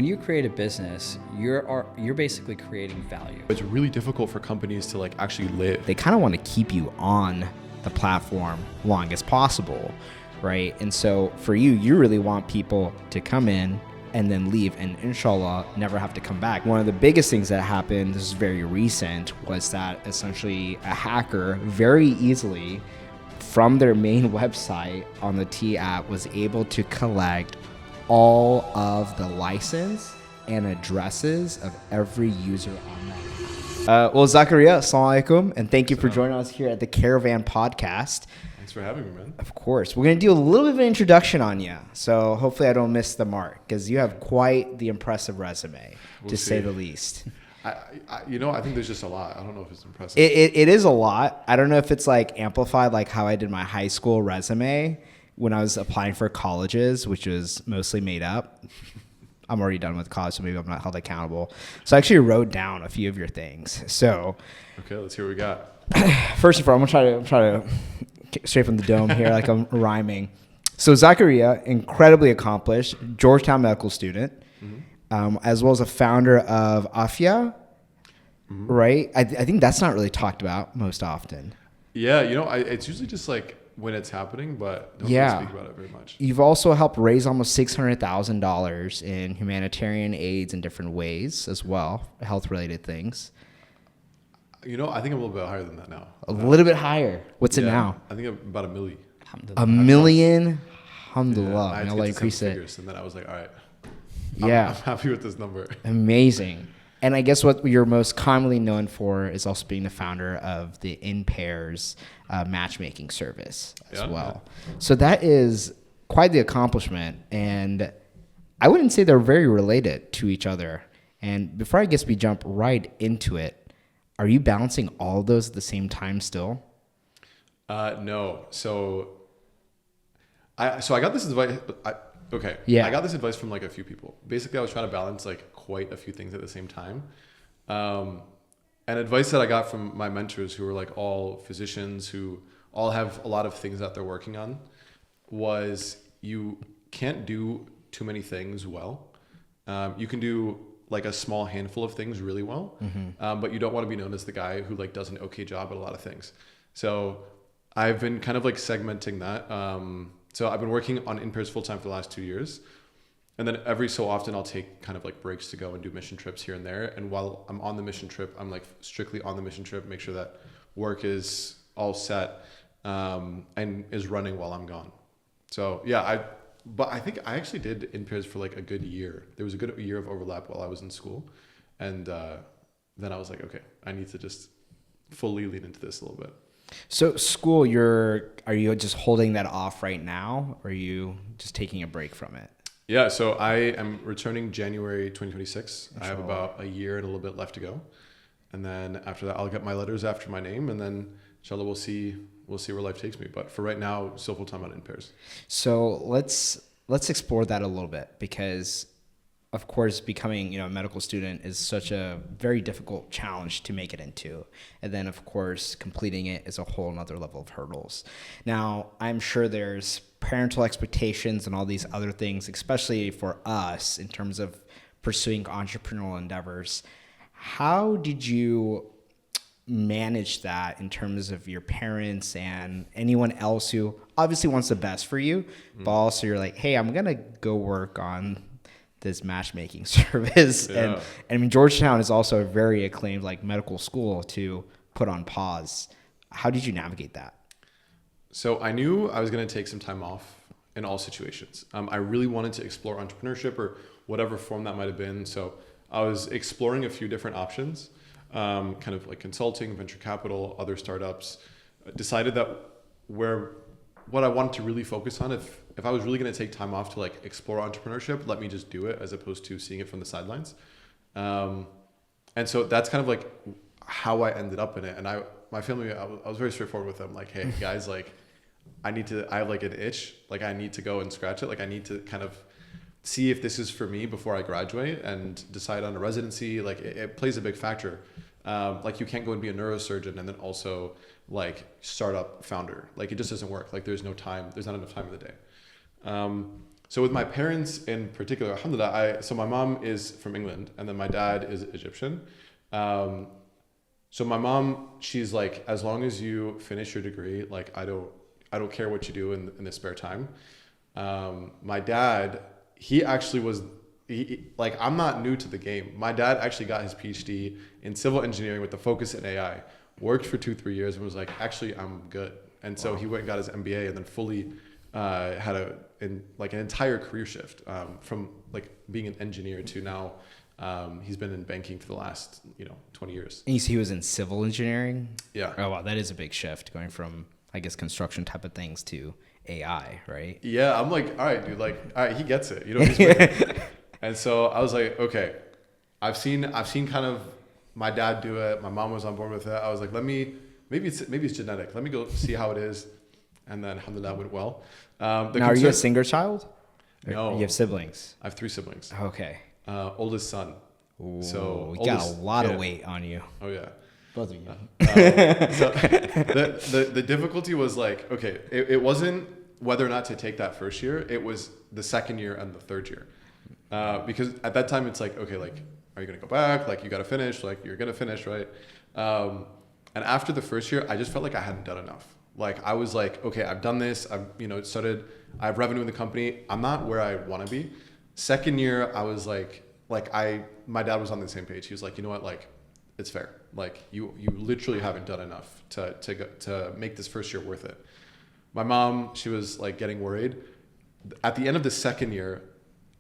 when you create a business, you're basically creating value. It's really difficult for companies to like actually live. They kind of want to keep you on the platform long as possible, right? And so for you really want people to come in and then leave and inshallah never have to come back. One of the biggest things that happened, this is very recent, was that essentially a hacker very easily from their main website on the T app was able to collect all of the license and addresses of every user on that. Well, Zachariah, assalamu alaikum, and thank you for joining us here at the Caravan podcast. Thanks for having me, man. Of course. We're going to do a little bit of an introduction on you, so hopefully I don't miss the mark, because you have quite the impressive resume, to say the least. I think there's just a lot. I don't know if it's impressive. It is a lot. I don't know if it's like amplified like how I did my high school resume when I was applying for colleges, which was mostly made up. I'm already done with college, so maybe I'm not held accountable. So I actually wrote down a few of your things. So okay, let's hear what we got. First of all, I'm gonna try to straight from the dome here, like I'm rhyming. So Zachariah, incredibly accomplished, Georgetown medical student, as well as a founder of Afia, right? I think that's not really talked about most often. Yeah, it's usually just like when it's happening, but don't really speak about it very much. You've also helped raise almost $600,000 in humanitarian aids in different ways as well, health-related things. I think I'm a little bit higher than that now. A little bit higher. What's it now? I think I'm about $1 million. $1 million? Alhamdulillah. Yeah, I had to get to increase it. Figures, and then I was like, all right, I'm happy with this number. Amazing. And I guess what you're most commonly known for is also being the founder of the InPairs matchmaking service as well. Yeah. So that is quite the accomplishment. And I wouldn't say they're very related to each other. And before I guess we jump right into it, are you balancing all of those at the same time still? No. So I got this advice. I got this advice from like a few people. Basically, I was trying to balance like quite a few things at the same time. And advice that I got from my mentors, who were like all physicians, who all have a lot of things that they're working on, was you can't do too many things well. You can do like a small handful of things really well, but you don't want to be known as the guy who like does an okay job at a lot of things. So I've been kind of like segmenting that. So I've been working on InPairs full-time for the last 2 years. And then every so often I'll take kind of like breaks to go and do mission trips here and there. And while I'm on the mission trip, I'm like strictly on the mission trip, make sure that work is all set and is running while I'm gone. So yeah, but I think I actually did InPairs for like a good year. There was a good year of overlap while I was in school. And then I was like, okay, I need to just fully lean into this a little bit. So school, are you just holding that off right now? Or are you just taking a break from it? Yeah, so I am returning January 2026. I have about a year and a little bit left to go. And then after that, I'll get my letters after my name. And then inshallah, we'll see where life takes me. But for right now, still full-time on InPairs. So let's explore that a little bit, because of course, becoming a medical student is such a very difficult challenge to make it into. And then, of course, completing it is a whole nother level of hurdles. Now, I'm sure there's parental expectations and all these other things, especially for us in terms of pursuing entrepreneurial endeavors. How did you manage that in terms of your parents and anyone else who obviously wants the best for you, but also you're like, hey, I'm going to go work on this matchmaking service. Yeah. And I mean, Georgetown is also a very acclaimed like medical school to put on pause. How did you navigate that? So I knew I was going to take some time off in all situations. I really wanted to explore entrepreneurship or whatever form that might have been. So I was exploring a few different options, kind of like consulting, venture capital, other startups. Decided that what I wanted to really focus on, if I was really going to take time off to like explore entrepreneurship, let me just do it as opposed to seeing it from the sidelines. And so that's kind of like how I ended up in it. And my family, I was very straightforward with them. Like, hey guys, like I have like an itch. Like I need to go and scratch it. Like I need to kind of see if this is for me before I graduate and decide on a residency. Like it plays a big factor. Like you can't go and be a neurosurgeon and then also like startup founder. Like it just doesn't work. Like there's not enough time in the day. So with my parents in particular, alhamdulillah, so my mom is from England and then my dad is Egyptian. So my mom, she's like, as long as you finish your degree, like I don't care what you do in the spare time. My dad, he actually was, like, I'm not new to the game. My dad actually got his PhD in civil engineering with the focus in AI, worked for 2-3 years and was like, actually, I'm good. And so he went and got his MBA and then fully had an entire career shift from like being an engineer to now he's been in banking for the last 20 years. And you see he was in civil engineering? Yeah. Oh wow, that is a big shift going from, I guess, construction type of things to AI, right? Yeah, I'm like, all right, dude, like, all right, he gets it. He's and so I was like, okay, I've seen kind of my dad do it. My mom was on board with it. I was like, maybe it's genetic. Let me go see how it is. And then alhamdulillah went well. Now, are you a single child? No. You have siblings? I have 3 siblings. Okay. Oldest son. Ooh, So you got a lot of weight on you. Oh yeah. Both of you. So the difficulty was like, okay, it wasn't whether or not to take that first year. It was the second year and the third year. Because at that time it's like, okay, like, are you going to go back? Like, you got to finish, like you're going to finish. Right. And after the first year, I just felt like I hadn't done enough. Like, I was like, okay, I've done this. I have revenue in the company. I'm not where I want to be. Second year, I was like my dad was on the same page. He was like, you know what? Like, it's fair. Like, you literally haven't done enough to make this first year worth it. My mom, she was like getting worried. At the end of the second year,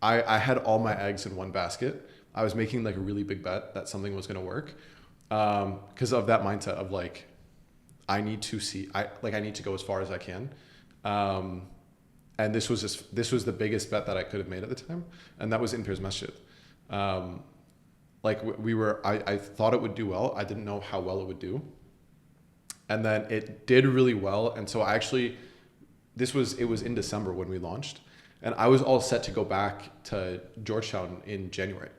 I had all my eggs in one basket. I was making like a really big bet that something was going to work. Because of that mindset of like, I need to go as far as I can. And this was the biggest bet that I could have made at the time. And that was InPairs Masjid. I thought it would do well. I didn't know how well it would do. And then it did really well. And so it was in December when we launched. And I was all set to go back to Georgetown in January.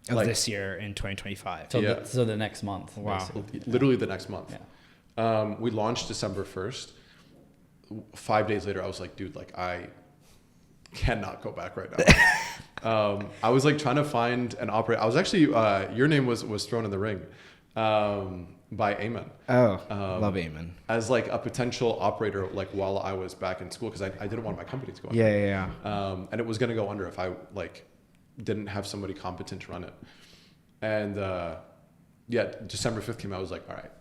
Of this year in 2025. So the next month. Wow. Basically. Literally the next month. Yeah. We launched December 1st. 5 days later, I was like, dude, like, I cannot go back right now. I was like trying to find an operator. I was actually, your name was thrown in the ring by Ayman. Oh, love Ayman. As like a potential operator, like while I was back in school, because I didn't want my company to go under. Yeah. And it was going to go under if I like didn't have somebody competent to run it. And December 5th came out. I was like, all right.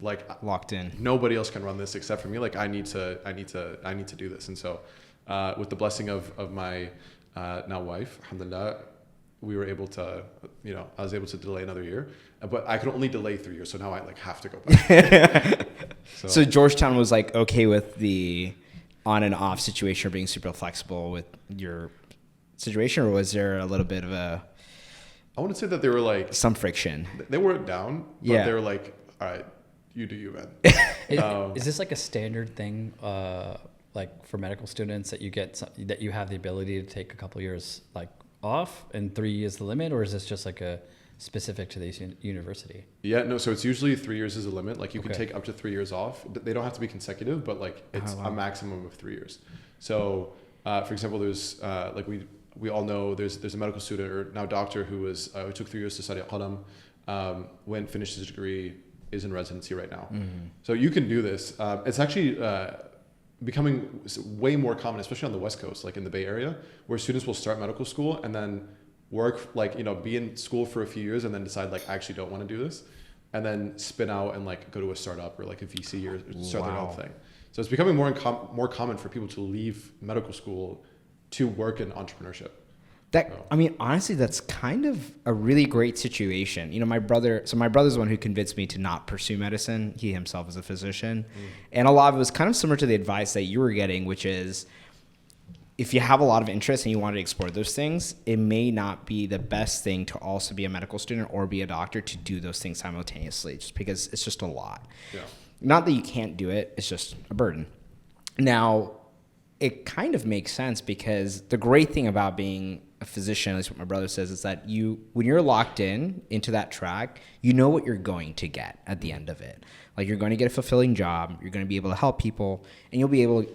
Like, locked in. Nobody else can run this except for me. Like, I need to do this. And so, with the blessing of my now wife, alhamdulillah, we were able to, I was able to delay another year, but I could only delay 3 years. So now I like have to go back. So Georgetown was like okay with the on and off situation, or being super flexible with your situation, or was there a little bit of I wouldn't say that they were like some friction. They weren't down, but they were like, all right, you do you, man. Is this like a standard thing, like for medical students, that you have the ability to take a couple years like off and 3 is the limit, or is this just like a specific to this university? Yeah, no. So it's usually 3 years is the limit. Like you can take up to 3 years off. They don't have to be consecutive, but like it's a maximum of 3 years. So, for example, there's like we all know there's a medical student or now doctor who took 3 years to study at Qalam, finished his degree, is in residency right now. Mm-hmm. So you can do this. It's actually becoming way more common, especially on the West Coast, like in the Bay Area, where students will start medical school and then work, like, be in school for a few years and then decide like, I actually don't want to do this, and then spin out and like go to a startup or like a VC or start their own thing. So it's becoming more common for people to leave medical school to work in entrepreneurship. I mean, honestly, that's kind of a really great situation. My brother's the one who convinced me to not pursue medicine. He himself is a physician. And a lot of it was kind of similar to the advice that you were getting, which is if you have a lot of interest and you want to explore those things, it may not be the best thing to also be a medical student or be a doctor to do those things simultaneously, just because it's just a lot. Yeah. Not that you can't do it, it's just a burden. Now, it kind of makes sense because the great thing about being a physician, at least what my brother says, is that when you're locked into that track, you know what you're going to get at the end of it. Like, you're going to get a fulfilling job, you're going to be able to help people, and you'll be able,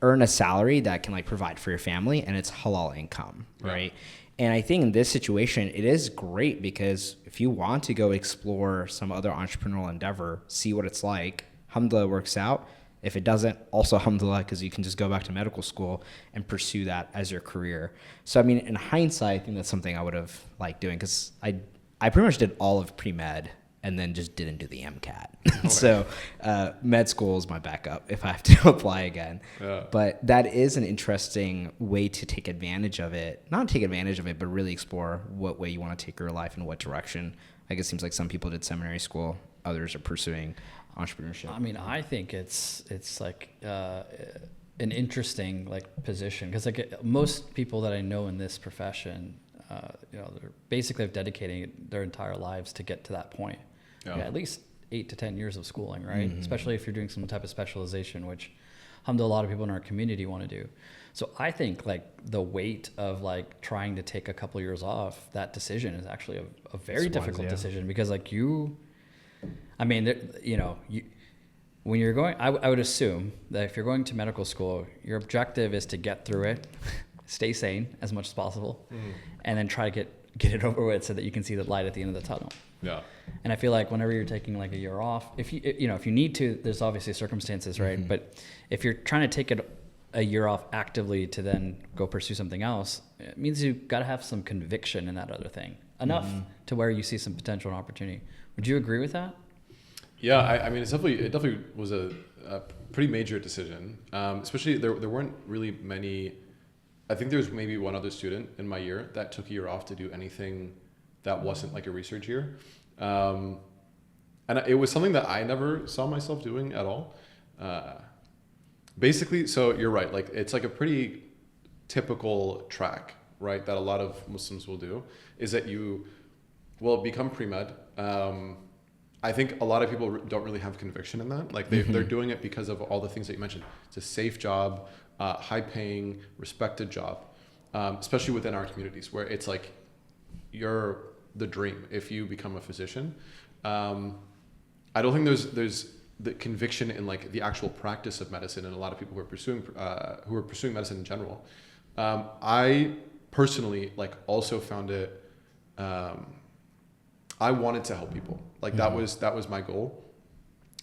earn a salary that can like provide for your family, and it's halal income, right? And I think in this situation, it is great because if you want to go explore some other entrepreneurial endeavor, see what it's like, alhamdulillah, works out. If it doesn't, also alhamdulillah, because you can just go back to medical school and pursue that as your career. So, I mean, in hindsight, I think that's something I would have liked doing, because I pretty much did all of pre-med and then just didn't do the MCAT. So med school is my backup if I have to apply again. Yeah. But that is an interesting way to take advantage of it. Not take advantage of it, but really explore what way you want to take your life and what direction. I guess it seems like some people did seminary school. Others are pursuing entrepreneurship. I mean, I think it's like an interesting like position, because like most people that I know in this profession, they're basically dedicating their entire lives to get to that point. Yeah, at least 8 to 10 years of schooling, right? Mm-hmm. Especially if you're doing some type of specialization, which a lot of people in our community want to do. So I think like the weight of like trying to take a couple of years off, that decision is actually a very difficult decision, because like when you're going, I would assume that if you're going to medical school, your objective is to get through it, stay sane as much as possible, and then try to get it over with so that you can see the light at the end of the tunnel. Yeah. And I feel like whenever you're taking like a year off, if you need to, there's obviously circumstances, right? Mm-hmm. But if you're trying to take a year off actively to then go pursue something else, it means you've got to have some conviction in that other thing, enough to where you see some potential and opportunity. Would you agree with that? Yeah, I mean, it definitely was a pretty major decision. Especially there weren't really many. I think there's maybe one other student in my year that took a year off to do anything that wasn't like a research year. And it was something that I never saw myself doing at all. Basically, so you're right. Like it's like a pretty typical track, right? That a lot of Muslims will do is that you will become pre-med. I think a lot of people don't really have conviction in that. Like they're doing it because of all the things that you mentioned. It's a safe job, high paying, respected job, especially within our communities where it's like you're the dream if you become a physician. I don't think there's the conviction in like the actual practice of medicine, and a lot of people who are pursuing medicine in general. I personally like also found it. I wanted to help people. Like that was my goal.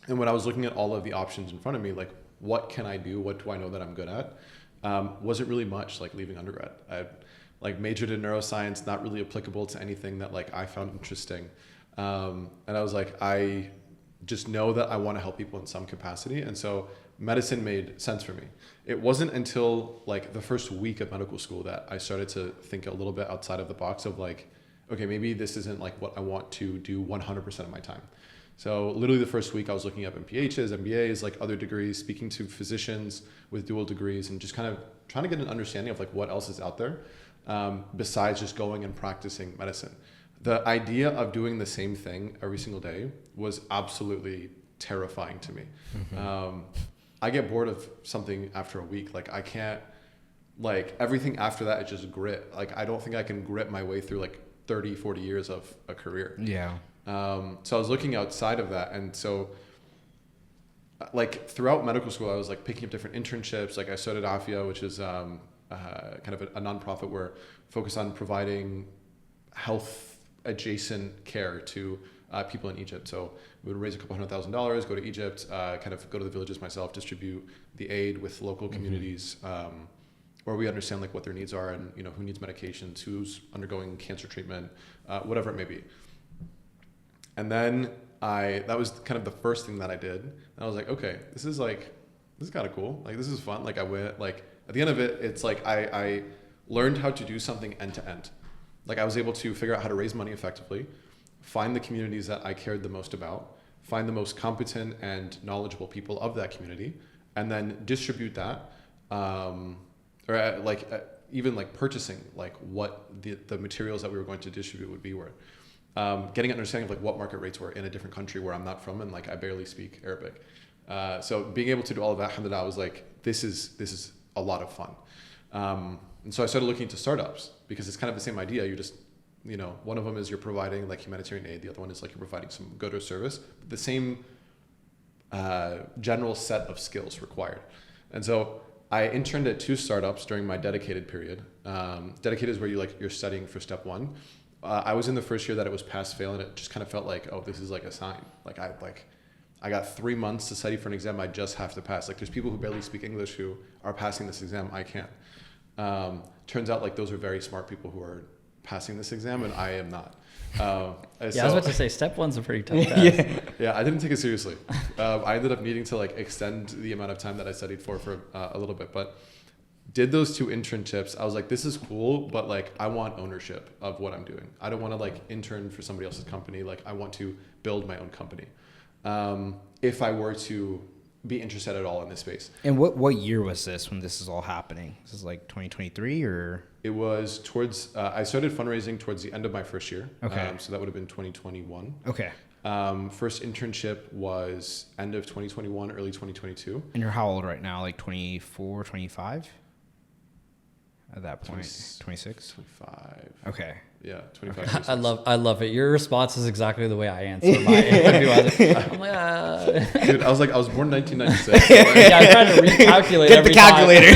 And when I was looking at all of the options in front of me, like what can I do? What do I know that I'm good at? Wasn't really much like leaving undergrad. I like majored in neuroscience, not really applicable to anything that like I found interesting. And I was like, I just know that I want to help people in some capacity. And so medicine made sense for me. It wasn't until like the first week of medical school that I started to think a little bit outside of the box of like, okay, maybe this isn't like what I want to do 100% of my time. So literally the first week I was looking up MPHs, MBAs, like other degrees, speaking to physicians with dual degrees, and just kind of trying to get an understanding of like what else is out there besides just going and practicing medicine. The idea of doing the same thing every single day was absolutely terrifying to me. I get bored of something after a week. Like I can't, like everything after that is just grit. Like I don't think I can grit my way through like 30, 40 years of a career. Yeah. So I was looking outside of that. And so like throughout medical school, I was like picking up different internships. Like I started AFIA, which is kind of a nonprofit where focused on providing health adjacent care to people in Egypt. So we would raise a couple $100,000, go to Egypt, kind of go to the villages myself, distribute the aid with local communities, where we understand like what their needs are and who needs medications, who's undergoing cancer treatment, whatever it may be. And then that was kind of the first thing that I did. And I was like, okay, this is kind of cool. Like this is fun. Like I went, like at the end of it, it's like I learned how to do something end to end. Like I was able to figure out how to raise money effectively, find the communities that I cared the most about, find the most competent and knowledgeable people of that community, and then distribute that. Even like purchasing like what the materials that we were going to distribute would be worth. Getting an understanding of like what market rates were in a different country where I'm not from and like I barely speak Arabic. So being able to do all of that, alhamdulillah, I was like, this is a lot of fun. And so I started looking into startups because it's kind of the same idea. You just, one of them is you're providing like humanitarian aid. The other one is like you're providing some good or service. The same general set of skills required. And so I interned at 2 startups during my dedicated period. Dedicated is where you're studying for step 1. I was in the first year that it was pass fail, and it just kind of felt like, oh, this is like a sign. Like I got 3 months to study for an exam I just have to pass. Like there's people who barely speak English who are passing this exam. I can't. Turns out like those are very smart people who are passing this exam, and I am not. I was about to say step 1's a pretty tough test. Yeah, I didn't take it seriously. I ended up needing to like extend the amount of time that I studied for a little bit, but did those 2 internships. I was like, this is cool, but like I want ownership of what I'm doing. I don't want to like intern for somebody else's company. Like I want to build my own company. If I were to be interested at all in this space. And what year was this when this is all happening? This is like 2023 or? It was towards, I started fundraising towards the end of my first year. Okay. So that would have been 2021. Okay. First internship was end of 2021, early 2022. And you're how old right now? Like 24, 25? At that point, 26? 25. Okay. Yeah, 25. Okay. I love it. Your response is exactly the way I answer my interview. I'm like, Dude, I was born 1996. yeah, I'm trying to recalculate Get every the calculator.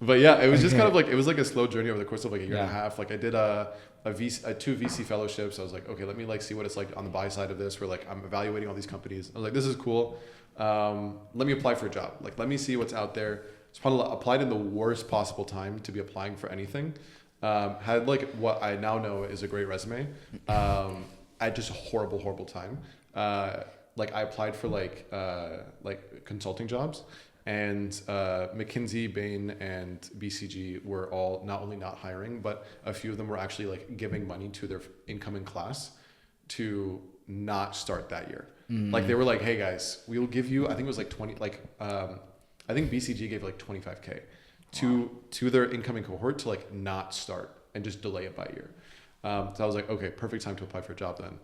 But yeah, it was just kind of like, it was like a slow journey over the course of like a year and a Yeah. half. Like I did two VC fellowships. I was like, okay, let me like see what it's like on the buy side of this, where like I'm evaluating all these companies. I was like, this is cool. Let me apply for a job. Like, let me see what's out there. Applied in the worst possible time to be applying for anything. Had like what I now know is a great resume. At just a horrible time. Like I applied for like consulting jobs, and McKinsey, Bain, and BCG were all not only not hiring, but a few of them were actually like giving money to their incoming class to not start that year. Like they were like, hey guys, we will give you, I think it was like 20, like I think BCG gave like 25K to their incoming cohort to like not start and just delay it by a year. So I was like, okay, perfect time to apply for a job then.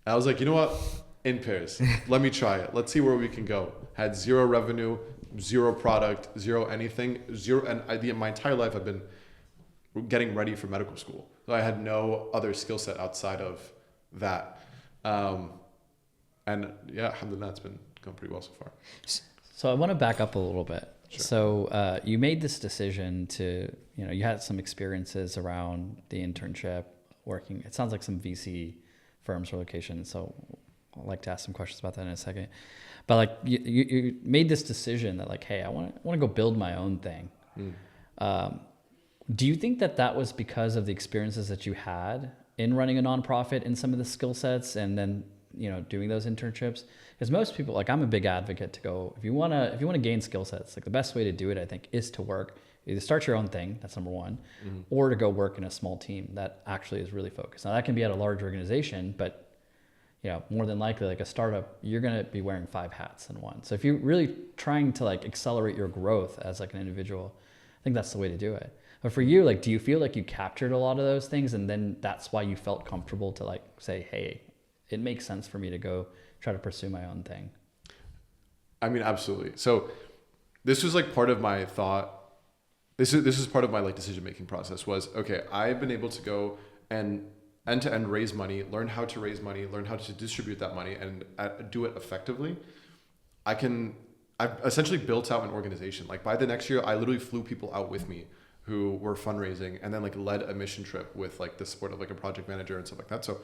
I was like, you know what? InPairs, let me try it. Let's see where we can go. Had 0 revenue, 0 product, 0 anything, 0. And my entire life I've been getting ready for medical school. So I had no other skill set outside of that. And yeah, alhamdulillah, it's been going pretty well so far. So I want to back up a little bit. Sure. So you made this decision to, you had some experiences around the internship working. It sounds like some VC firms or locations. So I'd like to ask some questions about that in a second. But like you made this decision that like, hey, I want to go build my own thing. Do you think that was because of the experiences that you had in running a nonprofit and some of the skill sets, and then doing those internships? Because most people, like, I'm a big advocate to go, if you want to gain skill sets, like the best way to do it, I think, is to work, either start your own thing, that's number one, or to go work in a small team that actually is really focused. Now that can be at a large organization, but more than likely, like a startup, you're going to be wearing 5 hats in one. So if you're really trying to like accelerate your growth as like an individual, I think that's the way to do it. But for you, like, do you feel like you captured a lot of those things, and then that's why you felt comfortable to like say, hey, it makes sense for me to go try to pursue my own thing? I mean, absolutely. So this was like part of my thought. This is part of my like decision-making process was, okay, I've been able to go and end-to-end raise money, learn how to raise money, learn how to distribute that money, and do it effectively. I've essentially built out an organization. Like by the next year, I literally flew people out with me who were fundraising, and then like led a mission trip with like the support of like a project manager and stuff like that. So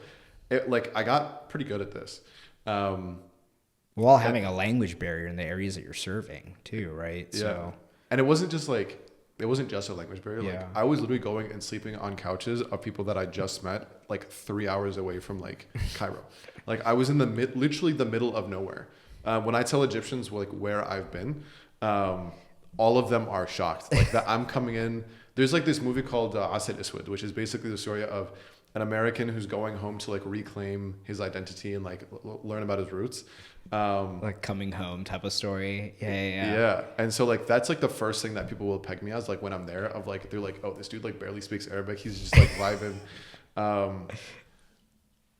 I got pretty good at this. While having a language barrier in the areas that you're serving too, right? Yeah. So, and it wasn't just a language barrier. Yeah. Like I was literally going and sleeping on couches of people that I just met like 3 hours away from like Cairo. Like I was in literally the middle of nowhere. When I tell Egyptians like where I've been, all of them are shocked. Like that I'm coming in. There's like this movie called Asad Iswad, which is basically the story of an American who's going home to like reclaim his identity and like learn about his roots. like coming home type of story. Yeah. And so like, that's like the first thing that people will peg me as, like when I'm there, of like, they're like, oh, this dude like barely speaks Arabic. He's just like vibing.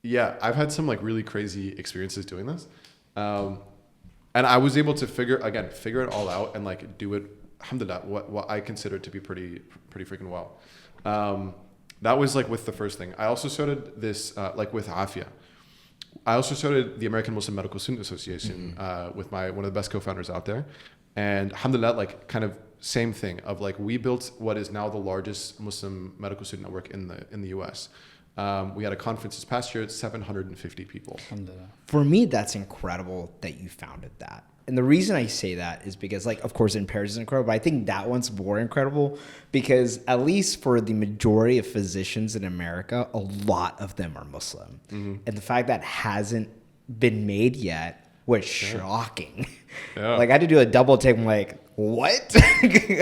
Yeah, I've had some like really crazy experiences doing this. And I was able to figure it all out and like do it, alhamdulillah, what I consider to be pretty freaking well. That was like with the first thing. I also started this like with Afia, I also started the American Muslim Medical Student Association with one of the best co-founders out there. And alhamdulillah, like kind of same thing of like, we built what is now the largest Muslim medical student network in the US. We had a conference this past year, it's 750 people. For me, that's incredible that you founded that. And the reason I say that is because, like, of course, InPairs is incredible, but I think that one's more incredible because at least for the majority of physicians in America, a lot of them are Muslim. And the fact that hasn't been made yet was shocking. Yeah. Like, I had to do a double take. I'm like, what?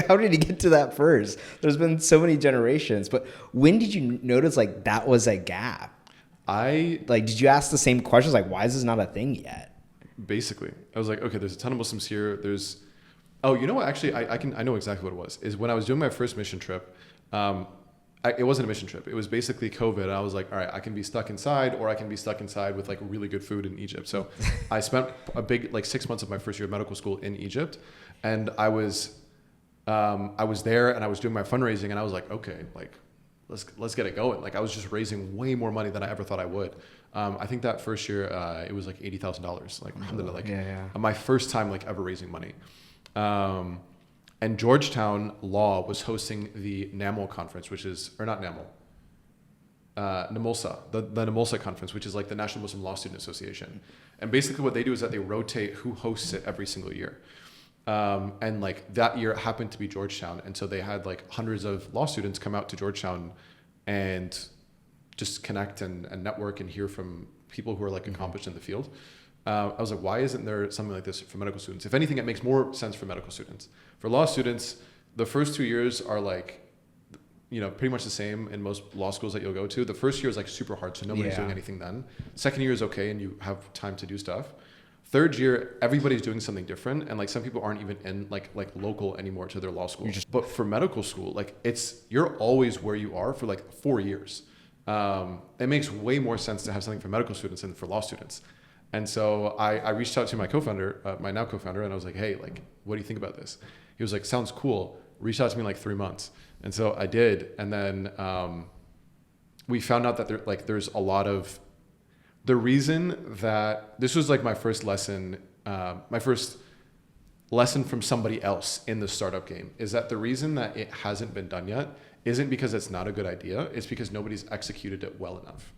How did he get to that first? There's been so many generations. But when did you notice, like, that was a gap? Did you ask the same questions? Like, why is this not a thing yet? Basically, I was like, okay, there's a ton of Muslims here. Oh, you know what? Actually, I know exactly what it was. Is when I was doing my first mission trip, it wasn't a mission trip. It was basically COVID. And I was like, all right, I can be stuck inside, or I can be stuck inside with like really good food in Egypt. So I spent a big, like 6 months of my first year of medical school in Egypt. And I was there and I was doing my fundraising and I was like, okay, like let's get it going. Like I was just raising way more money than I ever thought I would. I think that first year, it was like $80,000, like, my first time like ever raising money. And Georgetown Law was hosting the NAML conference, NAMLSA, the NAMLSA conference, which is like the National Muslim Law Student Association. And basically what they do is that they rotate who hosts it every single year. And like that year it happened to be Georgetown. And so they had like hundreds of law students come out to Georgetown and just connect and network and hear from people who are like accomplished in the field. I was like, why isn't there something like this for medical students? If anything, it makes more sense for medical students. For law students, the first 2 years are like, pretty much the same in most law schools that you'll go to. The first year is like super hard, so nobody's doing anything then. Second year is okay, and you have time to do stuff. Third year, everybody's doing something different, and like some people aren't even in like local anymore to their law school. But for medical school, like you're always where you are for like 4 years. It makes way more sense to have something for medical students than for law students. And so I reached out to my co-founder, my now co-founder, and I was like, hey, like, what do you think about this? He was like, sounds cool. Reached out to me in like 3 months. And so I did. And then we found out that there's a lot of, the reason that this was like my first lesson from somebody else in the startup game is that the reason that it hasn't been done yet isn't because it's not a good idea. It's because nobody's executed it well enough.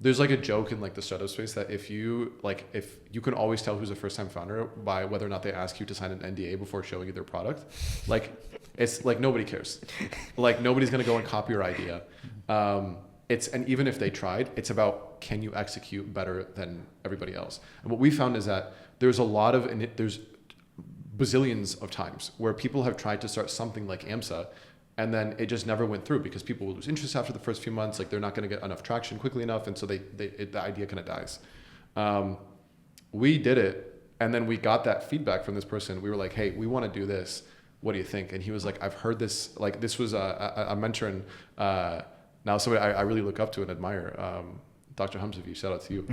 There's like a joke in like the startup space that if you can always tell who's a first time founder by whether or not they ask you to sign an NDA before showing you their product. Like it's like nobody cares. Like nobody's going to go and copy your idea. And even if they tried, it's about, can you execute better than everybody else? And what we found is that there's bazillions of times where people have tried to start something like AMSA and then it just never went through because people will lose interest after the first few months. Like they're not going to get enough traction quickly enough. And so the idea kind of dies. We did it. And then we got that feedback from this person. We were like, hey, we want to do this. What do you think? And he was like, I've heard this, like this was a mentor and now somebody I really look up to and admire, Dr. Hamzavi, shout out to you.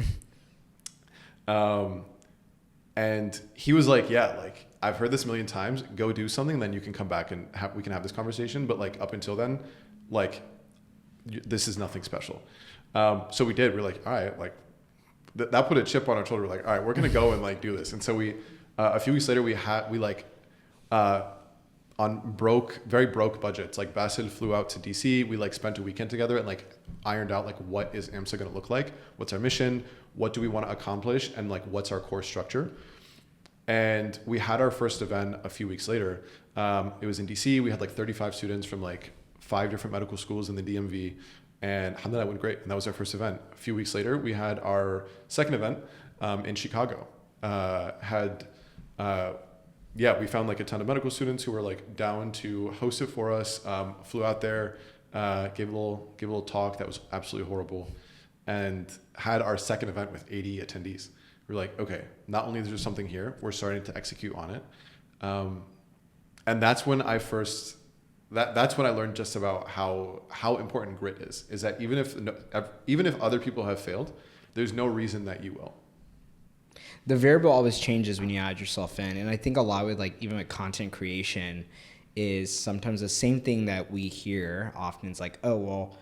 And he was like, yeah, like I've heard this a million times, go do something, then you can come back and we can have this conversation. But like up until then, like this is nothing special. So we did, we're like, all right, like that put a chip on our shoulder. We're like, all right, we're going to go and like do this. And so we, a few weeks later, on very broke budgets, like Basil flew out to DC. We like spent a weekend together and like ironed out like what is AMSA going to look like? What's our mission? What do we want to accomplish? And like, what's our core structure? And we had our first event a few weeks later. It was in DC. We had like 35 students from like 5 different medical schools in the DMV. And alhamdulillah, went great. And that was our first event. A few weeks later, we had our second event in Chicago. We found like a ton of medical students who were like down to host it for us. Flew out there, gave a little talk that was absolutely horrible, and had our second event with 80 attendees. We're like, okay, not only is there something here, we're starting to execute on it. And that's when that's when I learned just about how important grit is that even if other people have failed, there's no reason that you will. The variable always changes when you add yourself in. And I think a lot with like, even with content creation is sometimes the same thing that we hear often is like, oh, well,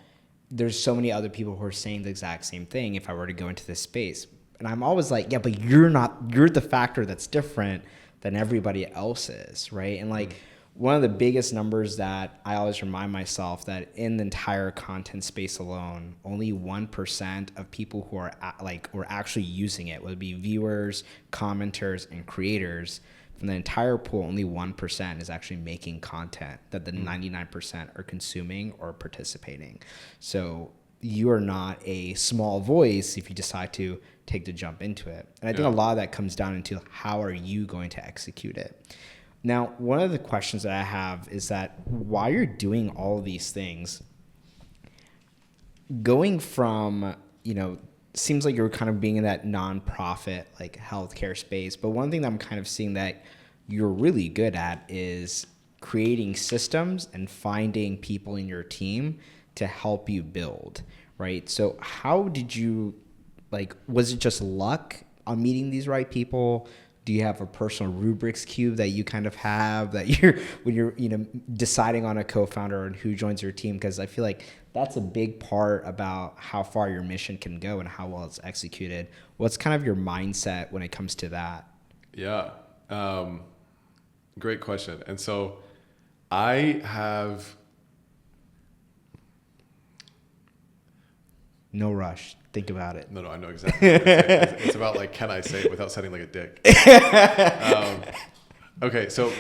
there's so many other people who are saying the exact same thing if I were to go into this space. And I'm always like, yeah, but you're the factor that's different than everybody else is, right? And like one of the biggest numbers that I always remind myself that in the entire content space alone, only 1% of people who are actually using it, whether it be viewers, commenters, and creators, from the entire pool, only 1% is actually making content that the 99% are consuming or participating. So you are not a small voice if you decide to take the jump into it. And I think a lot of that comes down into how are you going to execute it. Now, one of the questions that I have is that while you're doing all of these things, going from, seems like you're kind of being in that nonprofit, like healthcare space. But one thing that I'm kind of seeing that you're really good at is creating systems and finding people in your team to help you build, right? So how did you, was it just luck on meeting these right people? Do you have a personal rubrics cube that you kind of have that when you're deciding on a co-founder and who joins your team? Because I feel like that's a big part about how far your mission can go and how well it's executed. What's kind of your mindset when it comes to that? Yeah, great question. And so I have... No rush. Think about it. No, I know exactly. It's about like, can I say it without sounding like a dick? Okay, so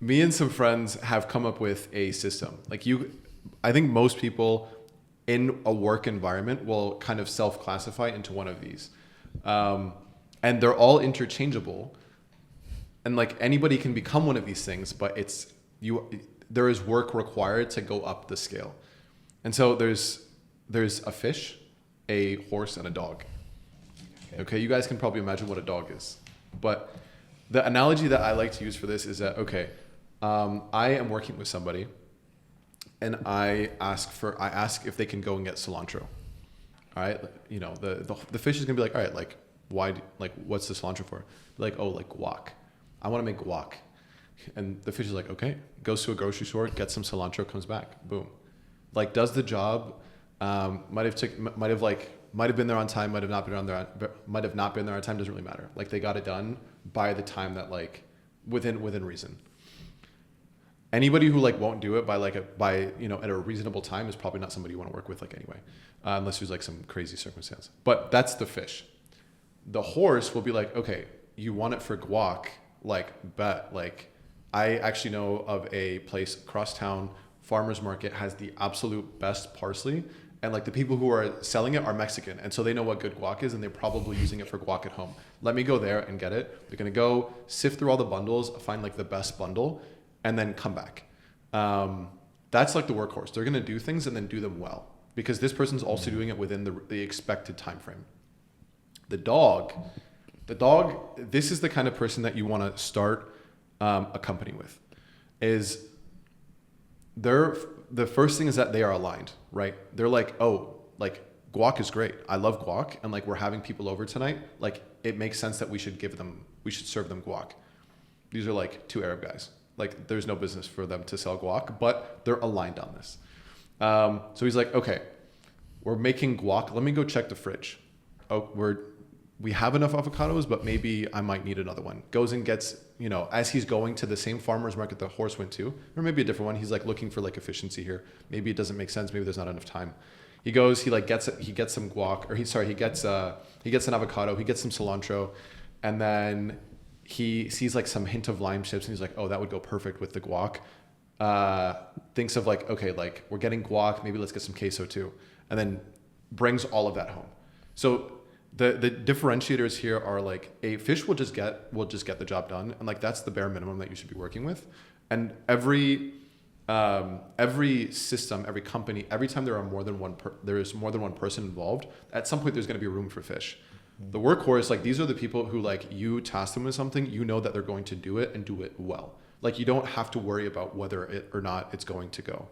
me and some friends have come up with a system. I think most people in a work environment will kind of self-classify into one of these. And they're all interchangeable. And like anybody can become one of these things, but there is work required to go up the scale. And so there's a fish, a horse, and a dog. Okay, you guys can probably imagine what a dog is. But the analogy that I like to use for this is that, I am working with somebody and I ask if they can go and get cilantro. All right, the fish is gonna be like, all right, what's the cilantro for? Like, oh, like guac. I want to make guac. And the fish is like, okay, goes to a grocery store, gets some cilantro, comes back, boom. Does the job. Might have been there on time, might have not been there on time, doesn't really matter. They got it done by the time that within reason. Anybody who won't do it at a reasonable time is probably not somebody you want to work with anyway, unless there's some crazy circumstance. But that's the fish. The horse will be like, okay, you want it for guac, bet. I actually know of a place across town, farmer's market, has the absolute best parsley. And the people who are selling it are Mexican. And so they know what good guac is and they're probably using it for guac at home. Let me go there and get it. They're going to go sift through all the bundles, find the best bundle, and then come back. That's the workhorse. They're going to do things and then do them well because this person's also doing it within the expected time frame. The dog, this is the kind of person that you want to start a company with. The first thing is that they are aligned, right? They're guac is great. I love guac. And we're having people over tonight. It makes sense that we should serve them guac. These are two Arab guys. There's no business for them to sell guac, but they're aligned on this. So he's like, okay, we're making guac. Let me go check the fridge. Oh, we have enough avocados, but maybe I might need another one. Goes and gets, as he's going to the same farmer's market the horse went to, or maybe a different one. He's looking for efficiency here. Maybe it doesn't make sense. Maybe there's not enough time. He goes, he gets some guac, he gets an avocado, he gets some cilantro, and then he sees some hint of lime chips and he's like, oh, that would go perfect with the guac. Thinks of okay, we're getting guac, maybe let's get some queso too. And then brings all of that home. So the differentiators here are a fish will just get the job done, and that's the bare minimum that you should be working with. And every system, every company, every time there is more than one person involved, at some point there's going to be room for fish. The workhorse, these are the people who you task them with something, that they're going to do it and do it well. You don't have to worry about whether it or not it's going to go.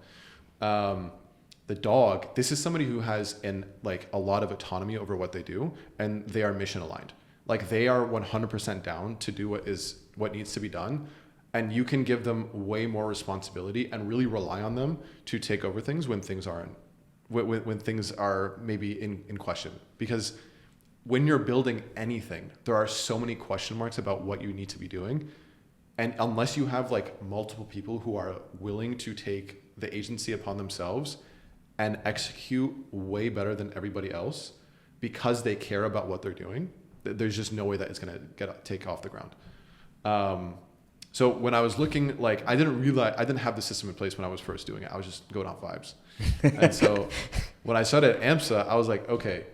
The dog, this is somebody who has a lot of autonomy over what they do, and they are mission aligned. They are 100% down to do what needs to be done, and you can give them way more responsibility and really rely on them to take over things when things aren't when things are maybe in question. Because when you're building anything, there are so many question marks about what you need to be doing. And unless you have like multiple people who are willing to take the agency upon themselves and execute way better than everybody else because they care about what they're doing, there's just no way that it's going to take off the ground. So when I was looking, like, I didn't have the system in place when I was first doing it. I was just going off vibes. And so when I started at AMSA, I was like, okay,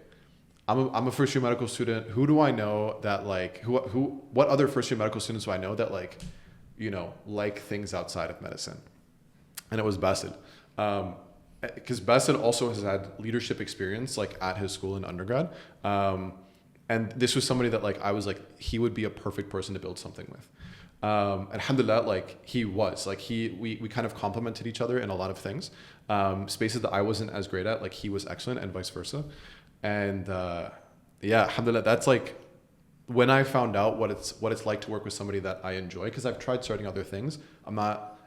I'm a first year medical student. Who do I know that like, what other first year medical students do I know that like, you know, like things outside of medicine? And it was Bassett. Because Bassett also has had leadership experience like at his school in undergrad. And this was somebody that like, I was like, he would be a perfect person to build something with. Alhamdulillah, like he was like, we kind of complemented each other in a lot of things. Spaces that I wasn't as great at, like he was excellent and vice versa. And yeah, alhamdulillah, that's like when I found out what it's like to work with somebody that I enjoy, because I've tried starting other things.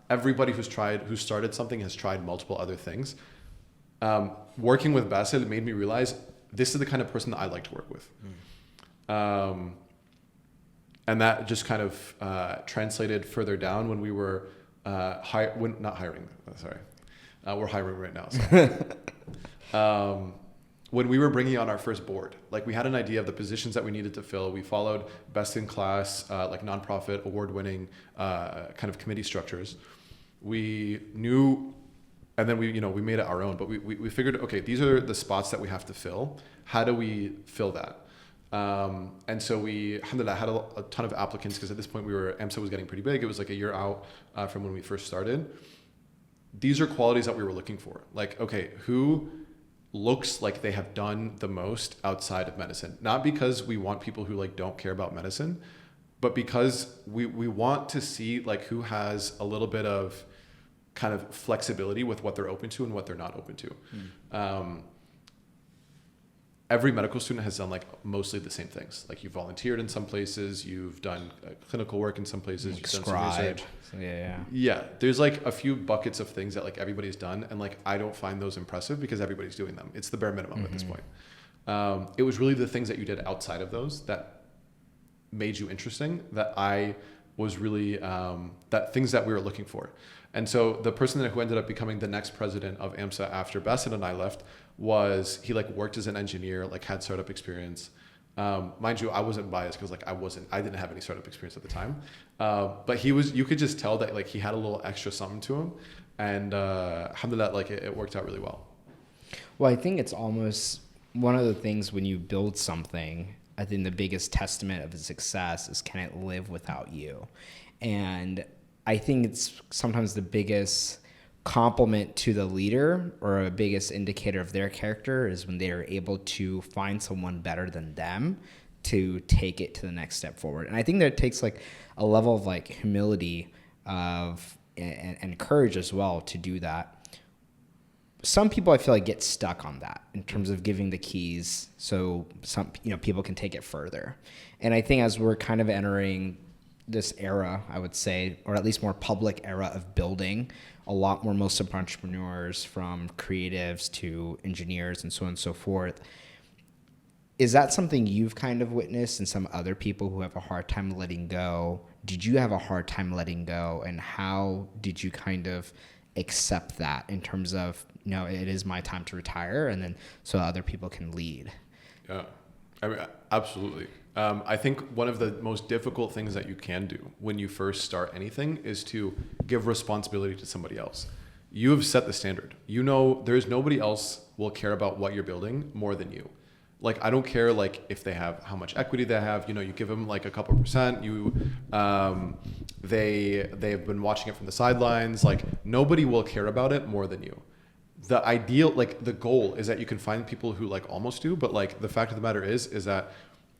Everybody who started something has tried multiple other things. Working with Bassett made me realize this is the kind of person that I like to work with. And that just kind of translated further down when we were not hiring. Sorry, we're hiring right now. So. When we were bringing on our first board, like we had an idea of the positions that we needed to fill. We followed best in class, like nonprofit, award-winning kind of committee structures. We knew, and then we made it our own. But we figured, okay, these are the spots that we have to fill. How do we fill that? And so we, alhamdulillah, had a ton of applicants because at this point AMSA was getting pretty big. It was like a year out from when we first started. These are qualities that we were looking for. Like, okay, who looks like they have done the most outside of medicine? Not because we want people who like don't care about medicine, but because we want to see like who has a little bit of kind of flexibility with what they're open to and what they're not open to. Every medical student has done like mostly the same things. Like you volunteered in some places, you've done clinical work in some places, you've done some research. Yeah. There's like a few buckets of things that like everybody's done, and like I don't find those impressive because everybody's doing them. It's the bare minimum at this point. It was really the things that you did outside of those that made you interesting. That I was really that things that we were looking for. And so the person who ended up becoming the next president of AMSA after Bassett and I left he like worked as an engineer, like had startup experience. Mind you, I wasn't biased because like I didn't have any startup experience at the time. But you could just tell that like he had a little extra something to him, and alhamdulillah, like it worked out really well. Well, I think it's almost one of the things when you build something, I think the biggest testament of its success is, can it live without you? And I think it's sometimes the biggest compliment to the leader or a biggest indicator of their character is when they are able to find someone better than them to take it to the next step forward. And I think that takes like a level of like humility and courage as well to do that. Some people I feel like get stuck on that in terms of giving the keys so some people can take it further. And I think as we're kind of entering this era, I would say, or at least more public era of building, a lot more most of entrepreneurs, from creatives to engineers and so on and so forth. Is that something you've kind of witnessed in some other people who have a hard time letting go? Did you have a hard time letting go, and how did you kind of accept that in terms of, it is my time to retire, and then so other people can lead? Yeah, I mean, absolutely. I think one of the most difficult things that you can do when you first start anything is to give responsibility to somebody else. You have set the standard. There's nobody else will care about what you're building more than you. Like, I don't care like if they have how much equity they have. You give them like a couple percent. They've been watching it from the sidelines. Like, nobody will care about it more than you. The ideal, like the goal is that you can find people who like almost do, but like the fact of the matter is that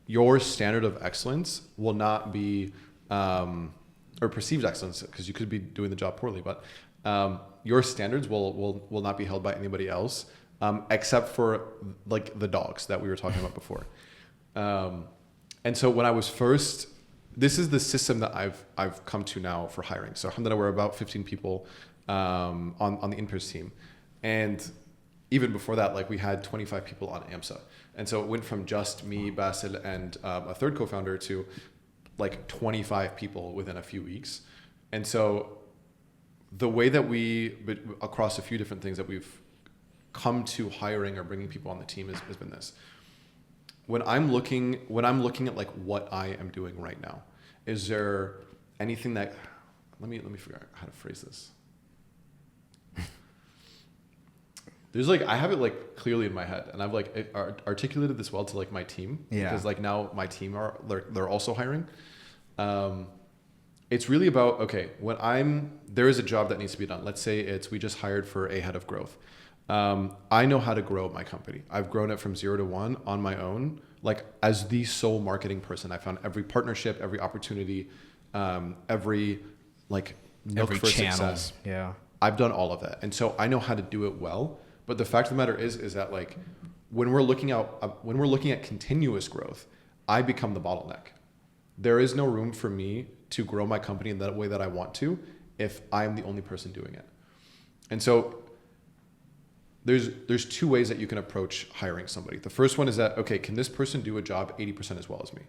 your standard of excellence will not be, or perceived excellence, because you could be doing the job poorly, but your standards will not be held by anybody else, except for like the dogs that we were talking about before. And so when I was first, this is the system that I've come to now for hiring. So alhamdulillah, we're about 15 people on the InPairs team. And even before that, like we had 25 people on AMSA. And so it went from just me, Basil, and a third co-founder to like 25 people within a few weeks. And so the way that across a few different things that we've come to hiring or bringing people on the team has been this. When I'm looking at like what I am doing right now, is there anything that, let me figure out how to phrase this. There's like, I have it like clearly in my head, and I've like articulated this well to like my team, because like now my team they're also hiring. It's really about, okay, there is a job that needs to be done. Let's say we just hired for a head of growth. I know how to grow my company. I've grown it from 0 to 1 on my own. Like as the sole marketing person, I found every partnership, every opportunity, every like nook every for channel. Success. Yeah. I've done all of that. And so I know how to do it well. But the fact of the matter is that like when we're looking at continuous growth, I become the bottleneck. There is no room for me to grow my company in that way that I want to if I'm the only person doing it. And so there's two ways that you can approach hiring somebody. The first one is that, okay, can this person do a job 80% as well as me?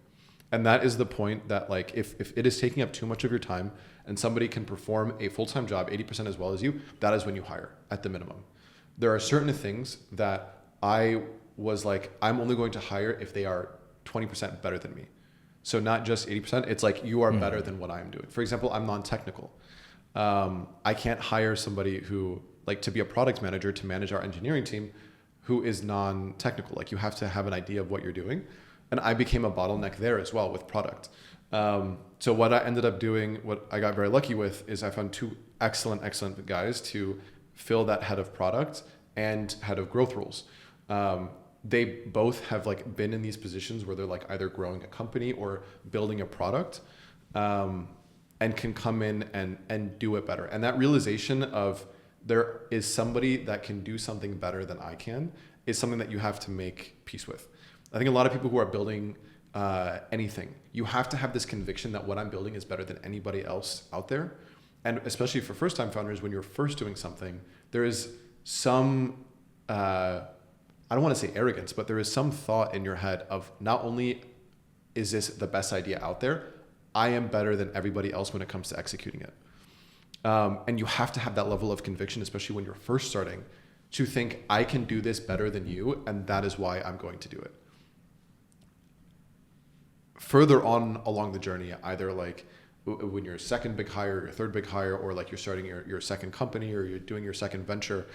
And that is the point that like if it is taking up too much of your time and somebody can perform a full-time job 80% as well as you, that is when you hire at the minimum. There are certain things that I was like, I'm only going to hire if they are 20% better than me. So not just 80%, it's like you are better than what I'm doing. For example, I'm non-technical. I can't hire somebody who like to be a product manager to manage our engineering team who is non-technical. Like you have to have an idea of what you're doing. And I became a bottleneck there as well with product. So what I ended up doing, what I got very lucky with, is I found two excellent guys to fill that head of product and head of growth roles. They both have like been in these positions where they're like either growing a company or building a product, and can come in and do it better. And that realization of there is somebody that can do something better than I can is something that you have to make peace with. I think a lot of people who are building anything, you have to have this conviction that what I'm building is better than anybody else out there. And especially for first-time founders, when you're first doing something, there is some, I don't want to say arrogance, but there is some thought in your head of not only is this the best idea out there, I am better than everybody else when it comes to executing it. And you have to have that level of conviction, especially when you're first starting, to think, I can do this better than you, and that is why I'm going to do it. Further on along the journey, either like when you're second big hire, your third big hire, or like you're starting your second company or you're doing your second venture,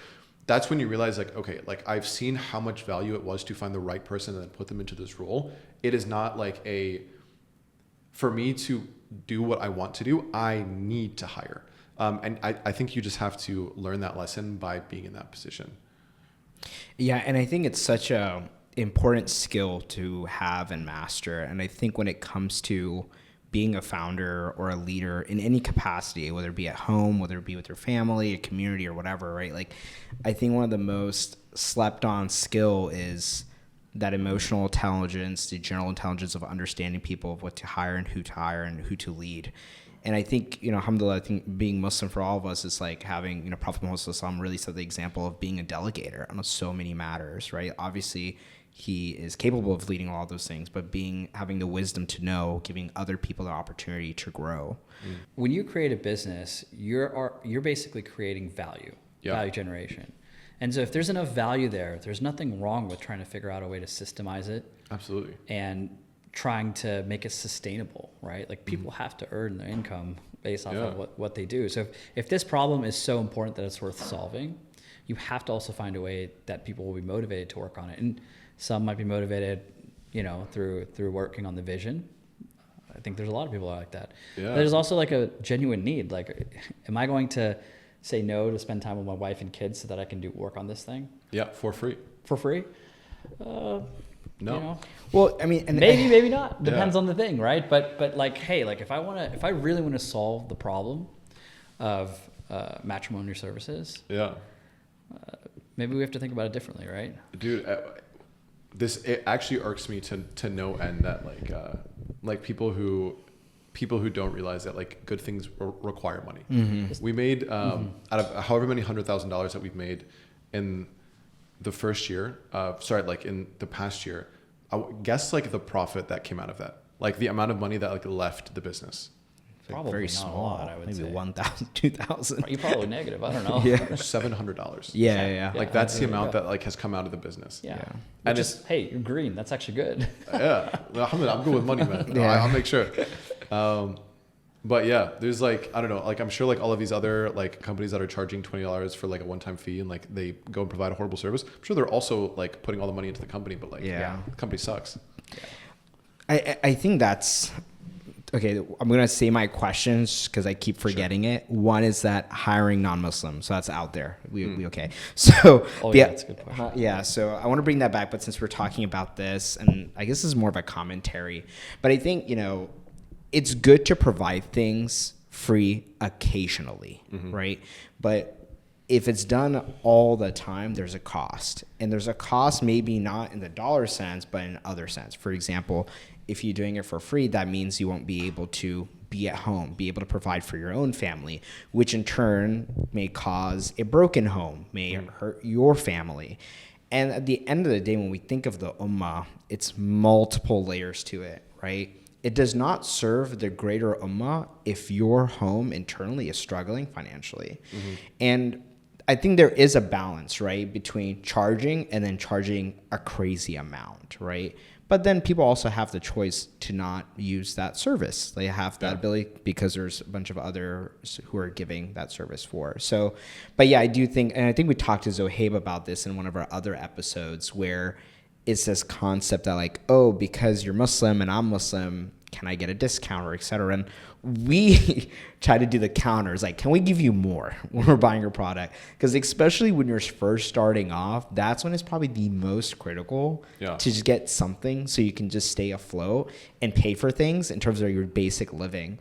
that's when you realize like, okay, like I've seen how much value it was to find the right person and then put them into this role. It is not like for me to do what I want to do, I need to hire. And I think you just have to learn that lesson by being in that position. Yeah, and I think it's such a important skill to have and master. And I think when it comes to being a founder or a leader in any capacity, whether it be at home, whether it be with your family, a community, or whatever, right? Like, I think one of the most slept on skill is that emotional intelligence, the general intelligence of understanding people, of what to hire and who to lead. And I think, alhamdulillah, I think being Muslim for all of us is like having, Prophet Muhammad really set the example of being a delegator on so many matters, right? Obviously, he is capable of leading all those things, but having the wisdom to know, giving other people the opportunity to grow. When you create a business, you're basically creating value generation. And so if there's enough value there's nothing wrong with trying to figure out a way to systemize it. Absolutely. And trying to make it sustainable, right? Like people have to earn their income based off of what they do. So if this problem is so important that it's worth solving, you have to also find a way that people will be motivated to work on it. And some might be motivated, through working on the vision. I think there's a lot of people like that. Yeah. There's also like a genuine need. Like, am I going to say no to spend time with my wife and kids so that I can do work on this thing? Yeah, for free. For free? No. Well, I mean, and maybe not. Depends on the thing, right? But like, hey, like if I really want to solve the problem of matrimonial services, maybe we have to think about it differently, right? Dude, it actually irks me to no end that like people who don't realize that like good things require money. Mm-hmm. We made out of however many $100,000 that we've made in the first year, like in the past year, I guess like the profit that came out of that, like the amount of money that like left the business. Probably very not small. a lot, I would maybe say. 1,000, 2,000. You're probably negative. I don't know. Yeah. $700. Yeah. Like that's the amount that like has come out of the business. Yeah. And Just, hey, you're green. That's actually good. Yeah. I'm good with money, man. No, Yeah. I'll make sure. But yeah, there's like, I don't know, like I'm sure like all of these other like companies that are charging $20 for like a one-time fee and like they go and provide a horrible service. I'm sure they're also like putting all the money into the company, but like, the company sucks. I think that's okay. I'm gonna say my questions because I keep forgetting it. One is that hiring non-Muslim, so that's out there. We okay. So that's a good question. So I want to bring that back, but since we're talking about this, and I guess this is more of a commentary, but I think it's good to provide things free occasionally, right? But if it's done all the time, there's a cost. And there's a cost maybe not in the dollar sense, but in other sense. For example, if you're doing it for free, that means you won't be able to be at home, be able to provide for your own family, which in turn may cause a broken home, may hurt your family. And at the end of the day, when we think of the ummah, it's multiple layers to it, right? It does not serve the greater ummah if your home internally is struggling financially. And I think there is a balance, right, between charging and then charging a crazy amount, right? But then people also have the choice to not use that service. They have that ability because there's a bunch of others who are giving that service for. So, but yeah, I do think, and I think we talked to Zohaib about this in one of our other episodes where it's this concept that like, oh, because you're Muslim and I'm Muslim, can I get a discount or et cetera? And we try to do the counters. Like, can we give you more when we're buying your product? Because especially when you're first starting off, that's when it's probably the most critical to just get something so you can just stay afloat and pay for things in terms of your basic living.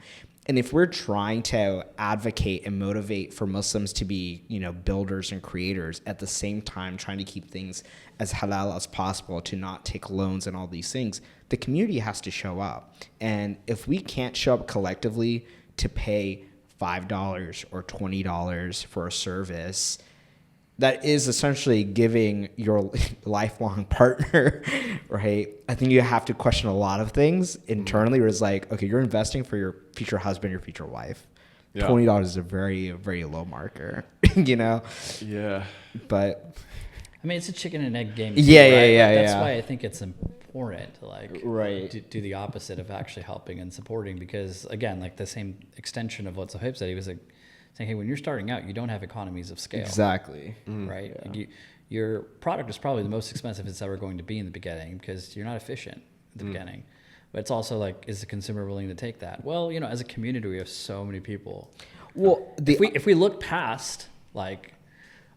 And if we're trying to advocate and motivate for Muslims to be, builders and creators at the same time trying to keep things as halal as possible, to not take loans and all these things, the community has to show up. And if we can't show up collectively to pay $5 or $20 for a service, that is essentially giving your lifelong partner, right? I think you have to question a lot of things internally where it's like, okay, you're investing for your future husband, your future wife. Yeah. $20 is a very, very low marker, Yeah. But I mean, it's a chicken and egg game. Yeah. That's why I think it's important to do the opposite of actually helping and supporting, because again, like the same extension of what Zohaib said, he was like, saying, hey, when you're starting out, you don't have economies of scale. Exactly. Right? Yeah. Your product is probably the most expensive it's ever going to be in the beginning because you're not efficient at the beginning. But it's also like, is the consumer willing to take that? Well, as a community, we have so many people. Well, if we look past, like,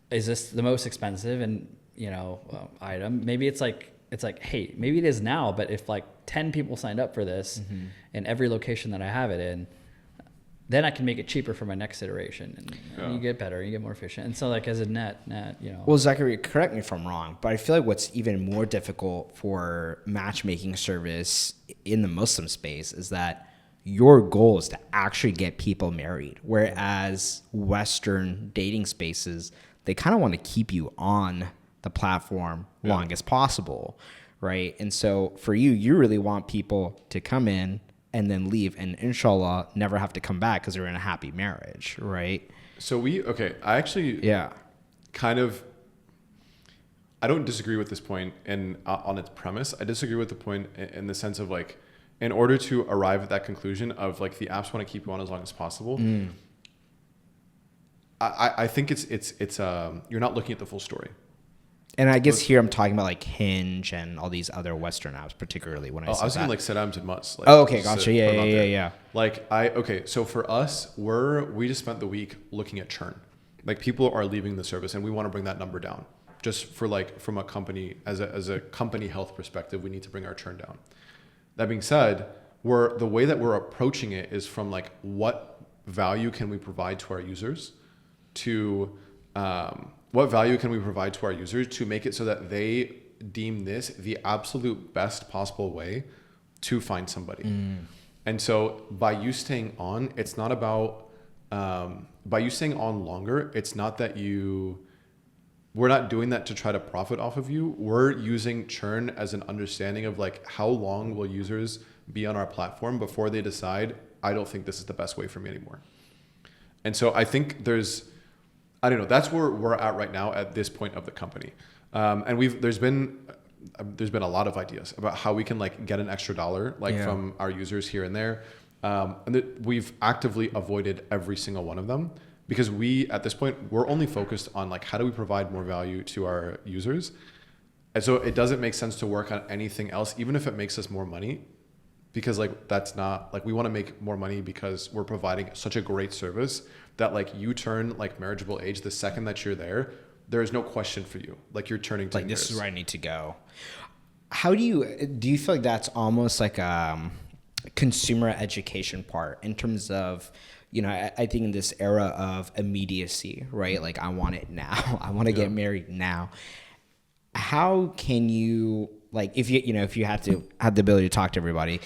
is this the most expensive and item? Maybe it's like, hey, maybe it is now, but if like 10 people signed up for this in every location that I have it in, then I can make it cheaper for my next iteration, and you get better, you get more efficient. And so like as a net. Well, Zachary, correct me if I'm wrong, but I feel like what's even more difficult for matchmaking service in the Muslim space is that your goal is to actually get people married. Whereas Western dating spaces, they kind of want to keep you on the platform long as possible, right? And so for you really want people to come in and then leave and inshallah never have to come back because they're in a happy marriage, right? So I actually I don't disagree with this point on its premise. I disagree with the point in the sense of like, in order to arrive at that conclusion of like the apps want to keep you on as long as possible, I think it's you're not looking at the full story. And I guess here I'm talking about like Hinge and all these other Western apps, particularly when I was thinking like Sedams and Mutts. Like, okay, gotcha. Yeah. Like so for us, we just spent the week looking at churn. Like people are leaving the service and we want to bring that number down. Just for like from a company, as a company health perspective, we need to bring our churn down. That being said, the way that we're approaching it is from like what value can we provide to our users to what value can we provide to our users to make it so that they deem this the absolute best possible way to find somebody. And so by you staying on, it's not about, by you staying on longer, it's not that we're not doing that to try to profit off of you. We're using churn as an understanding of like, how long will users be on our platform before they decide, I don't think this is the best way for me anymore. And so I think I don't know, that's where we're at right now at this point of the company. And there's been a lot of ideas about how we can like get an extra dollar from our users here and there. We've actively avoided every single one of them, because at this point, we're only focused on like, how do we provide more value to our users? And so it doesn't make sense to work on anything else, even if it makes us more money, because like, that's not like, we want to make more money because we're providing such a great service that like, you turn like marriageable age the second that you're there is no question for you. Like, you're turning to like, this is where I need to go. How do you feel like that's almost like a consumer education part in terms of, you know, I think in this era of immediacy, right? Like, I want it now. I want to get married now. How can you, like, if you had to have the ability to talk to everybody,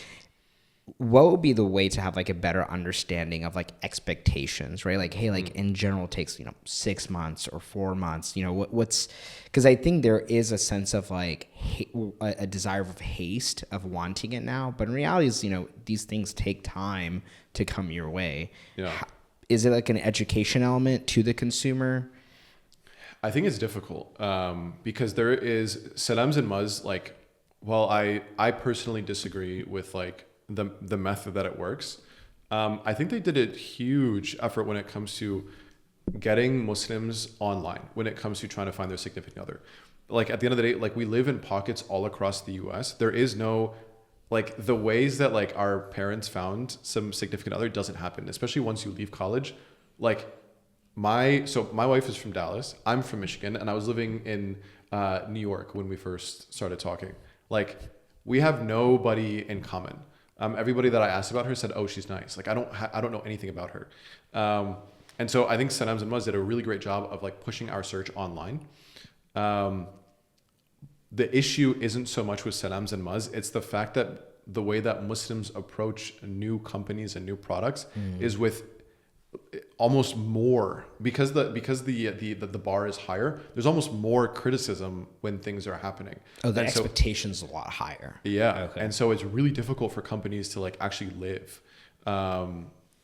what would be the way to have like a better understanding of like expectations, right? Like, hey, like in general it takes, 6 months or 4 months, what's, because I think there is a sense of like a desire of haste of wanting it now, but in reality is, these things take time to come your way. Yeah. Is it like an education element to the consumer? I think it's difficult because there is Saddam's and Muzz, like, well, I personally disagree with like the method that it works. I think they did a huge effort when it comes to getting Muslims online, when it comes to trying to find their significant other. Like, at the end of the day, like, we live in pockets all across the US. There is no, like, the ways that like our parents found some significant other doesn't happen, especially once you leave college. Like, my wife is from Dallas, I'm from Michigan, and I was living in New York when we first started talking. Like, we have nobody in common. Everybody that I asked about her said, "Oh, she's nice." Like, I don't know anything about her. And so I think Saddam's and Muzz did a really great job of like pushing our search online. The issue isn't so much with Saddam's and Muzz, it's the fact that the way that Muslims approach new companies and new products is with almost more, because the bar is higher. There's almost more criticism when things are happening. Oh, the expectation's a lot higher. Yeah. Okay. And so it's really difficult for companies to like actually live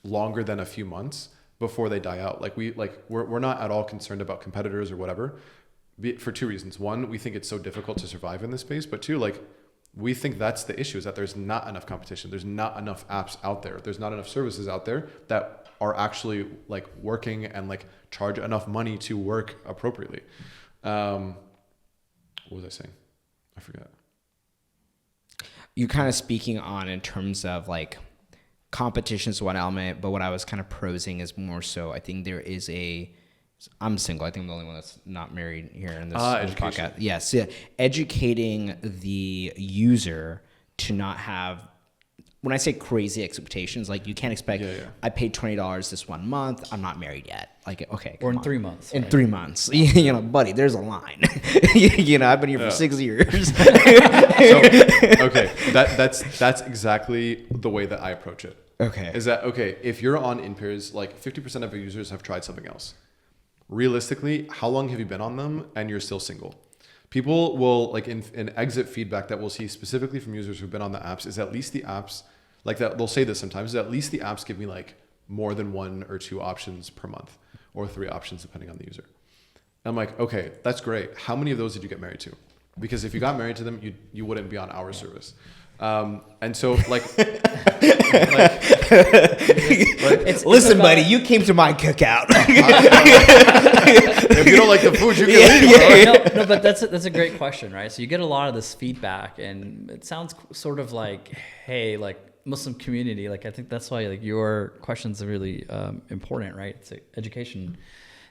longer than a few months before they die out. Like, we're not at all concerned about competitors or whatever, for two reasons. One, we think it's so difficult to survive in this space, but two, like, we think that's the issue, is that there's not enough competition. There's not enough apps out there. There's not enough services out there that are actually like working and like charge enough money to work appropriately. What was I saying? I forgot. You're kind of speaking on in terms of like competition is one element, but what I was kind of prosing is more so, I think there is I'm single. I think I'm the only one that's not married here in this podcast. Yes. Yeah. Educating the user to not have, when I say crazy expectations, like, you can't expect, I paid $20 this 1 month, I'm not married yet. Like, okay. Or in 3 months. In 3 months. Buddy, there's a line. I've been here for 6 years. Okay. That's exactly the way that I approach it. Okay. Is that, okay, if you're on InPairs, like 50% of your users have tried something else. Realistically, how long have you been on them and you're still single? People will, like, in exit feedback that we'll see specifically from users who've been on the apps, is at least the apps, like, that they'll say this sometimes, is at least the apps give me like more than 1 or 2 options per month, or 3 options depending on the user. I'm like, okay, that's great. How many of those did you get married to? Because if you got married to them, you wouldn't be on our service. And so like, listen, buddy, you came to my cookout. If you don't like the food, you can leave. No, but that's a great question, right? So you get a lot of this feedback, and it sounds sort of like, hey, like, Muslim community, like, I think that's why like your questions are really important, right? It's an education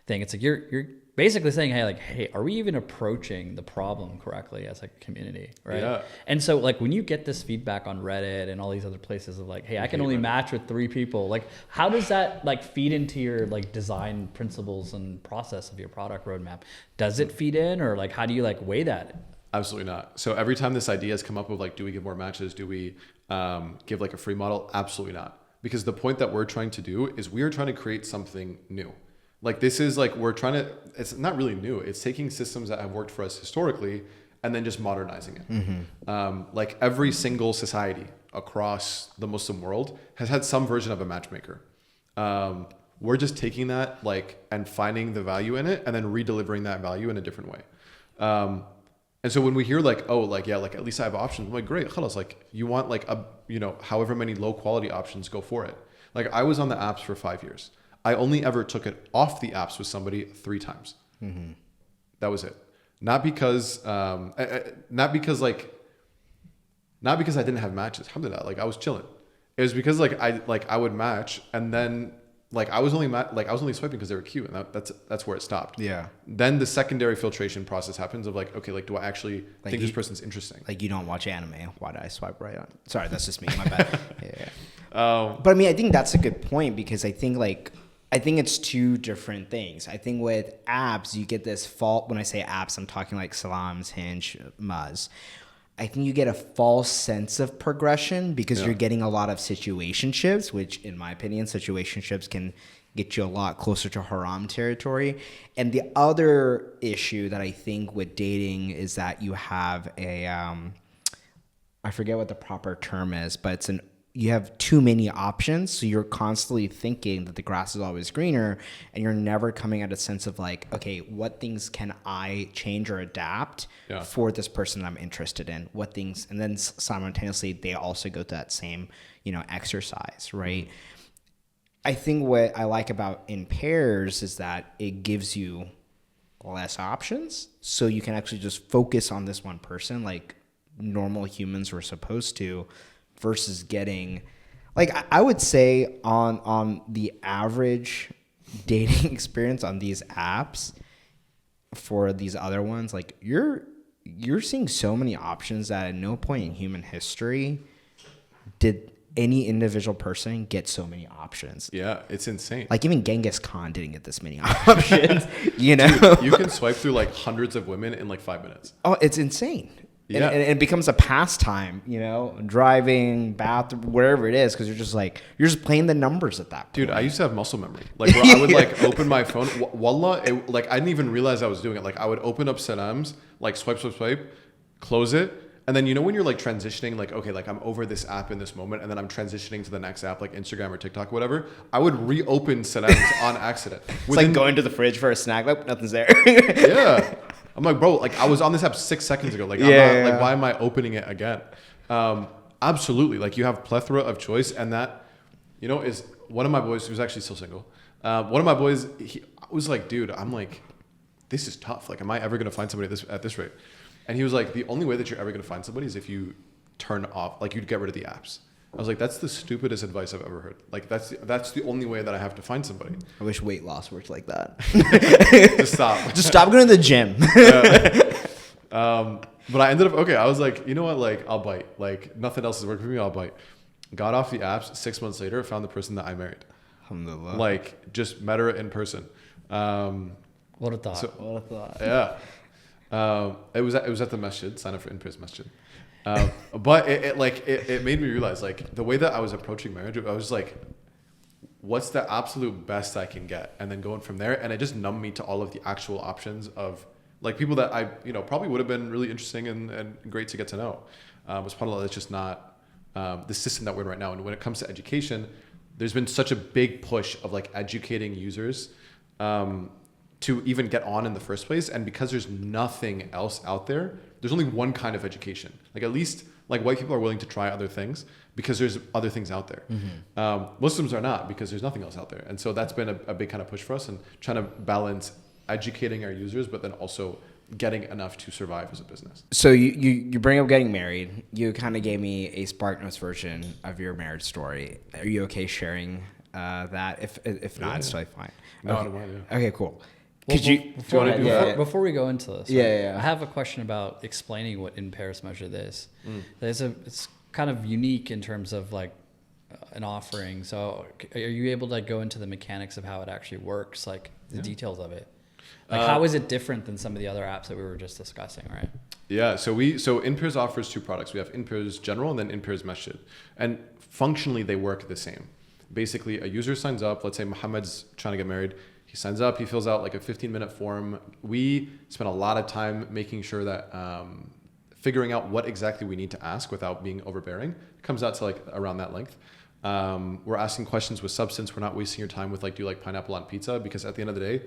thing. It's like you're basically saying, hey, are we even approaching the problem correctly as a community, right? Yeah. And so like, when you get this feedback on Reddit and all these other places of like, hey, I can only match with 3 people, like, how does that like feed into your like design principles and process of your product roadmap? Does it feed in, or like, how do you like weigh that? Absolutely not. So every time this idea has come up of like, do we give more matches? Do we give like a free model? Absolutely not. Because the point that we're trying to do is we are trying to create something new. Like this is like, it's not really new. It's taking systems that have worked for us historically and then just modernizing it. Like every single society across the Muslim world has had some version of a matchmaker. We're just taking that like and finding the value in it and then redelivering that value in a different way. And so when we hear like, oh, like, yeah, like at least I have options. I'm like, great, khalas, like you want like however many low quality options, go for it. Like I was on the apps for 5 years. I only ever took it off the apps with somebody 3 times. That was it. Not because I didn't have matches. Alhamdulillah, like I was chilling. It was because I would match and then like I was only swiping because they were cute, and that's where it stopped. Yeah. Then the secondary filtration process happens of like, okay, like do I actually think this person's interesting? Like you don't watch anime. Why did I swipe right on? Sorry, that's just me. My bad. Yeah. But I mean, I think that's a good point because I think it's 2 different things. I think with apps, you get this fault. When I say apps, I'm talking like Salams, Hinge, Muzz. I think you get a false sense of progression because you're getting a lot of situationships, which in my opinion, situationships can get you a lot closer to haram territory. And the other issue that I think with dating is that you have I forget what the proper term is, but you have too many options. So you're constantly thinking that the grass is always greener and you're never coming at a sense of like, okay, what things can I change or adapt for this person I'm interested in? What things, and then simultaneously they also go to that same, exercise, right? I think what I like about InPairs is that it gives you less options. So you can actually just focus on this one person like normal humans were supposed to, versus getting, like I would say on the average dating experience on these apps for these other ones, like you're seeing so many options that at no point in human history did any individual person get so many options. Yeah, it's insane. Like even Genghis Khan didn't get this many options. Dude, you can swipe through like hundreds of women in like 5 minutes. Oh, it's insane. Yeah. And it becomes a pastime, driving, bathroom, wherever it is, because you're just playing the numbers at that point. Dude, I used to have muscle memory. Like where I would like open my phone. Wallah, I didn't even realize I was doing it. Like I would open up Salams, like swipe, close it. And then when you're like transitioning, like, okay, like I'm over this app in this moment, and then I'm transitioning to the next app, like Instagram or TikTok, whatever. I would reopen Salams on accident. It's like going to the fridge for a snack, like nothing's there. Yeah. I'm like, bro, like I was on this app 6 seconds ago. Like, like, why am I opening it again? Absolutely. Like you have plethora of choice. And that, is one of my boys who's actually still single. One of my boys, he was like, dude, I'm like, this is tough. Like, am I ever going to find somebody at this rate? And he was like, the only way that you're ever going to find somebody is if you turn off, like you'd get rid of the apps. I was like, that's the stupidest advice I've ever heard. Like that's the only way that I have to find somebody. I wish weight loss worked like that. Just stop. Just stop going to the gym. But I ended up, okay, I was like, you know what? Like I'll bite. Like nothing else is working for me. I'll bite. Got off the apps. 6 months later, found the person that I married. Alhamdulillah. Like just met her in person. What a thought. What a thought. Yeah. It was at the masjid. Sign up for InPairs masjid. But it made me realize like the way that I was approaching marriage, I was like, what's the absolute best I can get? And then going from there. And it just numbed me to all of the actual options of like people that I, probably would have been really interesting and great to get to know. But subhanAllah, it's just not the system that we're in right now. And when it comes to education, there's been such a big push of like educating users to even get on in the first place. And because there's nothing else out there, there's only one kind of education. Like at least like white people are willing to try other things because there's other things out there. Mm-hmm. Muslims are not because there's nothing else out there. And so that's been a big kind of push for us and trying to balance educating our users, but then also getting enough to survive as a business. So you bring up getting married. You kind of gave me a SparkNotes version of your marriage story. Are you okay sharing that? If not, it's totally fine. No, okay. I don't mind, yeah. Okay, cool. Before we go into this, I have a question about explaining what InPairs measure this. It's kind of unique in terms of like an offering. So are you able to go into the mechanics of how it actually works, like the details of it? Like how is it different than some of the other apps that we were just discussing, right? Yeah, so InPairs offers 2 products. We have InPairs General and then InPairs Masjid. And functionally they work the same. Basically a user signs up, let's say Muhammad's trying to get married. He signs up, he fills out like a 15-minute form. We spend a lot of time making sure that figuring out what exactly we need to ask without being overbearing. It comes out to like around that length. We're asking questions with substance. We're not wasting your time with like, do you like pineapple on pizza? Because at the end of the day,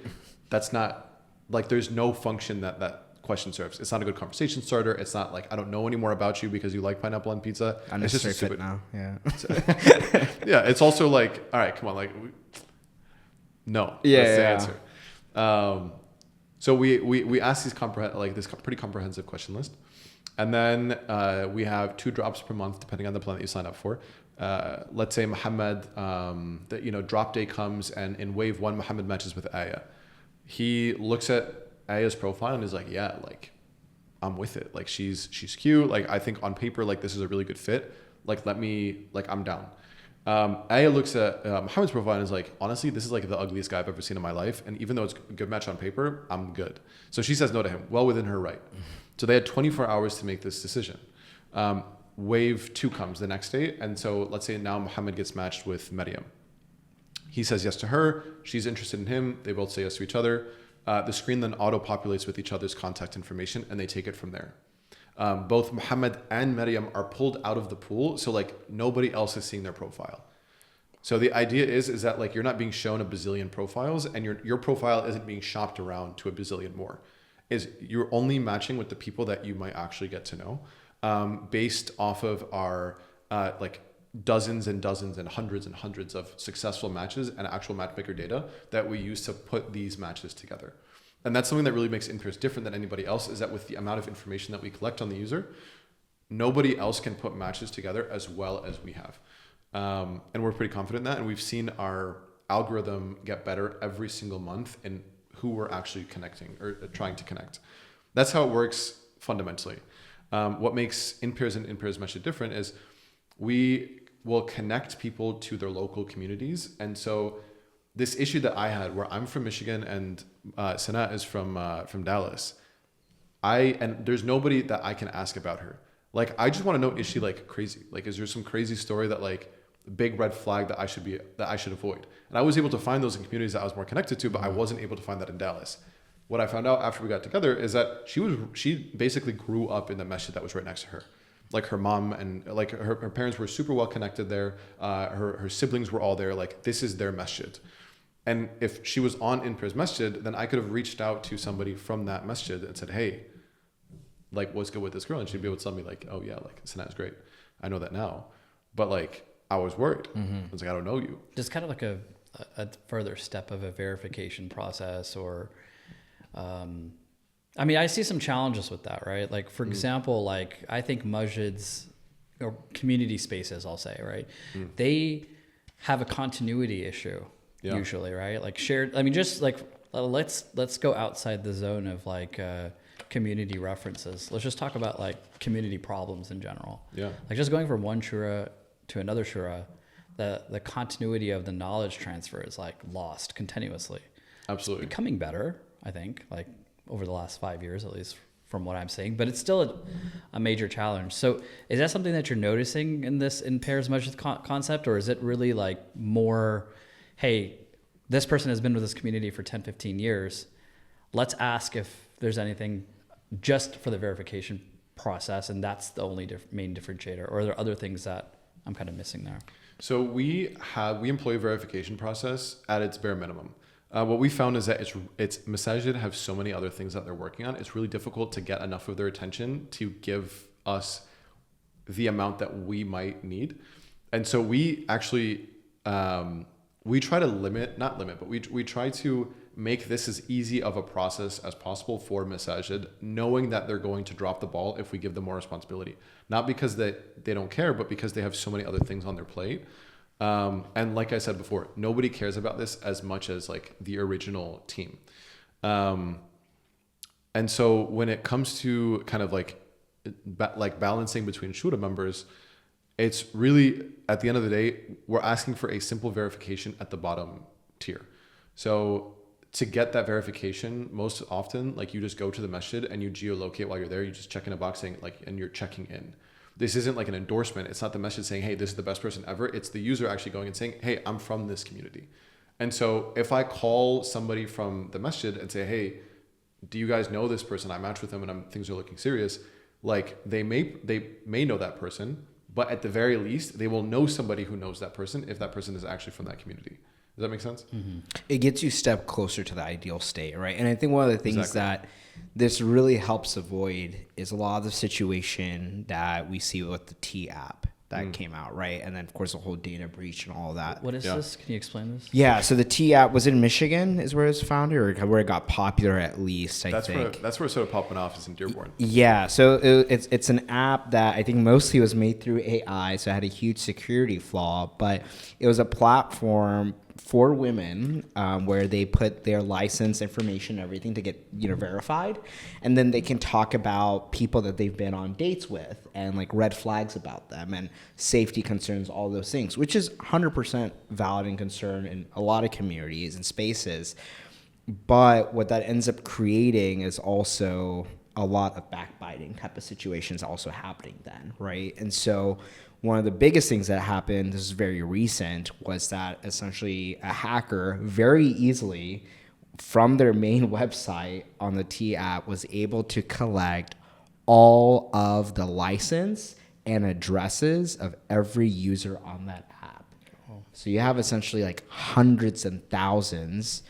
that's not like, there's no function that question serves. It's not a good conversation starter. It's not like, I don't know any more about you because you like pineapple on pizza. It's just stupid now. Yeah. Yeah. It's also like, all right, come on. Like, no. Yeah. That's the answer. So we ask these this pretty comprehensive question list. And then we have 2 drops per month, depending on the plan that you sign up for. Let's say Muhammad, drop day comes, and in wave 1, Muhammad matches with Aya. He looks at Aya's profile and is like, yeah, like I'm with it. Like she's cute. Like I think on paper, like this is a really good fit. Like I'm down. Aya looks at Muhammad's profile and is like, honestly, this is like the ugliest guy I've ever seen in my life. And even though it's a good match on paper, I'm good. So she says no to him, well within her right. So they had 24 hours to make this decision. Wave 2 comes the next day. And so let's say now Muhammad gets matched with Maryam. He says yes to her. She's interested in him. They both say yes to each other. The screen then auto-populates with each other's contact information, and they take it from there. Both Muhammad and Maryam are pulled out of the pool, so like nobody else is seeing their profile. So the idea is that like you're not being shown a bazillion profiles, and your profile isn't being shopped around to a bazillion more. Is you're only matching with the people that you might actually get to know, based off of our like dozens and dozens and hundreds of successful matches and actual matchmaker data that we use to put these matches together. And that's something that really makes InPairs different than anybody else, is that with the amount of information that we collect on the user, nobody else can put matches together as well as we have. And we're pretty confident in that. And we've seen our algorithm get better every single month in who we're actually connecting or trying to connect. That's how it works fundamentally. What makes InPairs and InPairs Mesh different is we will connect people to their local communities. And so this issue that I had, where I'm from Michigan and Sana is from Dallas, and there's nobody that I can ask about her. Like, I just want to know, is she like crazy? Like, is there some crazy story that like big red flag that I should avoid? And I was able to find those in communities that I was more connected to, but I wasn't able to find that in Dallas. What I found out after we got together is that she basically grew up in the masjid that was right next to her. Like her mom and like her parents were super well connected there. Her siblings were all there. Like, this is their masjid. And if she was on InPairs Masjid, then I could have reached out to somebody from that masjid and said, hey, like, what's good with this girl? And she'd be able to tell me like, oh yeah, like Sana is great. I know that now. But like, I was worried. I was like, I don't know you. Just kind of like a further step of a verification process, or, I mean, I see some challenges with that, right? Like, for example, like I think masjids or community spaces, I'll say, right? They have a continuity issue. Yeah. Usually, right? Like shared, I mean, just like, let's go outside the zone of like community references. Let's just talk about like community problems in general. Yeah. Like just going from one shura to another shura, the continuity of the knowledge transfer is like lost continuously. Absolutely. It's becoming better, I think, like over the last 5 years, at least from what I'm seeing, but it's still a major challenge. So is that something that you're noticing in this InPairs Masjid concept, or is it really like more, hey, this person has been with this community for 10, 15 years. Let's ask if there's anything just for the verification process, and that's the only main differentiator, or are there other things that I'm kind of missing there? So we employ a verification process at its bare minimum. What we found is that it's Masajid have so many other things that they're working on. It's really difficult to get enough of their attention to give us the amount that we might need. And so we actually, we try to we try to make this as easy of a process as possible for Masajid, knowing that they're going to drop the ball if we give them more responsibility. Not because they don't care, but because they have so many other things on their plate. And like I said before, nobody cares about this as much as like the original team. And so when it comes to kind of like balancing between Shura members, it's really, at the end of the day, we're asking for a simple verification at the bottom tier. So to get that verification, most often, like you just go to the masjid and you geolocate while you're there. You just check in a box saying like, and you're checking in. This isn't like an endorsement. It's not the masjid saying, hey, this is the best person ever. It's the user actually going and saying, hey, I'm from this community. And so if I call somebody from the masjid and say, hey, do you guys know this person? I matched with them and things are looking serious. Like they may know that person, but at the very least, they will know somebody who knows that person if that person is actually from that community. Does that make sense? Mm-hmm. It gets you a step closer to the ideal state, right? And I think one of the things that this really helps avoid is a lot of the situation that we see with the T app that came out, right? And then, of course, the whole data breach and all that. What is this? Can you explain this? Yeah, so the T app was in Michigan is where it was founded, or where it got popular at least, I think. That's where it started popping off, is in Dearborn. Yeah, so it's an app that I think mostly was made through AI, so it had a huge security flaw, but it was a platform for women where they put their license information, everything to get verified, and then they can talk about people that they've been on dates with and like red flags about them and safety concerns, all those things, which is 100% valid and concern in a lot of communities and spaces. But what that ends up creating is also a lot of backbiting type of situations also happening then, right? And so one of the biggest things that happened, this is very recent, was that essentially a hacker very easily from their main website on the T app was able to collect all of the license and addresses of every user on that app. Oh. So you have essentially like hundreds and thousands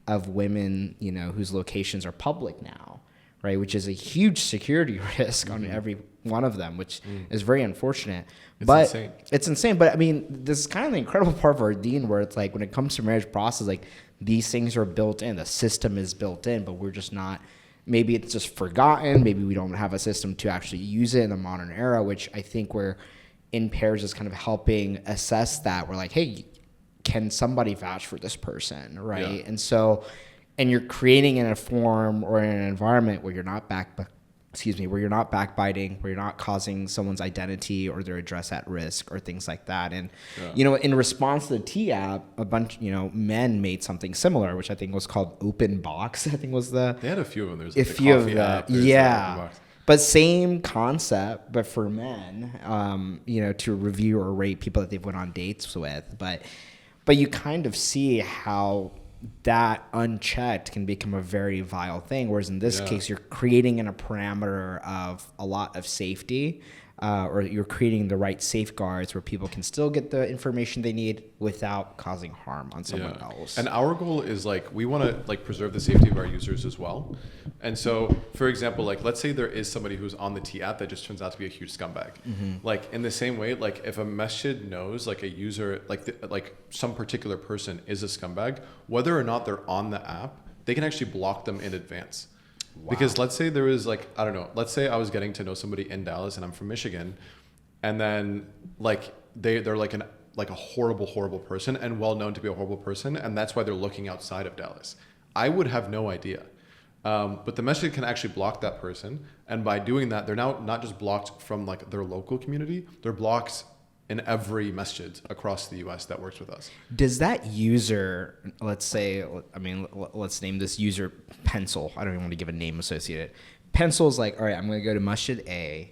of women, whose locations are public now, right? Which is a huge security risk on every one of them, which is very unfortunate. It's insane. But I mean, this is kind of the incredible part of our deen, where it's like when it comes to marriage process, like these things are built in, the system is built in, but we're just not, maybe it's just forgotten. Maybe we don't have a system to actually use it in the modern era, which I think where InPairs is kind of helping assess that. We're like, hey, can somebody vouch for this person, right? Yeah. And you're creating in a form or in an environment where you're not where you're not backbiting, where you're not causing someone's identity or their address at risk or things like that. And, in response to the T app, a bunch, men made something similar, which I think was called Open Box. I think was they had a few of them. There's a few of them. Yeah. But same concept, but for men, to review or rate people that they've went on dates with. But you kind of see how that unchecked can become a very vile thing. Whereas in this case, you're creating in a parameter of a lot of safety, or you're creating the right safeguards where people can still get the information they need without causing harm on someone else. And our goal is we want to preserve the safety of our users as well. And so, for example, let's say there is somebody who's on the T app that just turns out to be a huge scumbag. Mm-hmm. In the same way, if a masjid knows a user, some particular person is a scumbag, whether or not they're on the app, they can actually block them in advance. Wow. Because let's say there is let's say I was getting to know somebody in Dallas and I'm from Michigan, and then they're a horrible person and well known to be a horrible person, and that's why they're looking outside of Dallas. I would have no idea. But the masjid can actually block that person, and by doing that, they're now not just blocked from their local community, they're blocked in every masjid across the US that works with us. Does that user, let's name this user Pencil. I don't even want to give a name associated. Pencil's all right, I'm going to go to Masjid A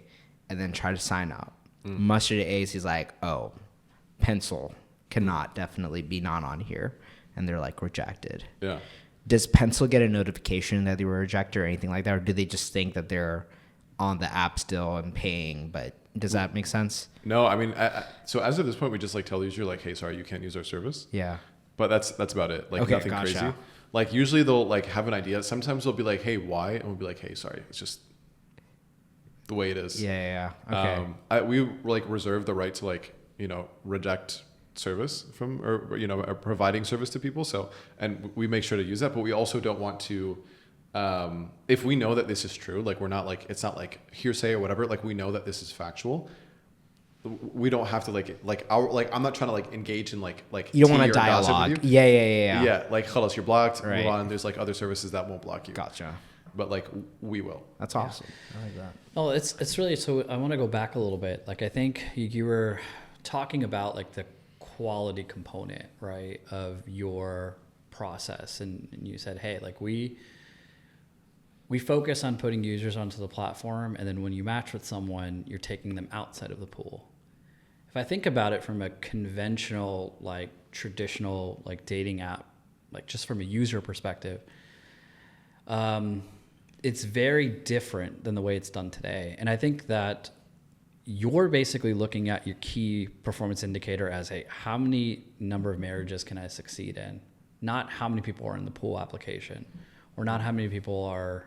and then try to sign up. Masjid A, he's like, oh, Pencil cannot definitely be not on here. And they're rejected. Yeah. Does Pencil get a notification that they were rejected or anything like that? Or do they just think that they're on the app still and paying? But does that make sense? No, I mean, so as of this point, we just tell the user hey, sorry, you can't use our service. Yeah. But that's about it. Okay, nothing gotcha. Crazy. Usually they'll have an idea. Sometimes they'll be hey, why? And we'll be hey, sorry, it's just the way it is. Yeah. Okay. We reserve the right to reject service from or providing service to people. So, and we make sure to use that, but we also don't want to. If we know that this is true, we're not it's not hearsay or whatever, we know that this is factual, we don't have to I'm not trying to engage in you don't want to dialogue. Yeah. Khalas, you're blocked. Right. Move on. There's other services that won't block you. Gotcha. But we will. That's awesome. I like that. Oh, it's really, so I want to go back a little bit. I think you were talking about the quality component, right, of your process, and you said, hey, we focus on putting users onto the platform, and then when you match with someone, you're taking them outside of the pool. If I think about it from a conventional, like traditional, like dating app, like just from a user perspective, it's very different than the way it's done today. And I think that you're basically looking at your key performance indicator as how many number of marriages can I succeed in? Not how many people are in the pool application, or not how many people are,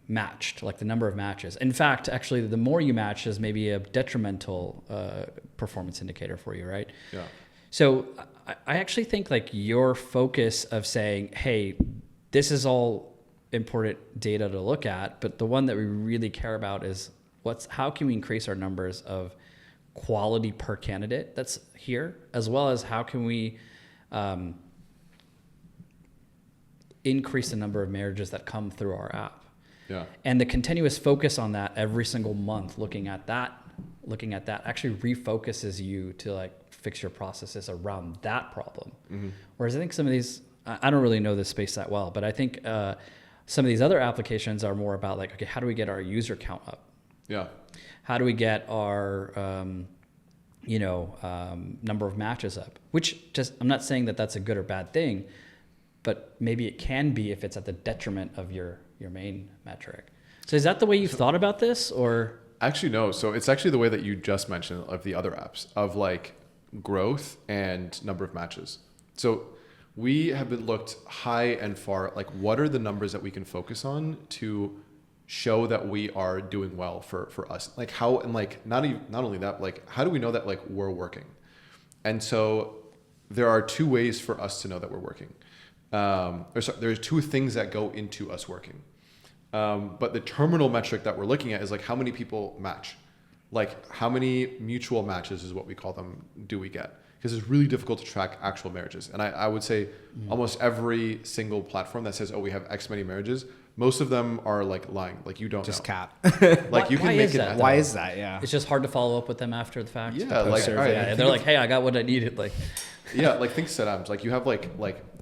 matched, like the number of matches. In fact, actually, the more you match is maybe a detrimental performance indicator for you, right? Yeah. So I actually think like your focus of saying, hey, this is all important data to look at, but the one that we really care about is how can we increase our numbers of quality per candidate that's here, as well as how can we increase the number of marriages that come through our app. Yeah. And the continuous focus on that every single month, looking at that actually refocuses you to like fix your processes around that problem. Mm-hmm. Whereas I think some of these, I don't really know this space that well, but I think some of these other applications are more about like, okay, how do we get our user count up? Yeah. How do we get our, number of matches up? Which just, I'm not saying that that's a good or bad thing, but maybe it can be if it's at the detriment of your main metric. So is that the way you've thought about this, or? Actually, no. So it's actually the way that you just mentioned of the other apps, of like growth and number of matches. So we have been looked high and far, like what are the numbers that we can focus on to show that we are doing well for us? Like how, and like not only that, like how do we know that like we're working? And so there are two ways for us to know that we're working. There's two things that go into us working. But the terminal metric that we're looking at is like how many people match, like how many mutual matches is what we call them do we get? Because it's really difficult to track actual marriages. And I would say almost every single platform that says, oh, we have X many marriages, most of them are like lying. Like you don't just know. cap. Like you can make it. Why is that? Yeah. It's just hard to follow up with them after the fact. Yeah. Like, all right, yeah. They're like, hey, I got what I needed. Like, yeah. Like think Saddam's, like you have like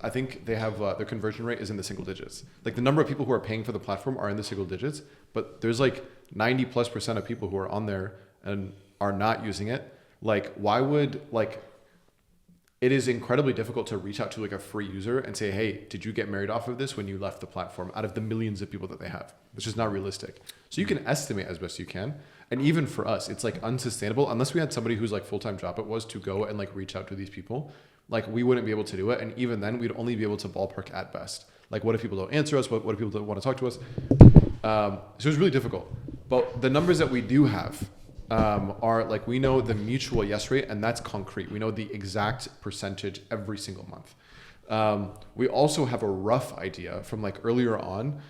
I think they have their conversion rate is in the single digits. Like the number of people who are paying for the platform are in the single digits, but there's like 90+% of people who are on there and are not using it. Like why would like, it is incredibly difficult to reach out to like a free user and say, hey, did you get married off of this when you left the platform out of the millions of people that they have? It's just not realistic. So you can estimate as best you can. And even for us, it's like unsustainable unless we had somebody whose like full-time job it was to go and like reach out to these people. Like we wouldn't be able to do it. And even then we'd only be able to ballpark at best. Like what if people don't answer us? What if people don't want to talk to us? So it's really difficult. But the numbers that we do have are like, we know the mutual yes rate, and that's concrete. We know the exact percentage every single month. We also have a rough idea from like earlier on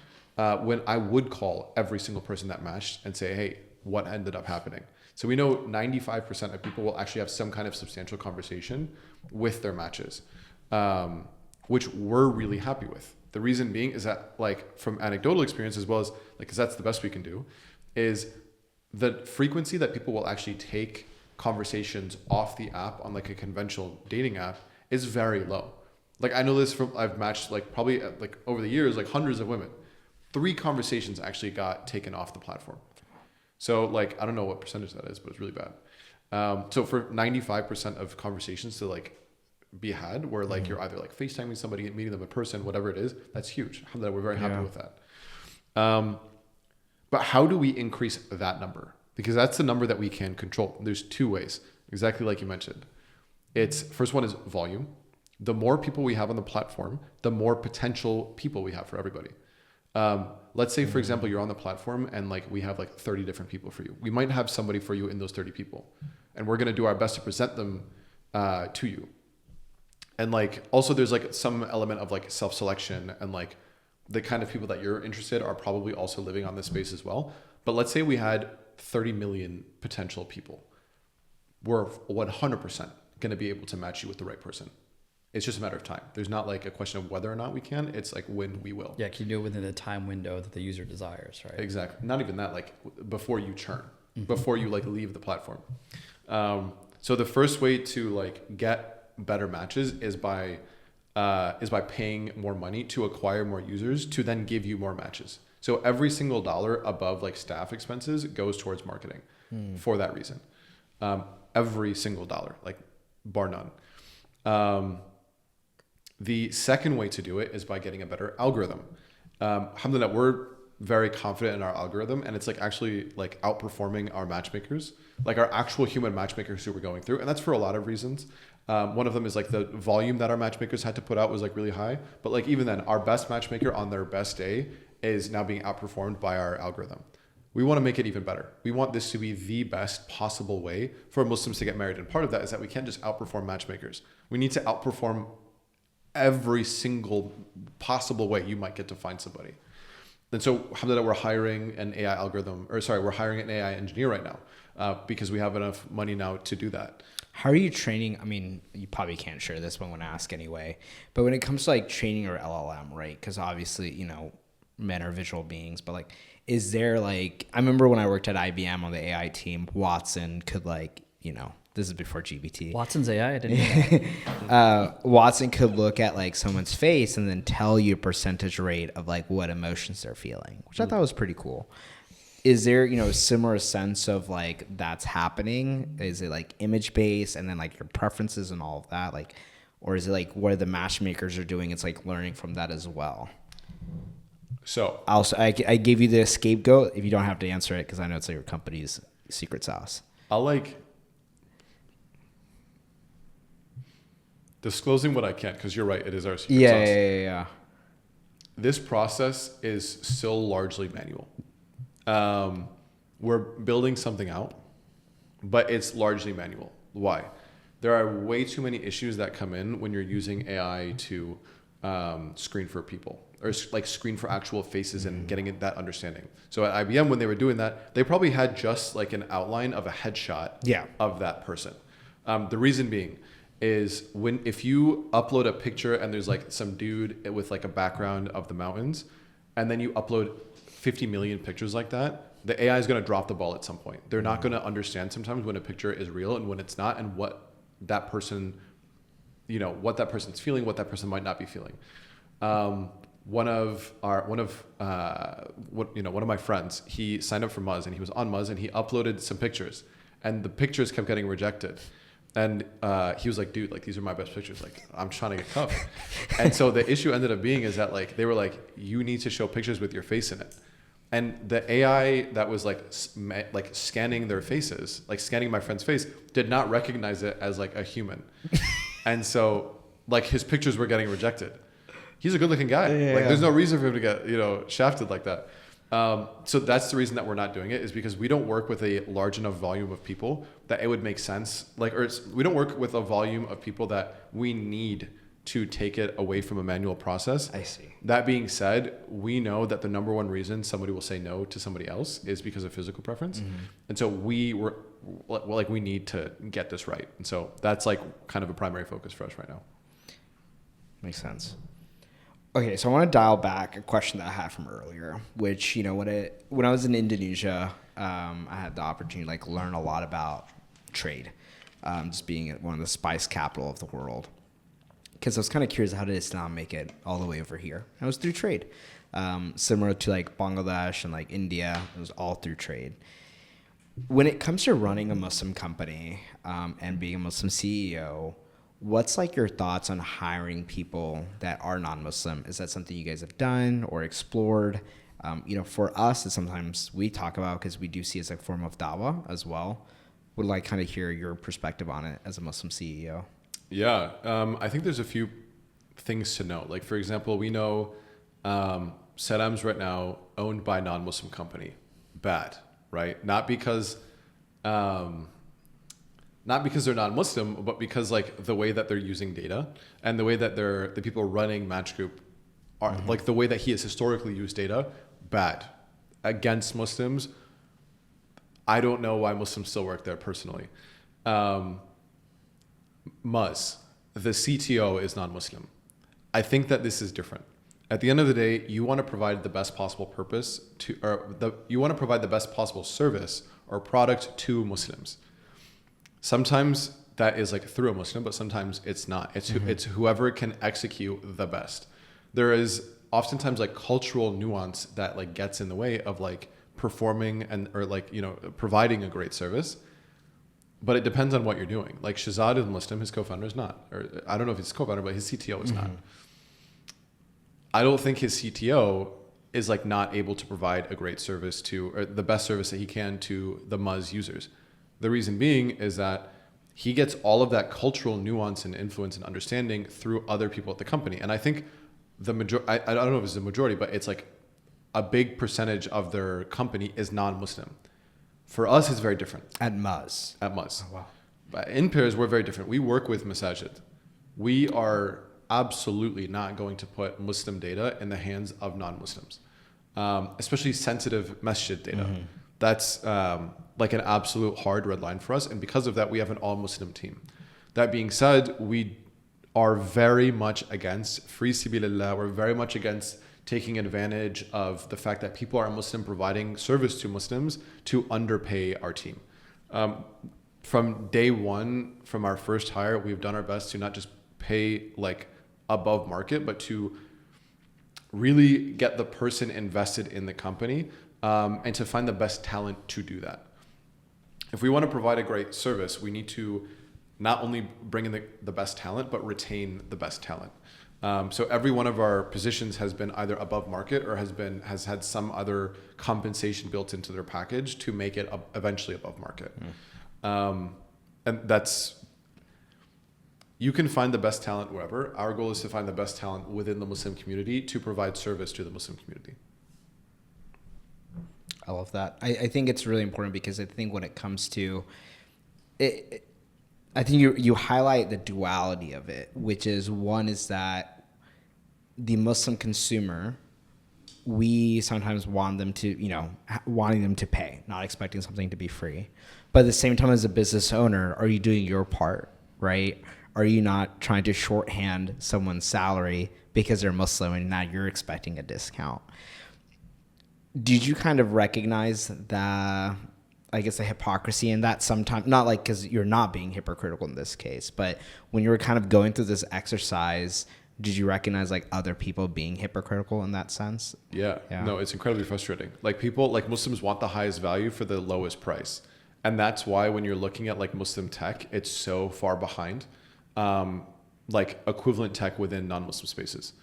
when I would call every single person that matched and say, hey, what ended up happening? So we know 95% of people will actually have some kind of substantial conversation with their matches, which we're really happy with. The reason being is that like from anecdotal experience, as well as like, cause that's the best we can do, is the frequency that people will actually take conversations off the app on like a conventional dating app is very low. Like I know this from, I've matched like probably like over the years, like hundreds of women, 3 conversations actually got taken off the platform. So like, I don't know what percentage that is, but it's really bad. So for 95% of conversations to like be had where like you're either like FaceTiming somebody and meeting them in person, whatever it is, that's huge. We're very happy with that. But how do we increase that number? Because that's the number that we can control. There's 2 ways, exactly like you mentioned. It's first one is volume. The more people we have on the platform, the more potential people we have for everybody. Let's say, for example, you're on the platform and like we have like 30 different people for you. We might have somebody for you in those 30 people, and we're going to do our best to present them to you. And like also there's like some element of like self-selection, and like the kind of people that you're interested are probably also living on this space as well. But let's say we had 30 million potential people. We're 100% going to be able to match you with the right person. It's just a matter of time. There's not like a question of whether or not we can. It's like when we will. Yeah, can you do it within the time window that the user desires, right? Exactly. Not even that, like before you churn, before you like leave the platform. So the first way to like get better matches is by paying more money to acquire more users to then give you more matches. So every single dollar above like staff expenses goes towards marketing. for that reason. Every single dollar, like bar none. The second way to do it is by getting a better algorithm. Alhamdulillah, we're very confident in our algorithm, and it's like actually like outperforming our matchmakers, like our actual human matchmakers who we're going through. And that's for a lot of reasons. One of them is like the volume that our matchmakers had to put out was like really high. But like even then, our best matchmaker on their best day is now being outperformed by our algorithm. We want to make it even better. We want this to be the best possible way for Muslims to get married. And part of that is that we can't just outperform matchmakers. We need to outperform every single possible way you might get to find somebody. And so alhamdulillah, we're hiring an AI engineer right now because we have enough money now to do that. How are you training? I mean, you probably can't share this, but I'm going to ask anyway. But when it comes to like training your LLM, right? Because obviously, you know, men are visual beings, but like, is there like, I remember when I worked at IBM on the AI team, Watson could like, you know, this is before GPT. Watson's AI? I didn't know. Watson could look at like someone's face and then tell you a percentage rate of like what emotions they're feeling, which I thought was pretty cool. Is there, you know, a similar sense of like that's happening? Is it like image based and then like your preferences and all of that? Like, or is it like what the matchmakers are doing? It's like learning from that as well. So also, I gave you the scapegoat if you don't have to answer it because I know it's like your company's secret sauce. I'll like disclosing what I can't because you're right. It is our secret sauce. Yeah. This process is still largely manual. We're building something out, but it's largely manual. Why? There are way too many issues that come in when you're using AI to screen for people or like screen for actual faces and getting that understanding. So at IBM, when they were doing that, they probably had just like an outline of a headshot of that person. The reason being is if you upload a picture and there's like some dude with like a background of the mountains, and then you upload 50 million pictures like that, the AI is going to drop the ball at some point. They're not going to understand sometimes when a picture is real and when it's not, and what that person, you know, what that person's feeling, what that person might not be feeling. One of my friends, he signed up for Muzz and he was on Muzz and he uploaded some pictures and the pictures kept getting rejected. And he was like, dude, like, these are my best pictures. Like, I'm trying to get cuffed. And so the issue ended up being is that like, they were like, you need to show pictures with your face in it. And the AI that was like scanning their faces, like scanning my friend's face, did not recognize it as like a human. And so like his pictures were getting rejected. He's a good looking guy. There's no reason for him to get, you know, shafted like that. So that's the reason that we're not doing it, is because we don't work with a large enough volume of people that it would make sense. We don't work with a volume of people that we need to take it away from a manual process. I see. That being said, we know that the number one reason somebody will say no to somebody else is because of physical preference. Mm-hmm. And so we need to get this right. And so that's like kind of a primary focus for us right now. Makes sense. Okay, so I want to dial back a question that I had from earlier, which, you know, when I was in Indonesia, I had the opportunity to like learn a lot about trade, just being one of the spice capital of the world. Because I was kind of curious, how did Islam make it all the way over here? And it was through trade. Similar to like Bangladesh and like India, it was all through trade. When it comes to running a Muslim company and being a Muslim CEO, what's like your thoughts on hiring people that are non-Muslim? Is that something you guys have done or explored? You know, for us, it's sometimes we talk about because we do see it as a form of dawah as well. Would like kind of hear your perspective on it as a Muslim CEO. Yeah, I think there's a few things to know. Like, for example, we know Saddam's right now owned by a non-Muslim company. Bad, right? Not because they're non-Muslim, but because like the way that they're using data and the way that the people running Match Group are, like the way that he has historically used data, bad. Against Muslims, I don't know why Muslims still work there personally. Muzz, the CTO, is non-Muslim. I think that this is different. At the end of the day, you want to provide the best possible you want to provide the best possible service or product to Muslims. Sometimes that is like through a Muslim, but sometimes it's not. It's whoever can execute the best. There is oftentimes like cultural nuance that like gets in the way of like performing or like, providing a great service. But it depends on what you're doing. Like Shahzad is Muslim, his co-founder is not. Or I don't know if he's co-founder, but his CTO is not. I don't think his CTO is like not able to provide a great service or the best service that he can to the Muzz users. The reason being is that he gets all of that cultural nuance and influence and understanding through other people at the company. And I think I don't know if it's the majority, but it's like a big percentage of their company is non-Muslim. For us, it's very different. At Muzz. At Muzz. Oh, wow. But InPairs, we're very different. We work with Masajid. We are absolutely not going to put Muslim data in the hands of non-Muslims, especially sensitive masjid data. Mm-hmm. That's like an absolute hard red line for us. And because of that, we have an all-Muslim team. That being said, we are very much against free sabilillah. We're very much against taking advantage of the fact that people are Muslim providing service to Muslims to underpay our team. From day one, from our first hire, we've done our best to not just pay like above market, but to really get the person invested in the company and to find the best talent to do that. If we want to provide a great service, we need to not only bring in the best talent, but retain the best talent. So every one of our positions has been either above market or has had some other compensation built into their package to make it eventually above market. And you can find the best talent wherever. Our goal is to find the best talent within the Muslim community to provide service to the Muslim community. I love that. I think it's really important because I think when it comes to it, I think you highlight the duality of it, which is one is that the Muslim consumer, we sometimes want them to, wanting them to pay, not expecting something to be free. But at the same time, as a business owner, are you doing your part, right? Are you not trying to shorthand someone's salary because they're Muslim and now you're expecting a discount? Did you kind of recognize the hypocrisy in that sometimes? Not like because you're not being hypocritical in this case, but when you were kind of going through this exercise, did you recognize like other people being hypocritical in that sense? Yeah. No, it's incredibly frustrating. Like Muslims want the highest value for the lowest price. And that's why when you're looking at like Muslim tech, it's so far behind like equivalent tech within non-Muslim spaces.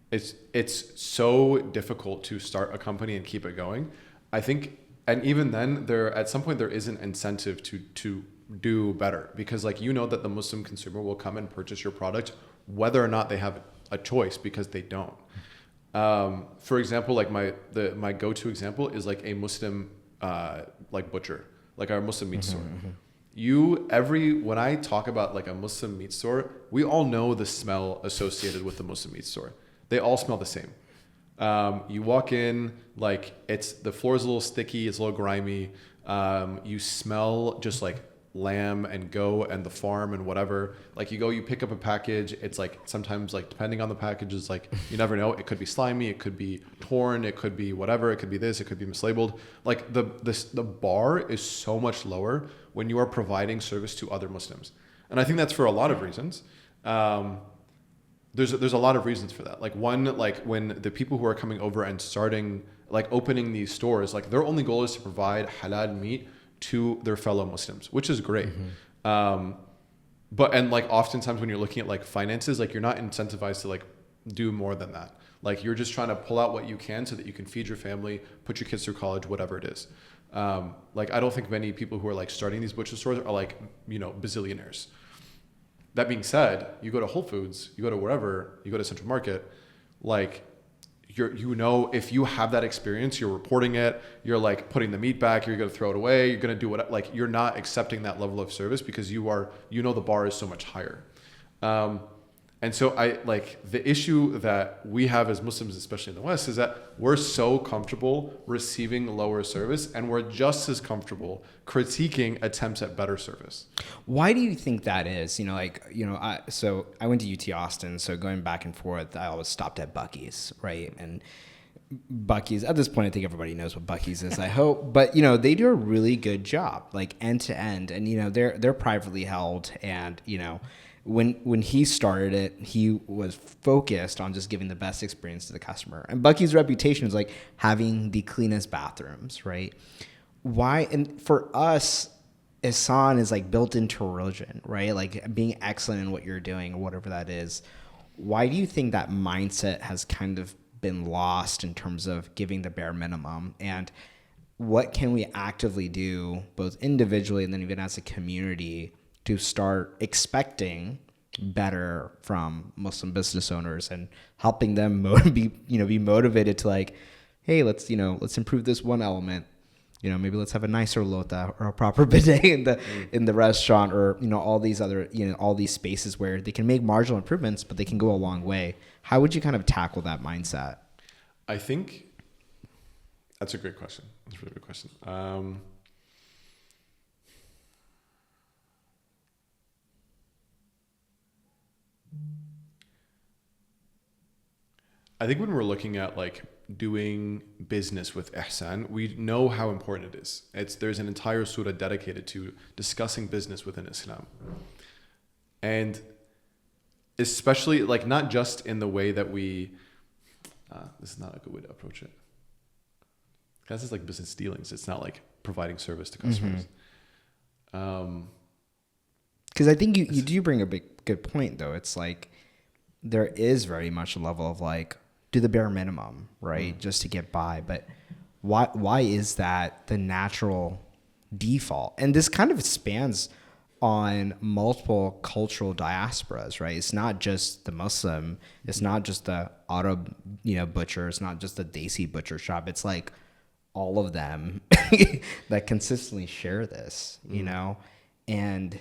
It's so difficult to start a company and keep it going. I think, and even then at some point there is an incentive to do better because like, that the Muslim consumer will come and purchase your product whether or not they have a choice because they don't. For example, like my go-to example is like a Muslim like butcher, like our Muslim meat store. When I talk about like a Muslim meat store, we all know the smell associated with the Muslim meat store. They all smell the same. You walk in, like the floor is a little sticky, it's a little grimy. You smell just like lamb and goat and the farm and whatever. Like you pick up a package. It's like sometimes like depending on the package is like, you never know. It could be slimy. It could be torn. It could be whatever. It could be this. It could be mislabeled. Like the bar is so much lower when you are providing service to other Muslims. And I think that's for a lot of reasons. There's a lot of reasons for that. Like one, like when the people who are coming over and starting, like opening these stores, like their only goal is to provide halal meat to their fellow Muslims, which is great. But like oftentimes when you're looking at like finances, like you're not incentivized to like do more than that. Like you're just trying to pull out what you can so that you can feed your family, put your kids through college, whatever it is. Like I don't think many people who are like starting these butcher stores are like, bazillionaires. That being said, you go to Whole Foods, you go to wherever, you go to Central Market, like if you have that experience, you're reporting it, you're like putting the meat back, you're going to throw it away, you're going to do what, like you're not accepting that level of service because the bar is so much higher. And so the issue that we have as Muslims, especially in the West, is that we're so comfortable receiving lower service and we're just as comfortable critiquing attempts at better service. Why do you think that is? So I went to UT Austin, so going back and forth, I always stopped at Buc-ee's, right? And Buc-ee's, at this point, I think everybody knows what Buc-ee's is, I hope. But, they do a really good job, like end to end. And, they're privately held and, when he started it, he was focused on just giving the best experience to the customer. And Bucky's reputation is like having the cleanest bathrooms, right? Why? And for us, Ihsan is like built into religion, right? Like being excellent in what you're doing or whatever that is. Why do you think that mindset has kind of been lost in terms of giving the bare minimum? And what can we actively do both individually and then even as a community to start expecting better from Muslim business owners and helping them be motivated to like, hey, let's improve this one element. Maybe let's have a nicer lota or a proper bidet in the restaurant, or all these other all these spaces where they can make marginal improvements, but they can go a long way. How would you kind of tackle that mindset? I think that's a great question. That's a really good question. I think when we're looking at like doing business with ihsan, we know how important it is. There's an entire surah dedicated to discussing business within Islam. And especially like not just in the way that we, this is not a good way to approach it. That's just like business dealings. It's not like providing service to customers. Because I think you do bring a good point though. It's like there is very much a level of like, do the bare minimum, right? Just to get by. But why is that the natural default? And this kind of spans on multiple cultural diasporas, right? It's not just the Muslim, it's not just the Arab, butcher, it's not just the Desi butcher shop. It's like all of them that consistently share this, and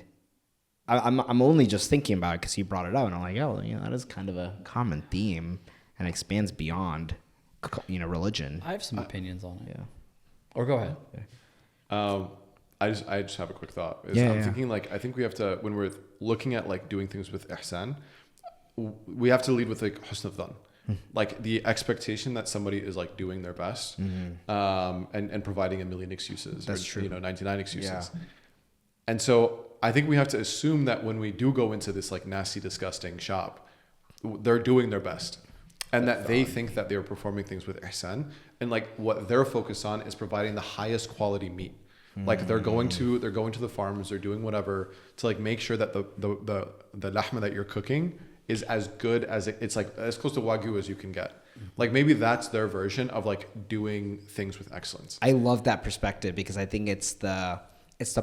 I'm only just thinking about it because you brought it up, and I'm like, oh, that is kind of a common theme and expands beyond, religion. I have some opinions on it. Yeah. Or go ahead. I just have a quick thought. I'm thinking like, I think we have to, when we're looking at like doing things with ihsan, we have to lead with like husn al-dhan. Like the expectation that somebody is like doing their best, and providing a million excuses. That's true. 99 excuses. Yeah. And so I think we have to assume that when we do go into this like nasty, disgusting shop, they're doing their best. And that they think that they're performing things with ihsan, and like what they're focused on is providing the highest quality meat. Like they're going to the farms, they're doing whatever to like make sure that the lahma that you're cooking is as good as it's like as close to wagyu as you can get. Like maybe that's their version of like doing things with excellence. I love that perspective because I think it's the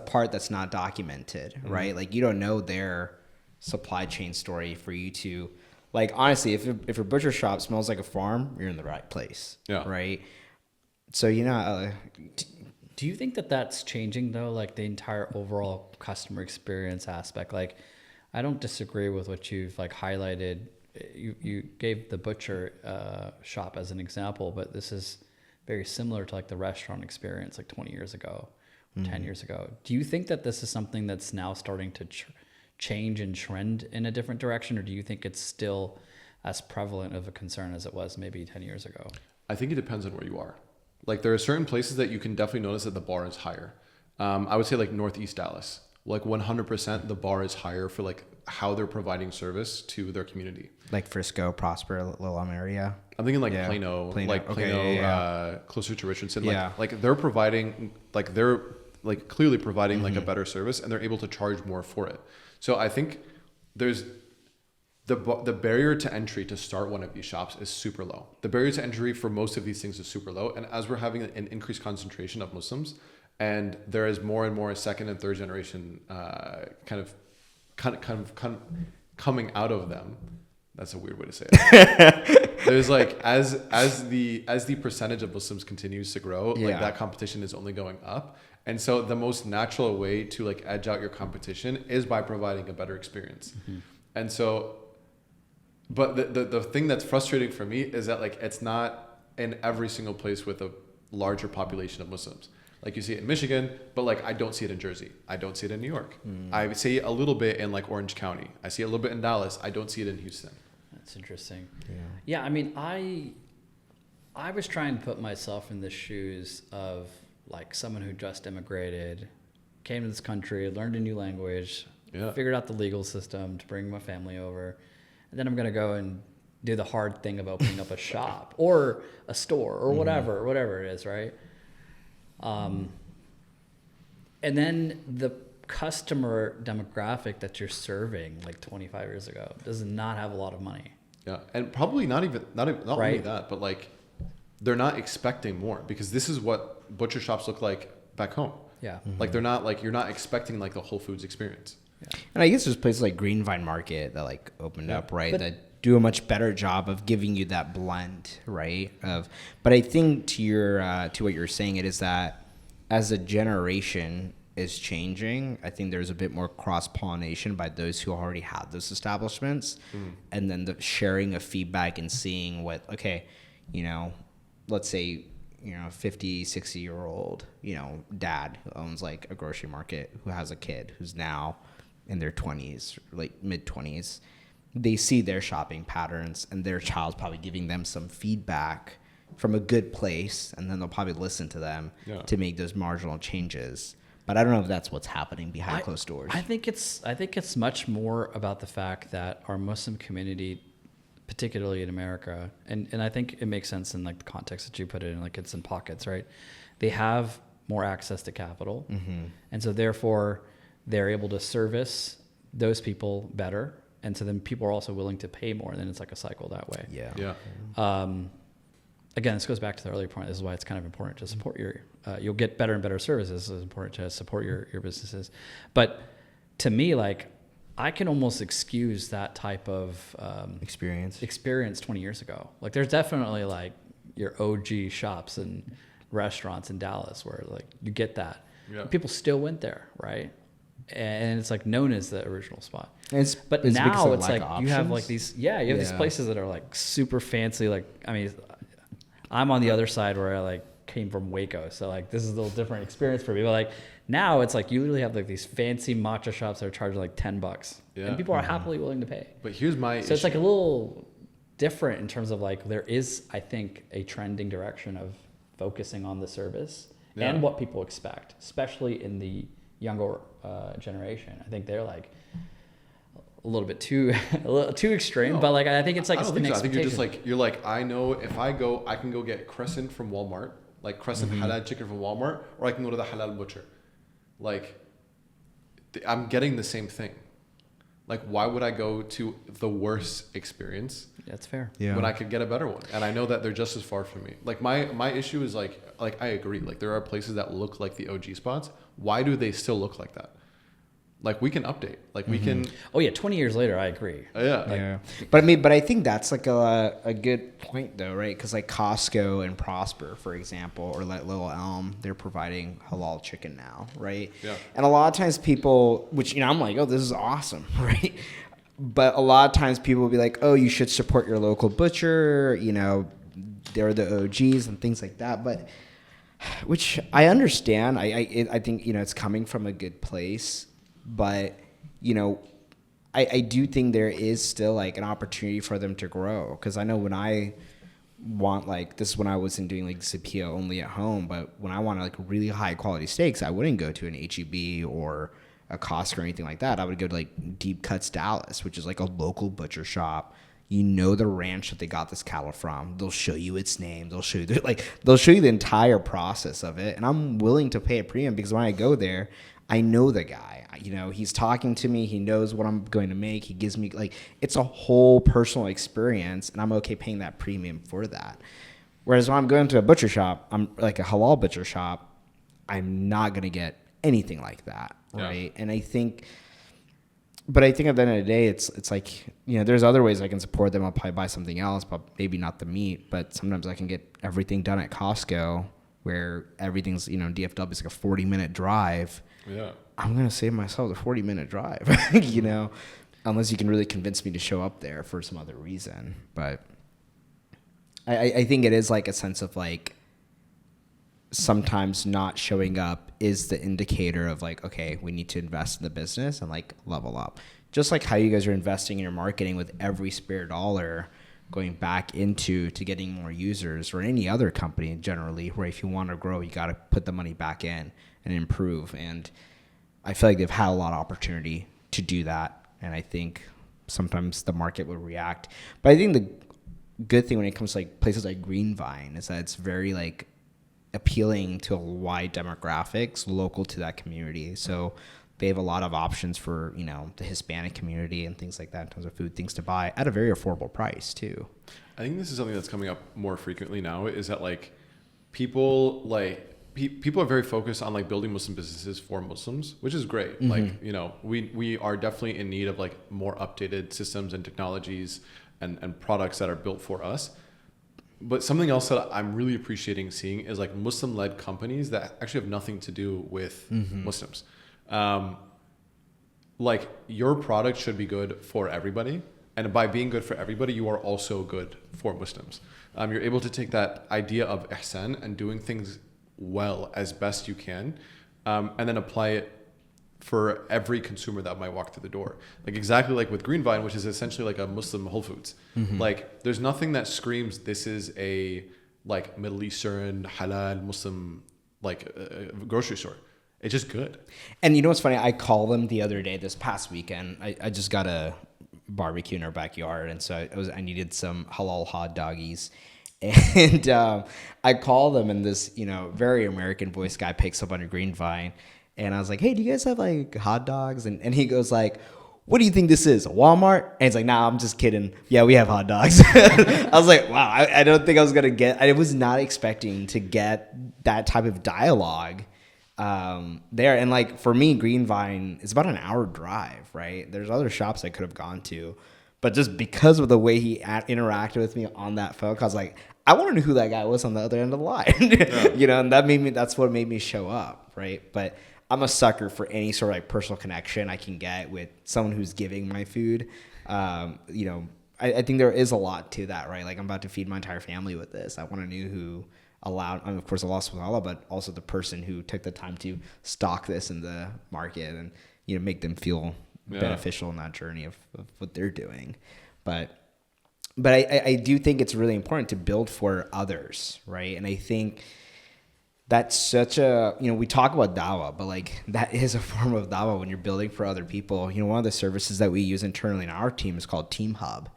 part that's not documented, right? Like you don't know their supply chain story for you to. Like, honestly, if your butcher shop smells like a farm, you're in the right place. Yeah. Right? So, do you think that that's changing, though? Like, the entire overall customer experience aspect? Like, I don't disagree with what you've, like, highlighted. You gave the butcher shop as an example, but this is very similar to, like, the restaurant experience, like, 20 years ago, 10 years ago. Do you think that this is something that's now starting to change and trend in a different direction, or do you think it's still as prevalent of a concern as it was maybe 10 years ago? I think it depends on where you are. Like there are certain places that you can definitely notice that the bar is higher. I would say like Northeast Dallas, like 100% the bar is higher for like how they're providing service to their community. Like Frisco, Prosper, Little area. I'm thinking like Plano, closer to Richardson. Like they're providing, like they're like clearly providing like a better service, and they're able to charge more for it. So I think there's the barrier to entry to start one of these shops is super low. The barrier to entry for most of these things is super low. And as we're having an increased concentration of Muslims, and there is more and more second and third generation kind of coming out of them. That's a weird way to say it. There's like as the percentage of Muslims continues to grow, like that competition is only going up. And so the most natural way to like edge out your competition is by providing a better experience. And so, but the thing that's frustrating for me is that like it's not in every single place with a larger population of Muslims. Like you see it in Michigan, but like I don't see it in Jersey. I don't see it in New York. I see it a little bit in like Orange County. I see it a little bit in Dallas. I don't see it in Houston. That's interesting. Yeah, I mean, I was trying to put myself in the shoes of like someone who just immigrated, came to this country, learned a new language, figured out the legal system to bring my family over. And then I'm going to go and do the hard thing of opening up a shop or a store or whatever it is, right? And then the customer demographic that you're serving like 25 years ago does not have a lot of money. Yeah, and probably not right? only that, but like they're not expecting more because this is what butcher shops look like back home. Yeah. Like they're not like, you're not expecting like the Whole Foods experience. Yeah. And I guess there's places like Greenvine Market that like opened up, right? That do a much better job of giving you that blend, right? But I think to what you're saying, it is that as a generation is changing, I think there's a bit more cross-pollination by those who already have those establishments, and then the sharing of feedback and seeing what, okay, let's say, 50, 60-year-old, dad who owns like a grocery market who has a kid who's now in their 20s, like mid-20s. They see their shopping patterns and their child's probably giving them some feedback from a good place, and then they'll probably listen to them to make those marginal changes. But I don't know if that's what's happening behind closed doors. I think it's much more about the fact that our Muslim community, particularly in America, and I think it makes sense in like the context that you put it in, like it's in pockets, right? They have more access to capital, and so therefore they're able to service those people better, and so then people are also willing to pay more, and then it's like a cycle that way. Again, this goes back to the earlier point. This is why it's kind of important to support your. You'll get better and better services. It's important to support your businesses, but to me, like, I can almost excuse that type of experience 20 years ago. Like, there's definitely like your OG shops and restaurants in Dallas where like you get that. Yeah. People still went there, right? And it's like known as the original spot. But now it's like you have like these, these places that are like super fancy. Like, I mean, I'm on the other side where I like came from Waco, so like this is a little different experience for me. But like now it's like you literally have like these fancy matcha shops that are charging like $10, and people are happily willing to pay. But here's my issue. It's like a little different in terms of like there is, I think, a trending direction of focusing on the service and what people expect, especially in the younger generation. I think they're like a little too extreme, but like I think it's like I don't think so. I think you're like I know if I go, I can go get crescent from Walmart, like crescent halal chicken from Walmart, or I can go to the halal butcher. Like I'm getting the same thing. Like why would I go to the worst experience? That's fair. Yeah. When I could get a better one, and I know that they're just as far from me. Like my issue is like I agree. Like there are places that look like the OG spots. Why do they still look like that? Like we can update. Like we can. Oh yeah, 20 years later, I agree. But I think that's like a good point though, right? Because like Costco and Prosper, for example, or like Little Elm, they're providing halal chicken now, right? Yeah. And a lot of times people, which I'm like, oh, this is awesome, right? But a lot of times people will be like, oh, you should support your local butcher. They're the OGs and things like that. But which I understand. I think it's coming from a good place. But, I do think there is still like an opportunity for them to grow. Because I know when I want like, this is when I wasn't doing like Zapia only at home, but when I want like really high quality steaks, I wouldn't go to an HEB or a Costco or anything like that. I would go to like Deep Cuts Dallas, which is like a local butcher shop. The ranch that they got this cattle from. They'll show you its name. They'll show you the entire process of it. And I'm willing to pay a premium because when I go there, I know the guy. He's talking to me. He knows what I'm going to make. He gives me it's a whole personal experience, and I'm okay paying that premium for that. Whereas when I'm going to a butcher shop, I'm like a halal butcher shop, I'm not going to get anything like that, right? And I think at the end of the day, it's like, there's other ways I can support them. I'll probably buy something else, but maybe not the meat. But sometimes I can get everything done at Costco where everything's, DFW is like a 40-minute drive. Yeah. I'm going to save myself the 40-minute drive, unless you can really convince me to show up there for some other reason. But I think it is like a sense of like sometimes not showing up is the indicator of like, okay, we need to invest in the business and like level up. Just like how you guys are investing in your marketing with every spare dollar going back into to getting more users, or any other company generally, where if you want to grow, you got to put the money back in and improve. And I feel like they've had a lot of opportunity to do that. And I think sometimes the market will react. But I think the good thing when it comes to like places like Greenvine is that it's very like appealing to a wide demographics local to that community. So they have a lot of options for, you know, the Hispanic community and things like that in terms of food, things to buy at a very affordable price too. I think this is something that's coming up more frequently now, is that like people are very focused on like building Muslim businesses for Muslims, which is great. Mm-hmm. Like, you know, we are definitely in need of like more updated systems and technologies and products that are built for us. But something else that I'm really appreciating seeing is like Muslim-led companies that actually have nothing to do with Muslims. Like your product should be good for everybody. And by being good for everybody, you are also good for Muslims. You're able to take that idea of ihsan and doing things well as best you can, and then apply it for every consumer that might walk through the door. Like exactly like with Greenvine, which is essentially like a Muslim Whole Foods. Mm-hmm. Like there's nothing that screams this is a like Middle Eastern halal Muslim like grocery store. It's just good. And you know what's funny? I called them the other day, this past weekend. I just got a barbecue in our backyard, and so I needed some halal hot doggies. And I called them, and this, you know, very American voice guy picks up on a Greenvine. And I was like, hey, do you guys have like hot dogs? And he goes like, what do you think this is, a Walmart? And he's like, nah, I'm just kidding. Yeah, we have hot dogs. I was like, wow, I don't think I was going to I was not expecting to get that type of dialogue there. And like for me, Greenvine is about an hour drive, right? There's other shops I could have gone to. But just because of the way he interacted with me on that phone, I was like, I want to know who that guy was on the other end of the line. Yeah. You know, and that's what made me show up, right? But I'm a sucker for any sort of like personal connection I can get with someone who's giving my food. You know, I think there is a lot to that, right? Like I'm about to feed my entire family with this. I want to know who allowed, I mean, of course, Allah subhanahu wa ta'ala, but also the person who took the time to stock this in the market and, you know, make them feel beneficial in that journey of what they're doing. But I do think it's really important to build for others, right? And I think that's such a, you know, we talk about dawah, but like that is a form of dawah when you're building for other people. You know, one of the services that we use internally in our team is called Team Hub,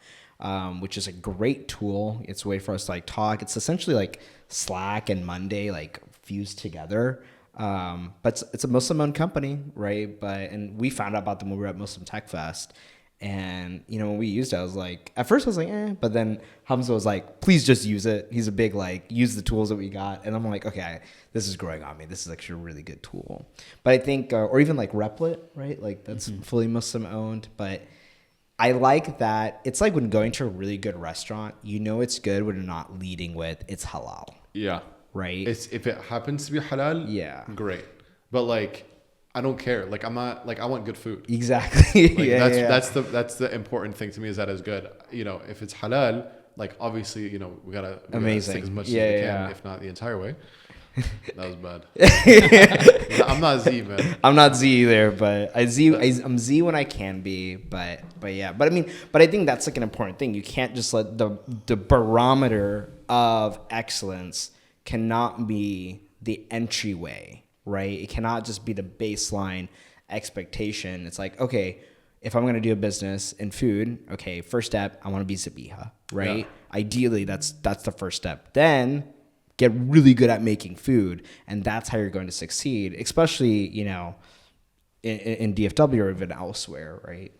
which is a great tool. It's a way for us to like talk. It's essentially like Slack and Monday like fused together. But it's a Muslim-owned company, right? And we found out about them when we were at Muslim Tech Fest. And, you know, when we used it, I was like, at first I was like, but then Hamza was like, please just use it. He's a big, like, use the tools that we got. And I'm like, okay, this is growing on me. This is actually a really good tool. But I think, or even like Replit, right? Like that's fully Muslim-owned. But I like that. It's like when going to a really good restaurant, you know it's good when you're not leading with, it's halal. Yeah. Right? If it happens to be halal, yeah, great. But like, I don't care. Like I'm not like I want good food. Exactly. Like, that's the important thing to me is that it's good. You know, if it's halal, like obviously, you know, we gotta stick as much as we can, if not the entire way. That was bad. I'm not Z, man. I'm not Z either, but I'm Z when I can be. But yeah. But I mean, I think that's like an important thing. You can't just let the barometer of excellence cannot be the entryway, right? It cannot just be the baseline expectation. It's like, okay, if I'm going to do a business in food, okay, first step, I want to be Zabiha, right? Yeah. Ideally, that's the first step. Then get really good at making food, and that's how you're going to succeed, especially, you know, in DFW or even elsewhere, right?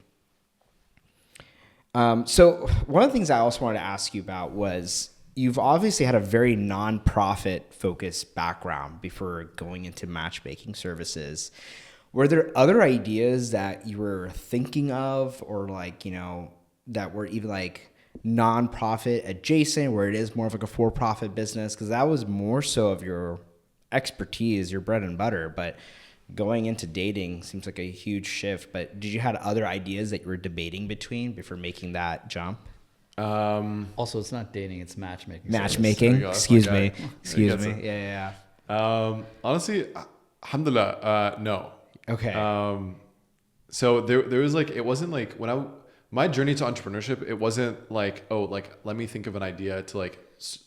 So one of the things I also wanted to ask you about was, you've obviously had a very non-profit focused background before going into matchmaking services. Were there other ideas that you were thinking of, or like, you know, that were even like non-profit adjacent, where it is more of like a for-profit business? Because that was more so of your expertise, your bread and butter. But going into dating seems like a huge shift. But did you have other ideas that you were debating between before making that jump? Also, it's not dating, it's matchmaking. Excuse me. Yeah. Honestly, alhamdulillah, no. Okay. So there was like, it wasn't like my journey to entrepreneurship, it wasn't like, oh, like, let me think of an idea to like,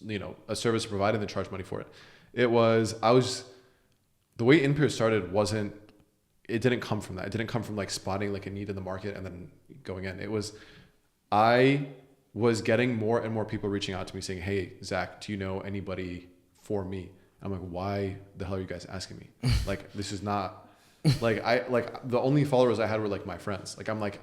you know, a service to provide and then charge money for it. The way InPairs started wasn't, it didn't come from that. It didn't come from like spotting like a need in the market and then going in. It was, I was getting more and more people reaching out to me saying, hey, Zach, do you know anybody for me? I'm like, why the hell are you guys asking me? Like, this is not like, the only followers I had were like my friends. Like, I'm like,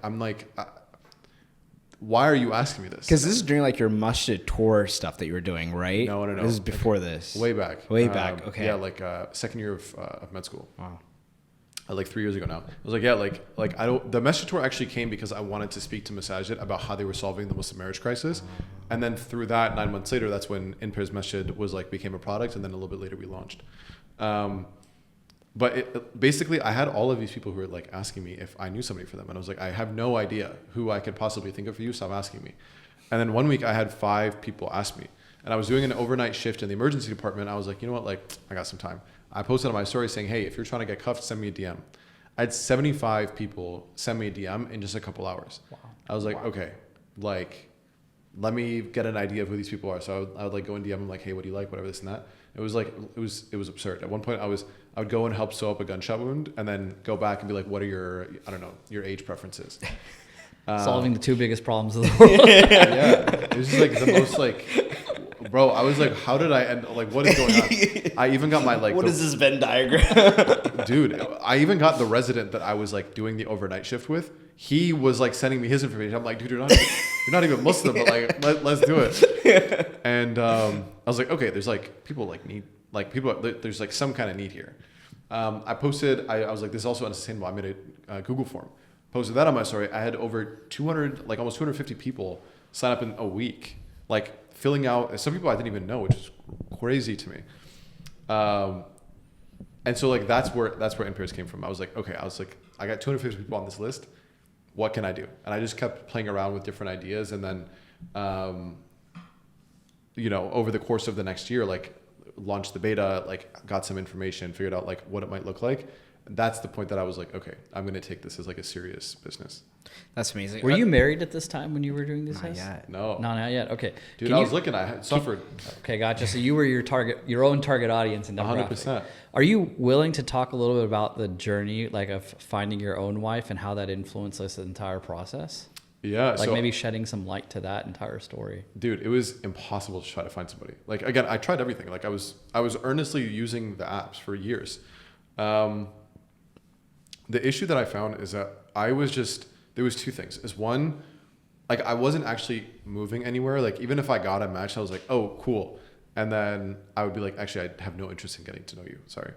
why are you asking me this? Because this is during like your Mustard tour stuff that you were doing, right? No. This is before this. Way back. Okay. Yeah, like second year of med school. Wow. Like 3 years ago now. I was like, yeah, like I don't. The Message Tour actually came because I wanted to speak to Masajid about how they were solving the Muslim marriage crisis, and then through that, 9 months later, that's when InPairs Masjid was like became a product, and then a little bit later we launched. But basically, I had all of these people who were like asking me if I knew somebody for them, and I was like, I have no idea who I could possibly think of for you. Stop asking me. And then one week, I had 5 people ask me, and I was doing an overnight shift in the emergency department. I was like, you know what, like I got some time. I posted on my story saying, hey, if you're trying to get cuffed, send me a DM. I had 75 people send me a DM in just a couple hours. Wow. I was like, okay, like, let me get an idea of who these people are. So I would like go and DM them like, hey, what do you like? Whatever, this and that. It was like, it was absurd. At one point I would go and help sew up a gunshot wound and then go back and be like, what are your, I don't know, your age preferences? Solving the 2 biggest problems of the world. Yeah. It was just like the most like, bro, I was like, how did I end? Like, what is going on? I even got my like. What is this Venn diagram? Dude, I even got the resident that I was like doing the overnight shift with. He was like sending me his information. I'm like, dude, you're not even Muslim, but like, let's do it. And I was like, okay, there's like people like need like people. There's like some kind of need here. I posted. I was like, this is also unsustainable. I made a Google form. Posted that on my story. I had over 200, like almost 250 people sign up in a week. Like. Filling out some people I didn't even know, which is crazy to me. And so like that's where InPairs came from. I was like, okay, I got 250 people on this list. What can I do? And I just kept playing around with different ideas, and then over the course of the next year, like launched the beta, like got some information, figured out like what it might look like. That's the point that I was like, okay, I'm going to take this as like a serious business. That's amazing. Were you married at this time when you were doing this? Not yet. No, not yet. Okay, dude, I was looking. I had suffered. Okay, gotcha. So you were your own target audience and demographic. 100%. Are you willing to talk a little bit about the journey, like of finding your own wife and how that influenced this entire process? Yeah, like maybe shedding some light to that entire story. Dude, it was impossible to try to find somebody. Like again, I tried everything. Like I was earnestly using the apps for years. The issue that I found is that there was 2 things. Is one, like I wasn't actually moving anywhere. Like even if I got a match, I was like, oh, cool. And then I would be like, actually, I have no interest in getting to know you. Sorry.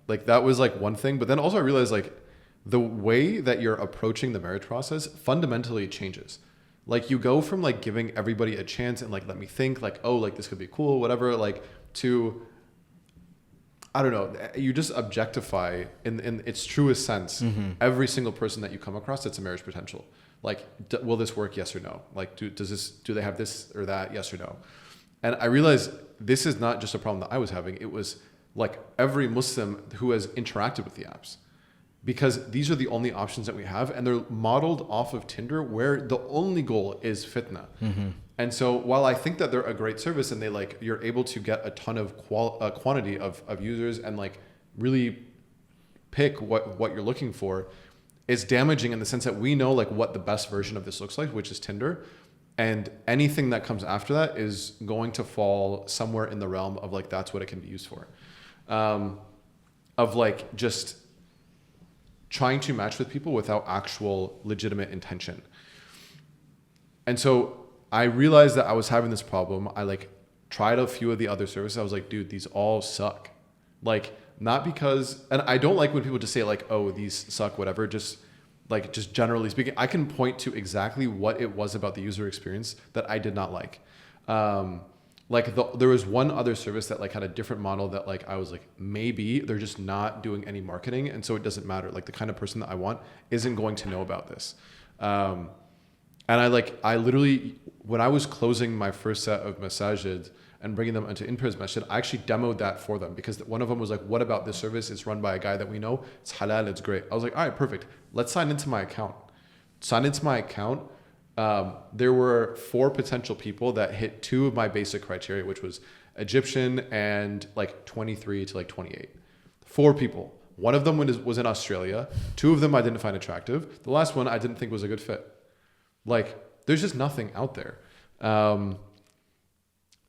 Like that was like one thing. But then also I realized like the way that you're approaching the marriage process fundamentally changes. Like you go from like giving everybody a chance and like, let me think like, oh, like this could be cool, whatever, like to, I don't know, you just objectify in its truest sense, every single person that you come across that's a marriage potential. Like, will this work? Yes or no? Like, do they have this or that? Yes or no? And I realized this is not just a problem that I was having. It was like every Muslim who has interacted with the apps, because these are the only options that we have. And they're modeled off of Tinder, where the only goal is fitna. And so while I think that they're a great service and you're able to get a ton of quantity of users and like really pick what you're looking for, it's damaging in the sense that we know like what the best version of this looks like, which is Tinder. And anything that comes after that is going to fall somewhere in the realm of like, that's what it can be used for. Of like just trying to match with people without actual legitimate intention. And so I realized that I was having this problem. I like tried a few of the other services. I was like, dude, these all suck. Like, not because, and I don't like when people just say like, oh, these suck, whatever. Just generally speaking, I can point to exactly what it was about the user experience that I did not like. There was one other service that like had a different model that like, I was like, maybe they're just not doing any marketing. And so it doesn't matter. Like the kind of person that I want isn't going to know about this. And I literally, when I was closing my first set of masajid and bringing them into InPairs Masjid, I actually demoed that for them, because one of them was like, what about this service? It's run by a guy that we know. It's halal. It's great. I was like, all right, perfect. Let's sign into my account. There were 4 potential people that hit 2 of my basic criteria, which was Egyptian and like 23 to like 28. 4 people. One of them was in Australia. 2 of them I didn't find attractive. The last one I didn't think was a good fit. Like, there's just nothing out there.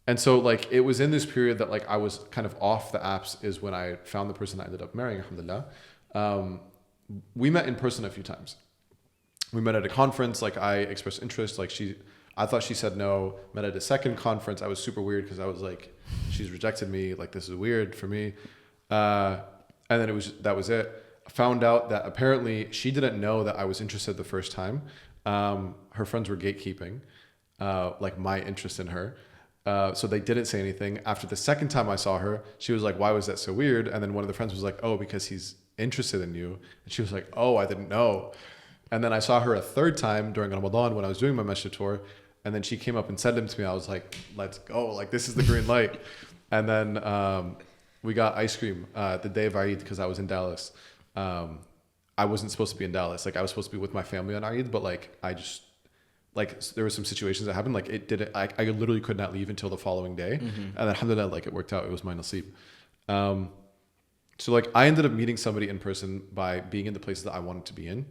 And so like it was in this period that like I was kind of off the apps is when I found the person I ended up marrying, alhamdulillah. We met in person a few times. We met at a conference, like I expressed interest, like I thought she said no. Met at a second conference. I was super weird because I was like, she's rejected me, like this is weird for me. And then that was it. I found out that apparently she didn't know that I was interested the first time. Her friends were gatekeeping, like my interest in her. So they didn't say anything. After the second time I saw her, she was like, why was that so weird? And then one of the friends was like, oh, because he's interested in you. And she was like, oh, I didn't know. And then I saw her a third time during Ramadan when I was doing my masjid tour. And then she came up and said them to me. I was like, let's go. Like, this is the green light. And then we got ice cream the day of Eid because I was in Dallas. I wasn't supposed to be in Dallas. Like, I was supposed to be with my family on Eid, but like, there were some situations that happened. Like, it didn't, I literally could not leave until the following day. Mm-hmm. And then alhamdulillah, like it worked out. It was my nasib. So like I ended up meeting somebody in person by being in the places that I wanted to be in.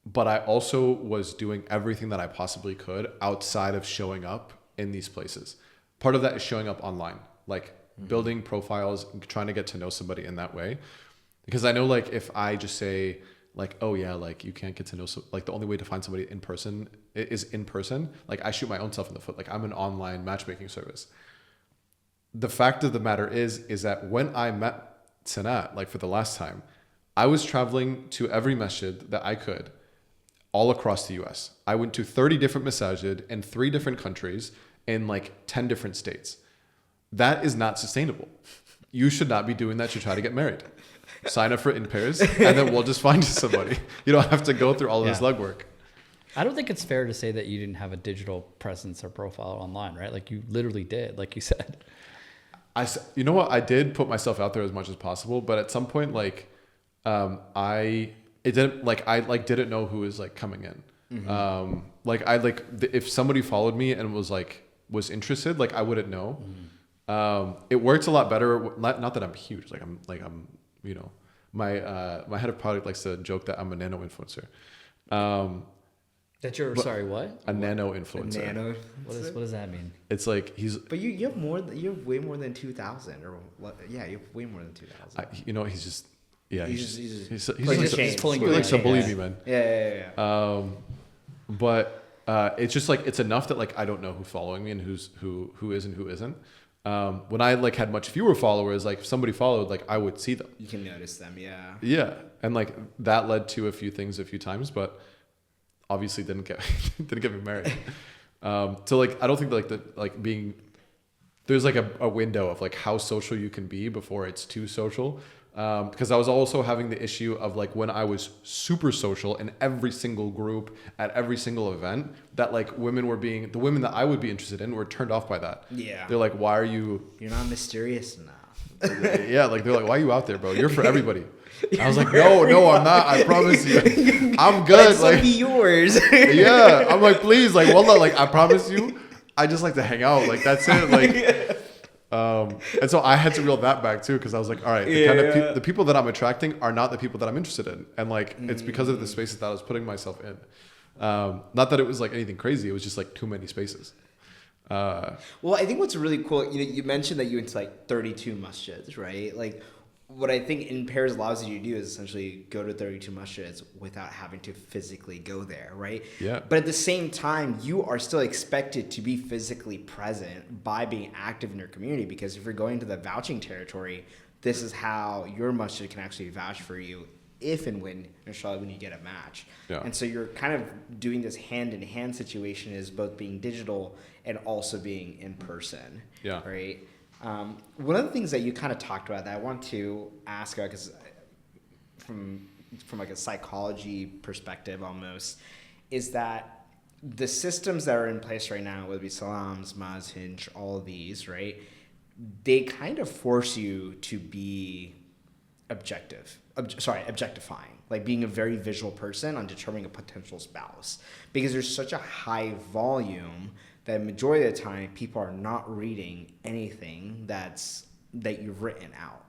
But I also was doing everything that I possibly could outside of showing up in these places. Part of that is showing up online, like building profiles, trying to get to know somebody in that way. Because I know like if I just say like, oh yeah, like you can't get to know, like the only way to find somebody in person is in person. Like I shoot my own self in the foot. Like I'm an online matchmaking service. The fact of the matter is that when I met Sanat, like for the last time, I was traveling to every masjid that I could all across the US. I went to 30 different masajid in 3 different countries in like 10 different states. That is not sustainable. You should not be doing that to try to get married. Sign up for InPairs and then we'll just find you somebody. You don't have to go through all of this legwork. I don't think it's fair to say that you didn't have a digital presence or profile online, right? Like you literally did, like you said. You know what? I did put myself out there as much as possible, but at some point, like, I didn't know who was like coming in. Mm-hmm. If somebody followed me and was interested, like I wouldn't know. Mm-hmm. It works a lot better. Not that I'm huge. You know, my head of product likes to joke that I'm a nano influencer. That you're sorry, what? A nano influencer. A nano. What does that mean? It's like he's. But you have more. You have way more than 2,000 or what? Yeah, you have way more than 2,000. You know, he's just. Yeah, he's pulling he likes to believe me, man. Yeah. But it's just like it's enough that like I don't know who's following me and who is and who isn't. When I like had much fewer followers, like if somebody followed, like I would see them. You can notice them, yeah. Yeah, and like that led to a few things a few times, but obviously didn't get me married. So like I don't think there's like a window of like how social you can be before it's too social. Because I was also having the issue of like when I was super social in every single group at every single event that like the women that I would be interested in were turned off by that. Yeah. They're like, why are you? You're not mysterious enough. Yeah. Like they're like, why are you out there, bro? You're for everybody. I was like, no, I'm not. I promise you. I'm good. Like be yours. Yeah. I'm like, please, like, wallah, like I promise you, I just like to hang out. Like that's it. Like. And so I had to reel that back too, because I was like, all right, the people that I'm attracting are not the people that I'm interested in, and like it's because of the spaces that I was putting myself in. Not that it was like anything crazy; it was just like too many spaces. Well, I think what's really cool, you mentioned that you went to like 32 masjids, right? Like, what I think InPairs allows you to do is essentially go to 32 masjids without having to physically go there, right? Yeah. But at the same time, you are still expected to be physically present by being active in your community, because if you're going to the vouching territory, this is how your masjid can actually vouch for you if and when, inshallah, when you get a match. Yeah. And so you're kind of doing this hand-in-hand situation, is both being digital and also being in person, right? One of the things that you kind of talked about that I want to ask about, because from like a psychology perspective almost, is that the systems that are in place right now, whether it be Salams, Maz, Hinge, all of these, right, they kind of force you to be objectifying, like being a very visual person on determining a potential spouse, because there's such a high volume that majority of the time people are not reading anything that you've written out.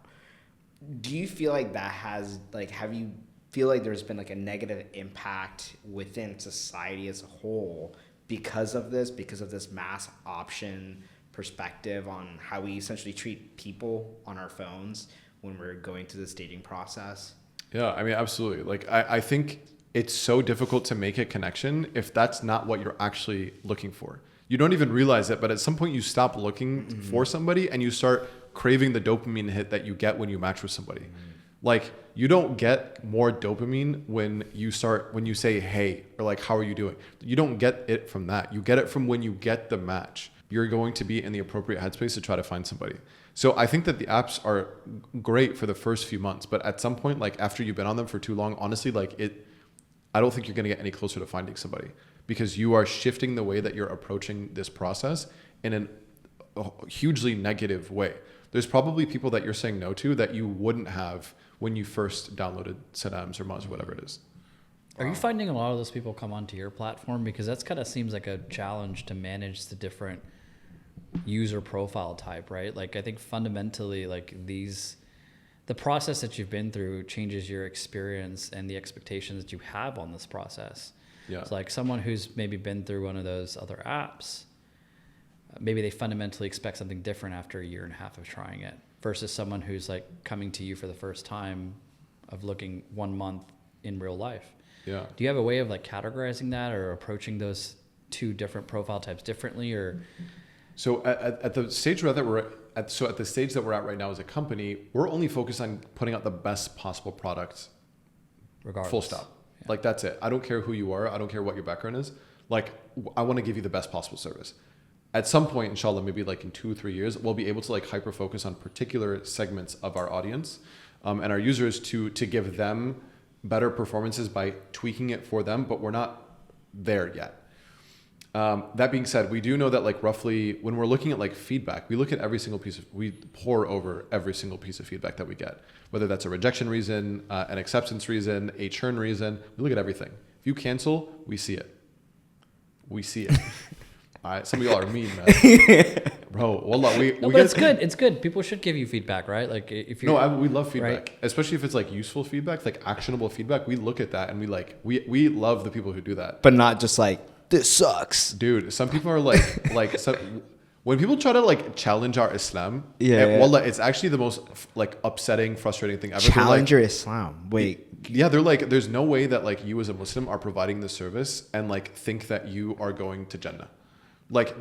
do you feel like that has like, have you feel like there's been like a negative impact within society as a whole because of this mass option perspective on how we essentially treat people on our phones when we're going through the staging process? Yeah, I mean, absolutely. Like, I think it's so difficult to make a connection if that's not what you're actually looking for. You don't even realize it, but at some point you stop looking for somebody and you start craving the dopamine hit that you get when you match with somebody. Like, you don't get more dopamine when you say, hey, or like, how are you doing? You don't get it from that. You get it from when you get the match. You're going to be in the appropriate headspace to try to find somebody. So I think that the apps are great for the first few months, but at some point, like after you've been on them for too long, honestly, I don't think you're going to get any closer to finding somebody, because you are shifting the way that you're approaching this process in a hugely negative way. There's probably people that you're saying no to that you wouldn't have when you first downloaded Sedams or Muzz or whatever it is. Are you finding a lot of those people come onto your platform? Because that's kind of seems like a challenge to manage the different user profile type, right? Like, I think fundamentally, like the process that you've been through changes your experience and the expectations that you have on this process. Yeah. So like someone who's maybe been through one of those other apps, maybe they fundamentally expect something different after a year and a half of trying it versus someone who's like coming to you for the first time of looking 1 month in real life. Yeah. Do you have a way of like categorizing that or approaching those two different profile types differently, or? So at the stage that we're at right now as a company, we're only focused on putting out the best possible product. Regardless. Full stop. Yeah. Like, that's it. I don't care who you are. I don't care what your background is. Like, I want to give you the best possible service. At some point, inshallah, maybe like in 2 or 3 years, we'll be able to like hyper focus on particular segments of our audience and our users to give them better performances by tweaking it for them, but we're not there yet. That being said, we do know that like roughly when we're looking at like feedback, we look at we pore over every single piece of feedback that we get, whether that's a rejection reason, an acceptance reason, a churn reason. We look at everything. If you cancel, we see it. All right, some of y'all are mean, man. Bro, wallah, but it's good. It's good. People should give you feedback, right? Like if you we love feedback, right? Especially if it's like useful feedback, like actionable feedback. We look at that and we love the people who do that. But not just like, this sucks. Dude, some people are like when people try to like challenge our Islam, wallah, it's actually the most like upsetting, frustrating thing ever. Challenge your Islam. Wait. Yeah, they're like, there's no way that like you as a Muslim are providing this service and like think that you are going to Jannah. Like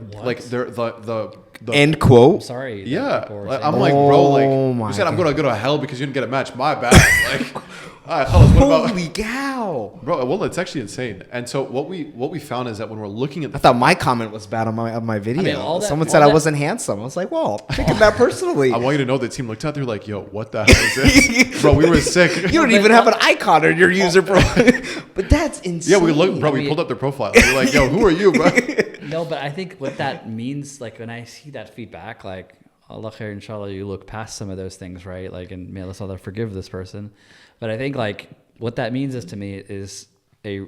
they're the end quote. I'm sorry. Yeah, I'm like, bro, like you said, I'm gonna go to hell because you didn't get a match. My bad. Like, all right, holy cow, bro. Well, it's actually insane. And so what we found is that when we're looking at, I thought my comment was bad on my video. I mean, someone said I wasn't handsome. I was like, well, taking that personally. I want you to know the team looked out. They're like, yo, what the hell is this, bro? We were sick. You don't even have an icon on your user profile. But that's insane. Yeah, we looked, bro. We pulled up their profile. We're like, yo, who are you, bro? No, but I think what that means, like when I see that feedback, like Allah khair, inshallah, you look past some of those things, right? Like, and may Allah forgive this person. But I think like what that means is to me is a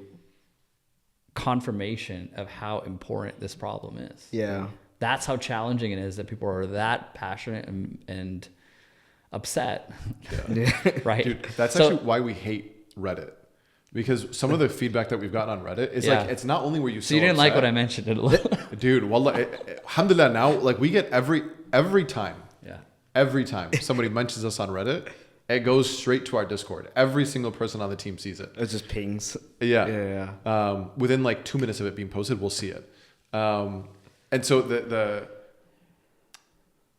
confirmation of how important this problem is. Yeah. That's how challenging it is that people are that passionate and upset. Yeah. Right. Dude, that's actually why we hate Reddit. Because some of the feedback that we've gotten on Reddit is like, it's not only where you so you didn't like what I mentioned at all. Dude, wallah, alhamdulillah, now like we get every time somebody mentions us on Reddit, it goes straight to our Discord. Every single person on the team sees it. It just pings. Yeah. Within like 2 minutes of it being posted, we'll see it. And so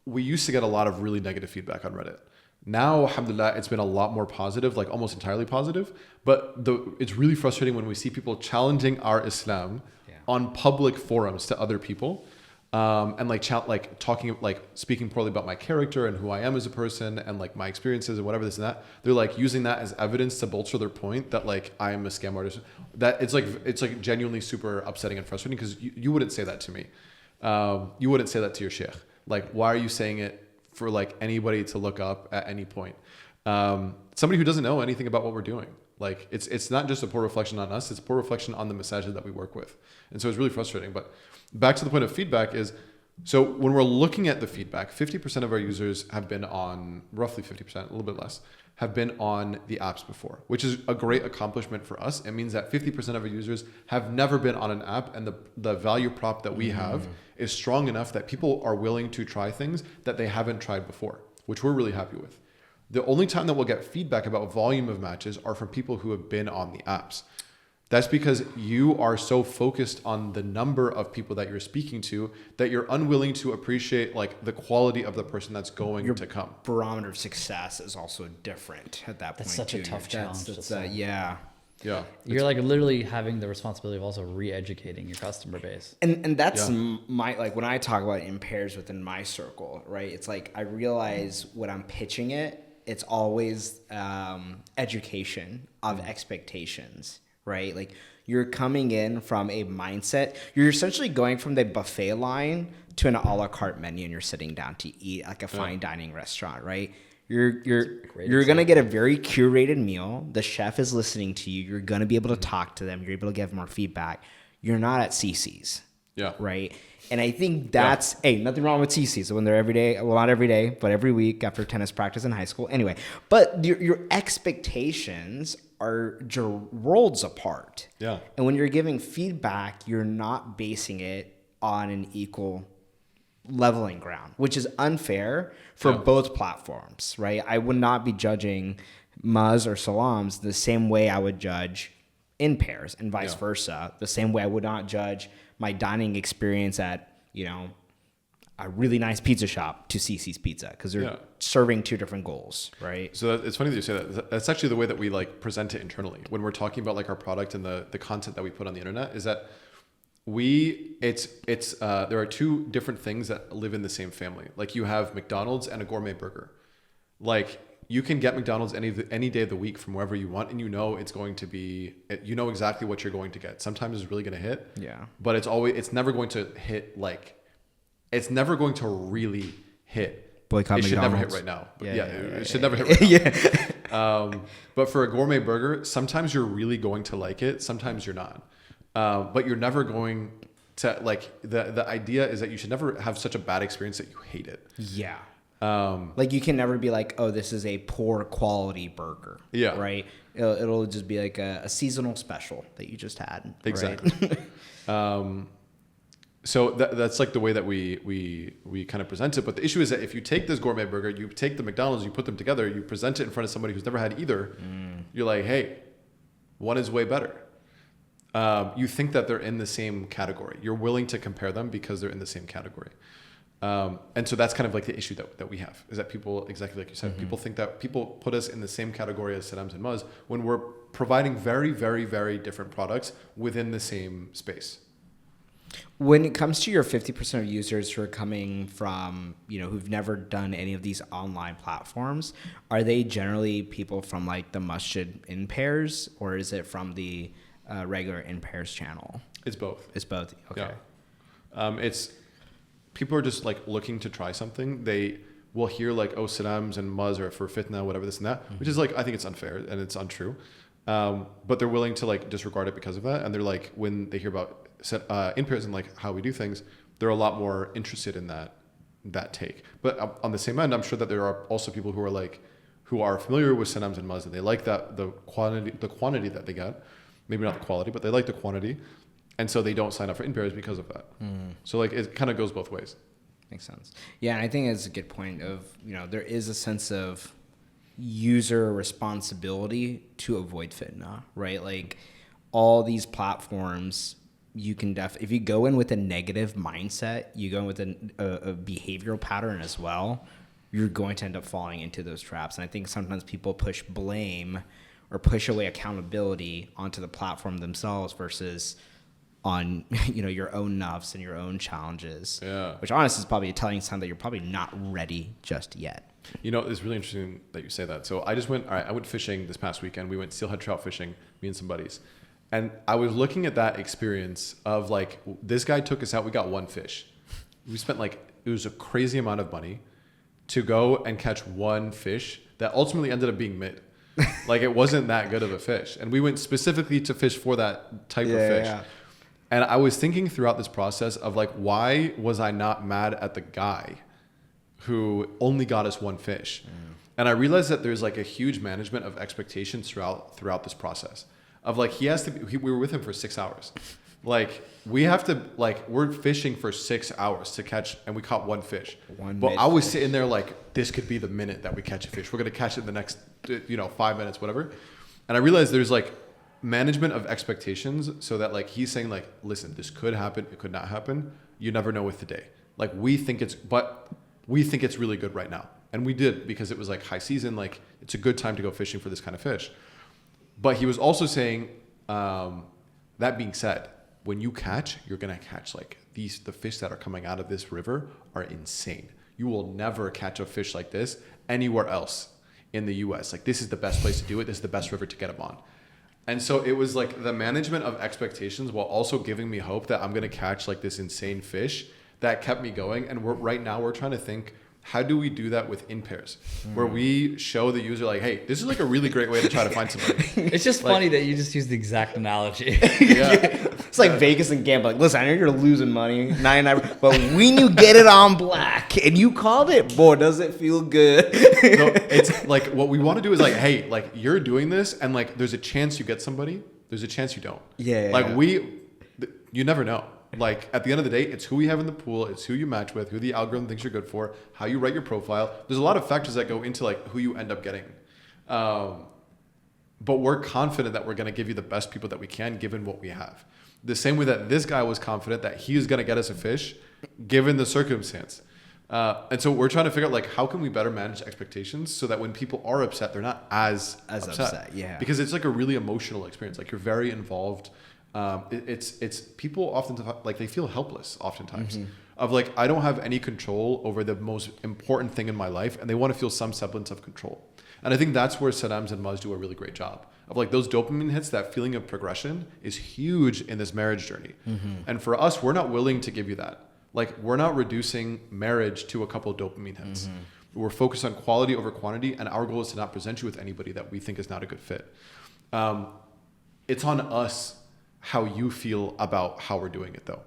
we used to get a lot of really negative feedback on Reddit. Now, alhamdulillah, it's been a lot more positive, like almost entirely positive. But it's really frustrating when we see people challenging our Islam on public forums to other people, and like talking, like speaking poorly about my character and who I am as a person and like my experiences and whatever this and that. They're like using that as evidence to bolster their point that like I am a scam artist. That it's like genuinely super upsetting and frustrating because you wouldn't say that to me. You wouldn't say that to your sheikh. Like, why are you saying it for like anybody to look up at any point? Somebody who doesn't know anything about what we're doing. Like it's not just a poor reflection on us, it's a poor reflection on the masajid that we work with. And so it's really frustrating. But back to the point of feedback is So when we're looking at the feedback, 50% of our users have been on, roughly 50%, a little bit less, have been on the apps before, which is a great accomplishment for us. It means that 50% of our users have never been on an app, and the value prop that we have is strong enough that people are willing to try things that they haven't tried before, which we're really happy with. The only time that we'll get feedback about volume of matches are from people who have been on the apps. That's because you are so focused on the number of people that you're speaking to that you're unwilling to appreciate like the quality of the person that's going to come. Barometer of success is also different at that point. That's such a tough challenge. Yeah. Yeah. You're like literally having the responsibility of also re-educating your customer base. And that's my, like when I talk about InPairs within my circle, right? It's like I realize when I'm pitching it, it's always education of expectations. Right? Like you're coming in from a mindset, you're essentially going from the buffet line to an a la carte menu and you're sitting down to eat like a fine dining restaurant, right? You're going to get a very curated meal. The chef is listening to you. You're going to be able to talk to them. You're able to give more feedback. You're not at CC's. Yeah. Right. And I think that's, hey, nothing wrong with CC's when they're every day. Well, not every day, but every week after tennis practice in high school. Anyway, but your expectations are worlds apart. Yeah. And when you're giving feedback, you're not basing it on an equal leveling ground, which is unfair for both platforms, right? I would not be judging Muzz or Salams the same way I would judge InPairs and vice versa. The same way I would not judge my dining experience at, you know, a really nice pizza shop to CC's Pizza because they're serving two different goals, right? So it's funny that you say that. That's actually the way that we like present it internally when we're talking about like our product and the content that we put on the internet is that there are two different things that live in the same family. Like you have McDonald's and a gourmet burger. Like you can get McDonald's any day of the week from wherever you want, and you know it's going to be, you know exactly what you're going to get. Sometimes it's really going to hit, but it's never going to hit like. It's never going to really hit. Boycott it should McDonald's. Never hit right now. But it should never hit right now. But for a gourmet burger, sometimes you're really going to like it. Sometimes you're not. But you're never going to like the idea is that you should never have such a bad experience that you hate it. Yeah. Like you can never be like, oh, this is a poor quality burger. Yeah. Right. It'll just be like a seasonal special that you just had. Exactly. Right? So that's like the way that we kind of present it. But the issue is that if you take this gourmet burger, you take the McDonald's, you put them together, you present it in front of somebody who's never had either. You're like, hey, one is way better. You think that they're in the same category. You're willing to compare them because they're in the same category. And so that's kind of like the issue that we have is that people, exactly like you said, people think that people put us in the same category as Sedams and Muzz when we're providing very, very, very different products within the same space. When it comes to your 50% of users who are coming from, you know, who've never done any of these online platforms, are they generally people from like the Masjid InPairs or is it from the regular InPairs channel? It's both. It's both. Okay. Yeah. It's people are just like looking to try something. They will hear like, oh, Sedams and Muzz are for fitna, whatever this and that, which is like, I think it's unfair and it's untrue. But they're willing to like disregard it because of that. And they're like, when they hear about InPairs and like how we do things, they're a lot more interested in that take. But on the same end, I'm sure that there are also people who are familiar with Sedams and Muzz and they like that the quantity that they get, maybe not the quality, but they like the quantity, and so they don't sign up for InPairs because of that. So like it kind of goes both ways. Makes sense. Yeah, and I think it's a good point of, you know, there is a sense of user responsibility to avoid fitna, right? Like all these platforms, you can if you go in with a negative mindset, you go in with a behavioral pattern as well, you're going to end up falling into those traps. And I think sometimes people push blame or push away accountability onto the platform themselves versus on, you know, your own nufs and your own challenges. Yeah. Which honestly is probably a telling sign that you're probably not ready just yet. You know, it's really interesting that you say that. So I went fishing this past weekend. We went steelhead trout fishing, me and some buddies. And I was looking at that experience of like, this guy took us out. We got one fish. We spent it was a crazy amount of money to go and catch one fish that ultimately ended up being mid. Like it wasn't that good of a fish. And we went specifically to fish for that type of fish. Yeah. And I was thinking throughout this process of like, why was I not mad at the guy who only got us one fish? And I realized that there's like a huge management of expectations throughout this process of like, we were with him for 6 hours. Like we have to, like, we're fishing for 6 hours to catch, and we caught one fish. But I was sitting there like, this could be the minute that we catch a fish. We're going to catch it in the next, 5 minutes, whatever. And I realized there's like management of expectations, so that like he's saying like, listen, this could happen, it could not happen. You never know with the day. Like we think it's really good right now. And we did, because it was like high season, like it's a good time to go fishing for this kind of fish. But he was also saying, that being said, when you catch, you're going to catch like the fish that are coming out of this river are insane. You will never catch a fish like this anywhere else in the US. Like this is the best place to do it. This is the best river to get them on. And so it was like the management of expectations while also giving me hope that I'm going to catch like this insane fish that kept me going. And right now we're trying to think, how do we do that with InPairs, where we show the user like, hey, this is like a really great way to try to find somebody. It's just funny that you just use the exact analogy. Yeah. It's like Vegas and gambling. Listen, I know you're losing money, 99, but when you get it on black and you called it, boy, does it feel good. So it's like, what we want to do is like, hey, like you're doing this, and like there's a chance you get somebody, there's a chance you don't. Yeah. Like you never know. Like at the end of the day, it's who we have in the pool, it's who you match with, who the algorithm thinks you're good for, how you write your profile. There's a lot of factors that go into like who you end up getting. But we're confident that we're going to give you the best people that we can, given what we have. The same way that this guy was confident that he is going to get us a fish, given the circumstance. And so we're trying to figure out like, how can we better manage expectations so that when people are upset, they're not as upset. Yeah. Because it's like a really emotional experience. Like you're very involved. It's people often like they feel helpless oftentimes of like, I don't have any control over the most important thing in my life, and they want to feel some semblance of control. And I think that's where Saddam's and Muzz do a really great job of like those dopamine hits. That feeling of progression is huge in this marriage journey. And for us, we're not willing to give you that. Like we're not reducing marriage to a couple of dopamine hits. We're focused on quality over quantity, and our goal is to not present you with anybody that we think is not a good fit. It's on us how you feel about how we're doing it though.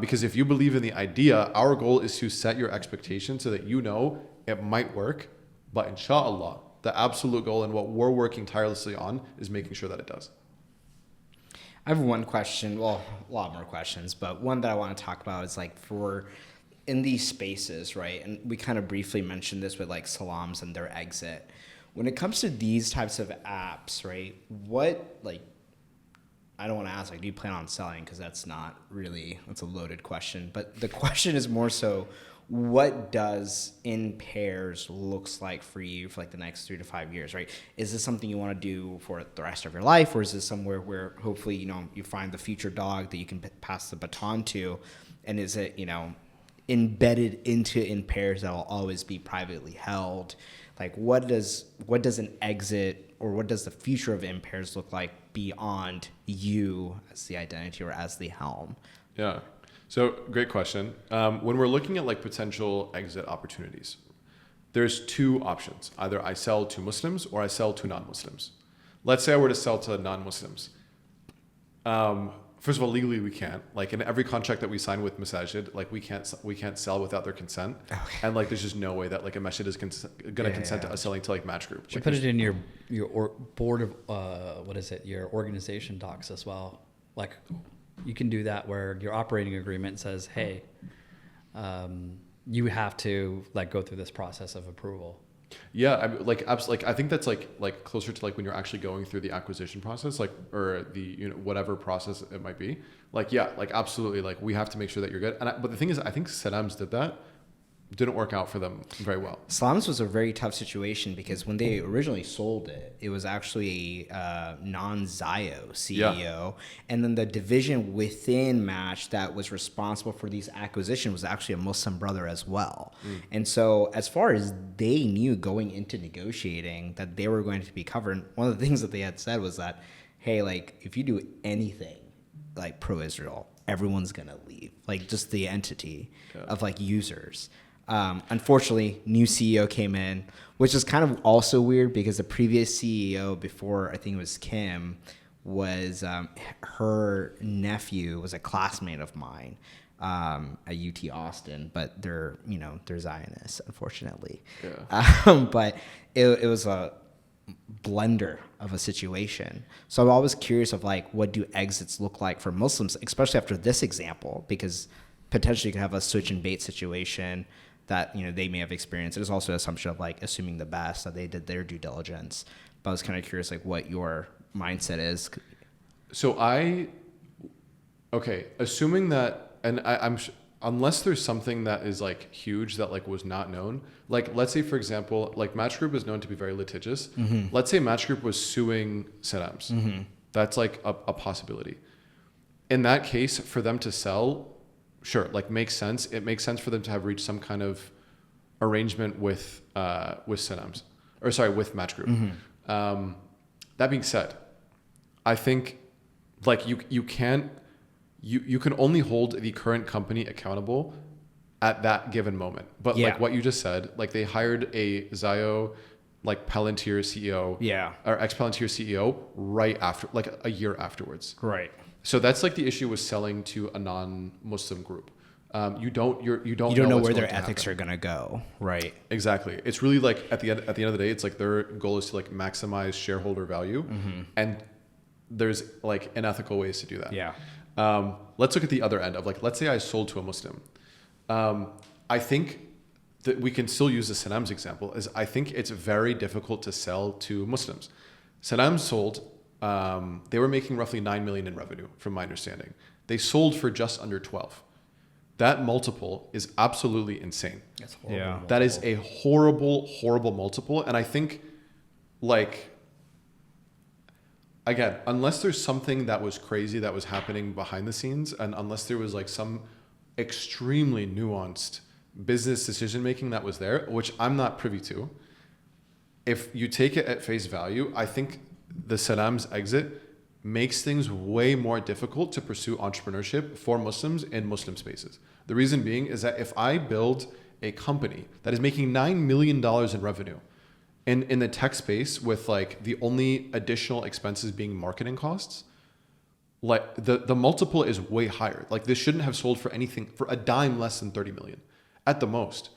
Because if you believe in the idea, our goal is to set your expectations so that you know it might work, but inshallah, the absolute goal and what we're working tirelessly on is making sure that it does. I have one question, well, a lot more questions, but one that I want to talk about is like for in these spaces, right? And we kind of briefly mentioned this with like Salams and their exit. When it comes to these types of apps, right? What like, I don't want to ask, like, do you plan on selling? Because that's a loaded question. But the question is more so, what does InPairs looks like for you for like the next 3 to 5 years, right? Is this something you want to do for the rest of your life? Or is this somewhere where hopefully, you find the future dog that you can pass the baton to? And is it, embedded into InPairs that will always be privately held? Like what does an exit, or what does the future of InPairs look like beyond you as the identity or as the helm? Yeah. So great question. When we're looking at like potential exit opportunities, there's two options. Either I sell to Muslims or I sell to non-Muslims. Let's say I were to sell to non-Muslims. First of all, legally we can't. Like in every contract that we sign with Masajid, like we can't sell without their consent. Okay. And like there's just no way that like a masjid is gonna consent to us selling to like Match Group. You should put it in your board of your organization docs as well. Like you can do that where your operating agreement says, hey, you have to like go through this process of approval. Yeah, I think that's like closer to like when you're actually going through the acquisition process, like, or the whatever process it might be. Like yeah, like absolutely, like we have to make sure that you're good. But the thing is, I think Saddam's did that. Didn't work out for them very well. Salams was a very tough situation because when they originally sold it, it was actually a non-Zio CEO. And then the division within Match that was responsible for these acquisitions was actually a Muslim brother as well. And so as far as they knew going into negotiating that they were going to be covered, one of the things that they had said was that, hey, like if you do anything like pro-Israel, everyone's going to leave. Like just the entity of like users. Unfortunately, new CEO came in, which is kind of also weird because the previous CEO before, I think it was Kim, was her nephew was a classmate of mine at UT Austin, but they're Zionists, unfortunately. Yeah. But it was a blender of a situation. So I'm always curious of like, what do exits look like for Muslims, especially after this example, because potentially you could have a switch and bait situation that they may have experienced. There's also an assumption of like assuming the best, that they did their due diligence. But I was kind of curious like what your mindset is. So assuming that, and unless there's something that is like huge that like was not known, like let's say for example, like Match Group is known to be very litigious. Mm-hmm. Let's say Match Group was suing Saddam's. Mm-hmm. That's like a possibility. In that case, for them to sell, sure, like makes sense. It makes sense for them to have reached some kind of arrangement with Saddam's, or sorry, with Match Group. Mm-hmm. That being said, I think like you can only hold the current company accountable at that given moment. But like what you just said, like they hired a Zio, like Palantir CEO, or ex-Palantir CEO right after, like a year afterwards. Right. So that's like the issue with selling to a non-Muslim group. You don't know where their ethics are gonna go. Right. Exactly. It's really like at the end of the day, it's like their goal is to like maximize shareholder value, and there's like unethical ways to do that. Yeah. Let's look at the other end of like, let's say I sold to a Muslim. I think that we can still use the Saddam's example, is I think it's very difficult to sell to Muslims. Saddam sold, they were making roughly 9 million in revenue from my understanding. They sold for just under 12. That multiple is absolutely insane. That's horrible. Yeah. Multiple. That is a horrible, horrible multiple. And I think like, again, unless there's something that was crazy that was happening behind the scenes, and unless there was like some extremely nuanced business decision making that was there, which I'm not privy to, if you take it at face value, I think the Saddam's exit makes things way more difficult to pursue entrepreneurship for Muslims in Muslim spaces. The reason being is that if I build a company that is making $9 million in revenue in the tech space with like the only additional expenses being marketing costs, like the multiple is way higher. Like this shouldn't have sold for anything for a dime less than 30 million at the most,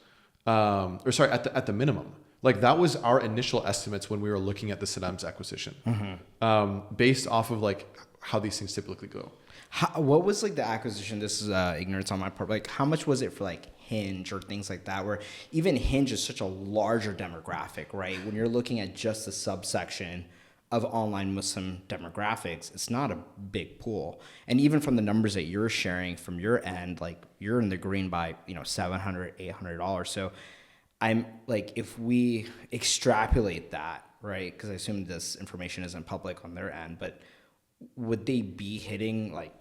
at the minimum. Like that was our initial estimates when we were looking at the Saddam's acquisition, based off of like how these things typically go. What was like the acquisition? This is ignorance on my part. Like how much was it for like Hinge or things like that, where even Hinge is such a larger demographic, right? When you're looking at just the subsection of online Muslim demographics, it's not a big pool. And even from the numbers that you're sharing from your end, like you're in the green by, $700, $800. So I'm like, if we extrapolate that, right? Because I assume this information isn't public on their end, but would they be hitting like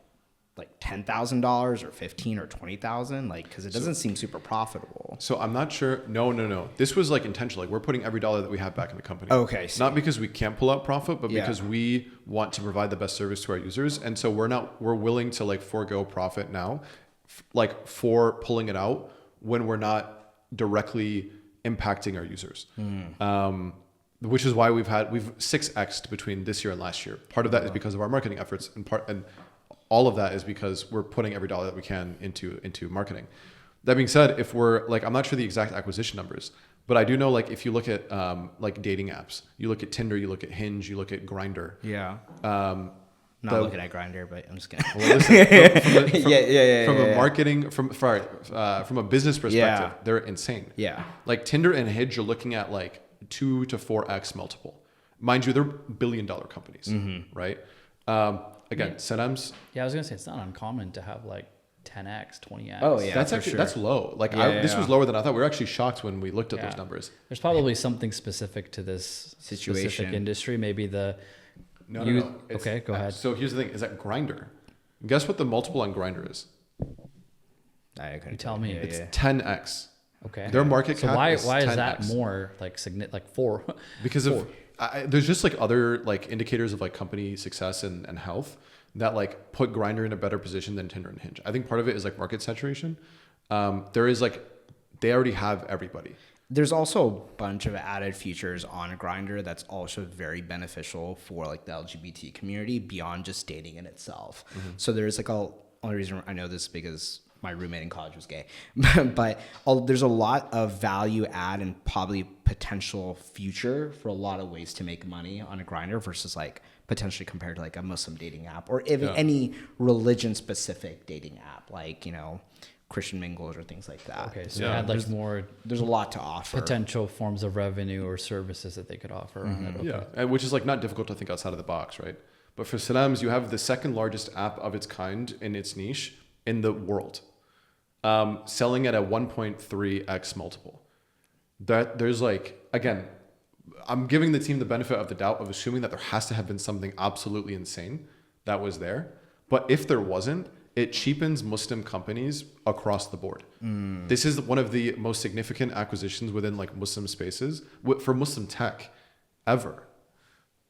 $10,000 or $15,000 or $20,000? Like, because it doesn't seem super profitable. So I'm not sure. No. This was like intentional. Like we're putting every dollar that we have back in the company. Okay. Not because we can't pull out profit, but because we want to provide the best service to our users. And so we're willing to like forego profit now, like for pulling it out when we're not directly impacting our users. Which is why we've 6x'd between this year and last year. Part of that is because of our marketing efforts, and all of that is because we're putting every dollar that we can into marketing. That being said, if we're like, I'm not sure the exact acquisition numbers, but I do know like if you look at like dating apps, you look at Tinder, you look at Hinge, you look at Grindr. Yeah. Not looking at Grindr, but I'm just kidding. Well, listen, from a marketing, from a business perspective, they're insane. Yeah. Like Tinder and Hinge, you're looking at like 2 to 4x multiple. Mind you, they're billion-dollar companies, right? Again, Saddam's. Yeah, I was gonna say it's not uncommon to have like 10x, 20x. Oh yeah, that's actually that's low. Like this was lower than I thought. We were actually shocked when we looked at those numbers. There's probably something specific to this situation, specific industry. Maybe the no. Okay, go ahead. So here's the thing: is that Grindr? Guess what the multiple on Grindr is? You tell me. It's 10x. Okay. Their market cap. So why is is 10x. that more like significant? Like 4? Because of there's just like other like indicators of like company success and health that like put Grindr in a better position than Tinder and Hinge. I think part of it is like market saturation. There is like they already have everybody. there's also a bunch of added features on Grindr that's also very beneficial for like the LGBT community beyond just dating in itself. So there's like only reason I know this is because my roommate in college was gay, but there's a lot of value add and probably potential future for a lot of ways to make money on a Grindr versus like potentially compared to like a Muslim dating app or even any religion specific dating app, like, you know, Christian Mingles or things like that. Okay, so you had like there's a lot to offer. potential forms of revenue or services that they could offer on it. Okay. Yeah, and which is like not difficult to think outside of the box, right? But for Salams, you have the second largest app of its kind in its niche in the world, selling at a 1.3x multiple. That there's like, again, I'm giving the team the benefit of the doubt of assuming that there has to have been something absolutely insane that was there. But if there wasn't, it cheapens Muslim companies across the board. This is one of the most significant acquisitions within like Muslim spaces for Muslim tech ever.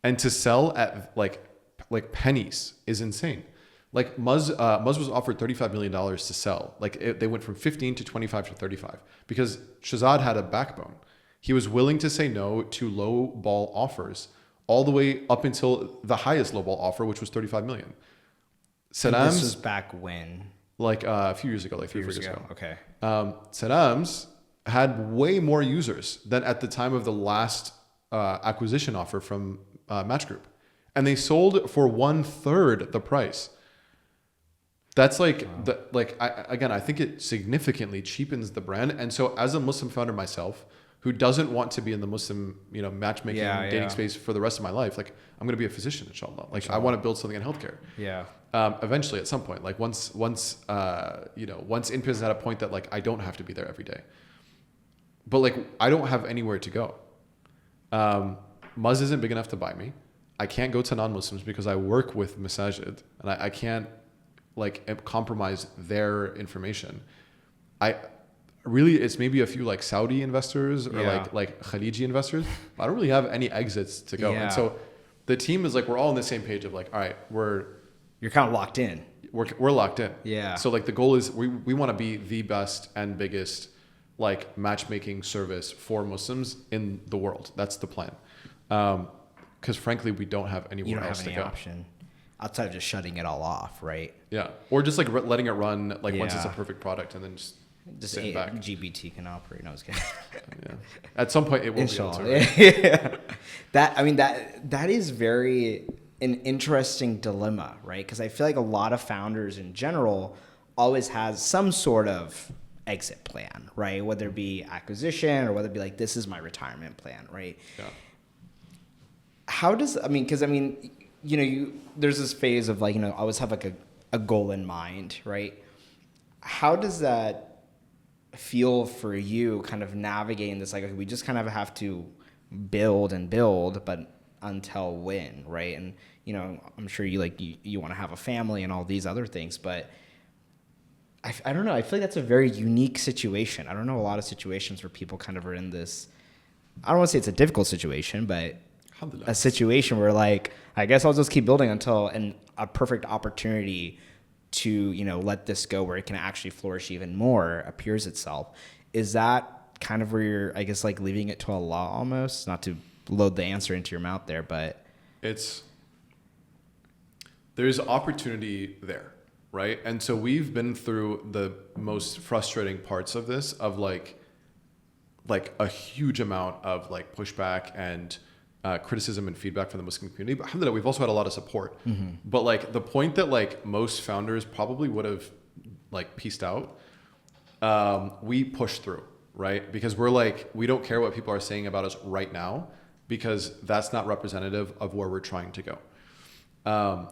And to sell at like pennies is insane. Like Muzz was offered $35 million to sell. Like they went from 15 to 25 to 35 because Shahzad had a backbone. He was willing to say no to low ball offers all the way up until the highest low ball offer, which was 35 million. Saddam's, this was back when? Like a few years ago, like 3 years ago. Okay. Saddam's had way more users than at the time of the last acquisition offer from Match Group. And they sold for 1/3 the price. That's like, I think it significantly cheapens the brand. And so as a Muslim founder myself, who doesn't want to be in the Muslim, you know, matchmaking dating space for the rest of my life, like I'm going to be a physician, inshallah. Like I want to build something in healthcare. Yeah. Eventually at some point, like once InPairs is at a point that like I don't have to be there every day, but like I don't have anywhere to go. Muzz isn't big enough to buy me. I can't go to non-Muslims because I work with masajid and I can't like compromise their information. It's maybe a few like Saudi investors or like Khaliji investors. I don't really have any exits to go. And so the team is like, we're all on the same page of like, all right, you're kind of locked in. We're locked in. Yeah. So like the goal is we want to be the best and biggest like matchmaking service for Muslims in the world. That's the plan. Because frankly, we don't have anywhere else to go. You don't have any option outside of just shutting it all off, right? Yeah. Or just like letting it run like once it's a perfect product and then just sitting back. GBT can operate. No, I was kidding. Yeah. At some point, it will be able to. Right? Yeah. That is an interesting dilemma, right? Because I feel like a lot of founders in general always has some sort of exit plan, right? Whether it be acquisition or whether it be like, this is my retirement plan, right? Yeah. There's this phase of like, always have like a goal in mind, right? How does that feel for you kind of navigating this? Like, okay, we just kind of have to build and build, but until when, right? And, I'm sure you want to have a family and all these other things, but I don't know. I feel like that's a very unique situation. I don't know a lot of situations where people kind of are in this, I don't want to say it's a difficult situation, but a situation where like, I guess I'll just keep building until a perfect opportunity to, let this go where it can actually flourish even more appears itself. Is that kind of where you're, I guess, like leaving it to Allah almost? Not to load the answer into your mouth there, but there's opportunity there, right? And so we've been through the most frustrating parts of this, of like a huge amount of like pushback and criticism and feedback from the Muslim community, but alhamdulillah, we've also had a lot of support. Mm-hmm. But like the point that like most founders probably would have like pieced out, we pushed through, right? Because we're like, we don't care what people are saying about us right now, because that's not representative of where we're trying to go.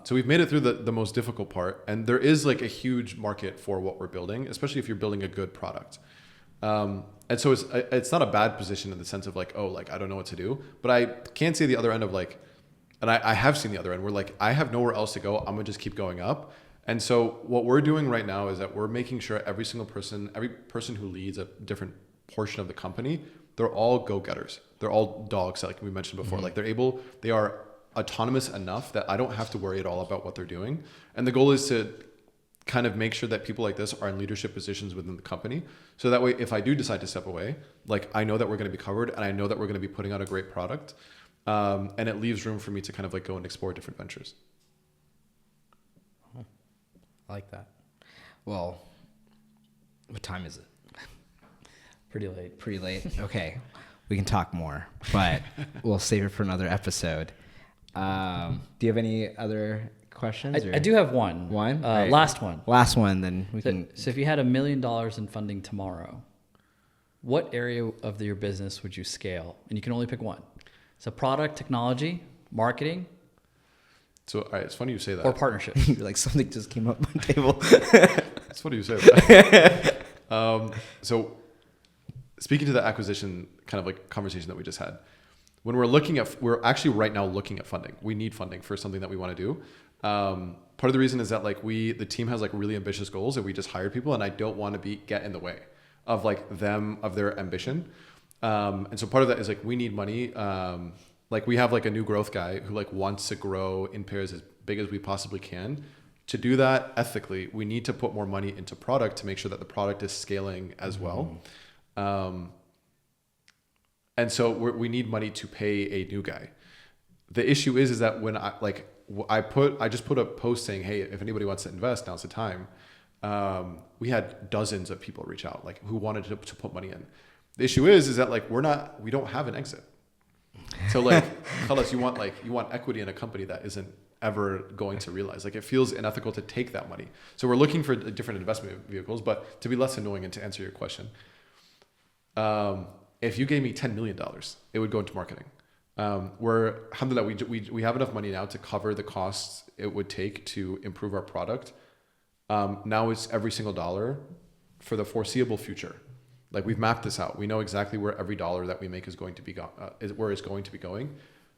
So we've made it through the most difficult part, and there is like a huge market for what we're building, especially if you're building a good product. And so it's not a bad position in the sense of like, oh, like I don't know what to do, but I can see the other end of like, and I have seen the other end where like I have nowhere else to go. I'm gonna just keep going up. And so what we're doing right now is that we're making sure every person who leads a different portion of the company, they're all go-getters. They're all dogs, like we mentioned before. Mm-hmm. Like they are autonomous enough that I don't have to worry at all about what they're doing. And the goal is to kind of make sure that people like this are in leadership positions within the company. So that way, if I do decide to step away, like I know that we're going to be covered and I know that we're going to be putting out a great product. And it leaves room for me to kind of like go and explore different ventures. I like that. Well, what time is it? Pretty late. Pretty late. Okay. We can talk more, but we'll save it for another episode. Do you have any other questions? I do have one. One? Right. Last one. Last one, then we can. So if you had $1 million in funding tomorrow, what area of your business would you scale? And you can only pick one. So product, technology, marketing. So all right, it's funny you say that. Or partnerships. Like something just came up on the table. It's funny you say that. So speaking to the acquisition kind of like conversation that we just had, when we're actually right now looking at funding. We need funding for something that we want to do. Part of the reason is that like the team has like really ambitious goals and we just hired people, and I don't want to get in the way of like of their ambition. And so part of that is like we need money. Like we have like a new growth guy who like wants to grow InPairs as big as we possibly can. To do that ethically, we need to put more money into product to make sure that the product is scaling as well. And so we need money to pay a new guy. The issue is that when I just put a post saying, hey, if anybody wants to invest, now's the time. We had dozens of people reach out, like who wanted to put money in. The issue is that like we don't have an exit. So like, Carlos, you want equity in a company that isn't ever going to realize. Like it feels unethical to take that money. So we're looking for different investment vehicles. But to be less annoying and to answer your question, if you gave me $10 million, it would go into marketing. Alhamdulillah, we have enough money now to cover the costs it would take to improve our product. Now it's every single dollar for the foreseeable future. Like we've mapped this out. We know exactly where every dollar that we make is going to be where it's going to be going.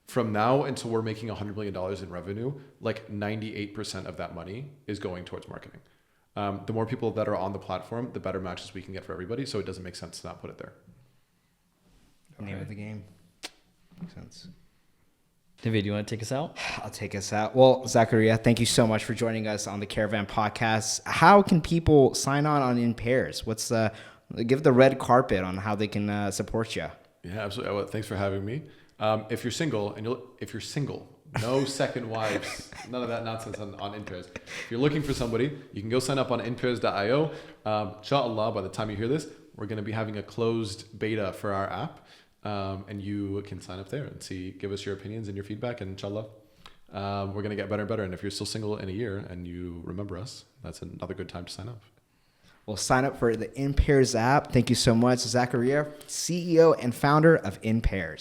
From now until we're making $100 million in revenue, like 98% of that money is going towards marketing. The more people that are on the platform, the better matches we can get for everybody. So it doesn't make sense to not put it there. Name of the game. Makes sense. David, do you want to take us out? I'll take us out. Well, Zachariah, thank you so much for joining us on the Caravan podcast. How can people sign on InPairs? Give the red carpet on how they can support you. Yeah, absolutely. Well, thanks for having me. If you're single no second wives, none of that nonsense on InPairs. If you're looking for somebody, you can go sign up on inpairs.io. Inshallah, by the time you hear this, we're going to be having a closed beta for our app. And you can sign up there and give us your opinions and your feedback. And inshallah, we're going to get better and better. And if you're still single in a year and you remember us, that's another good time to sign up. Well, sign up for the InPairs app. Thank you so much, Zachariah, CEO and founder of InPairs.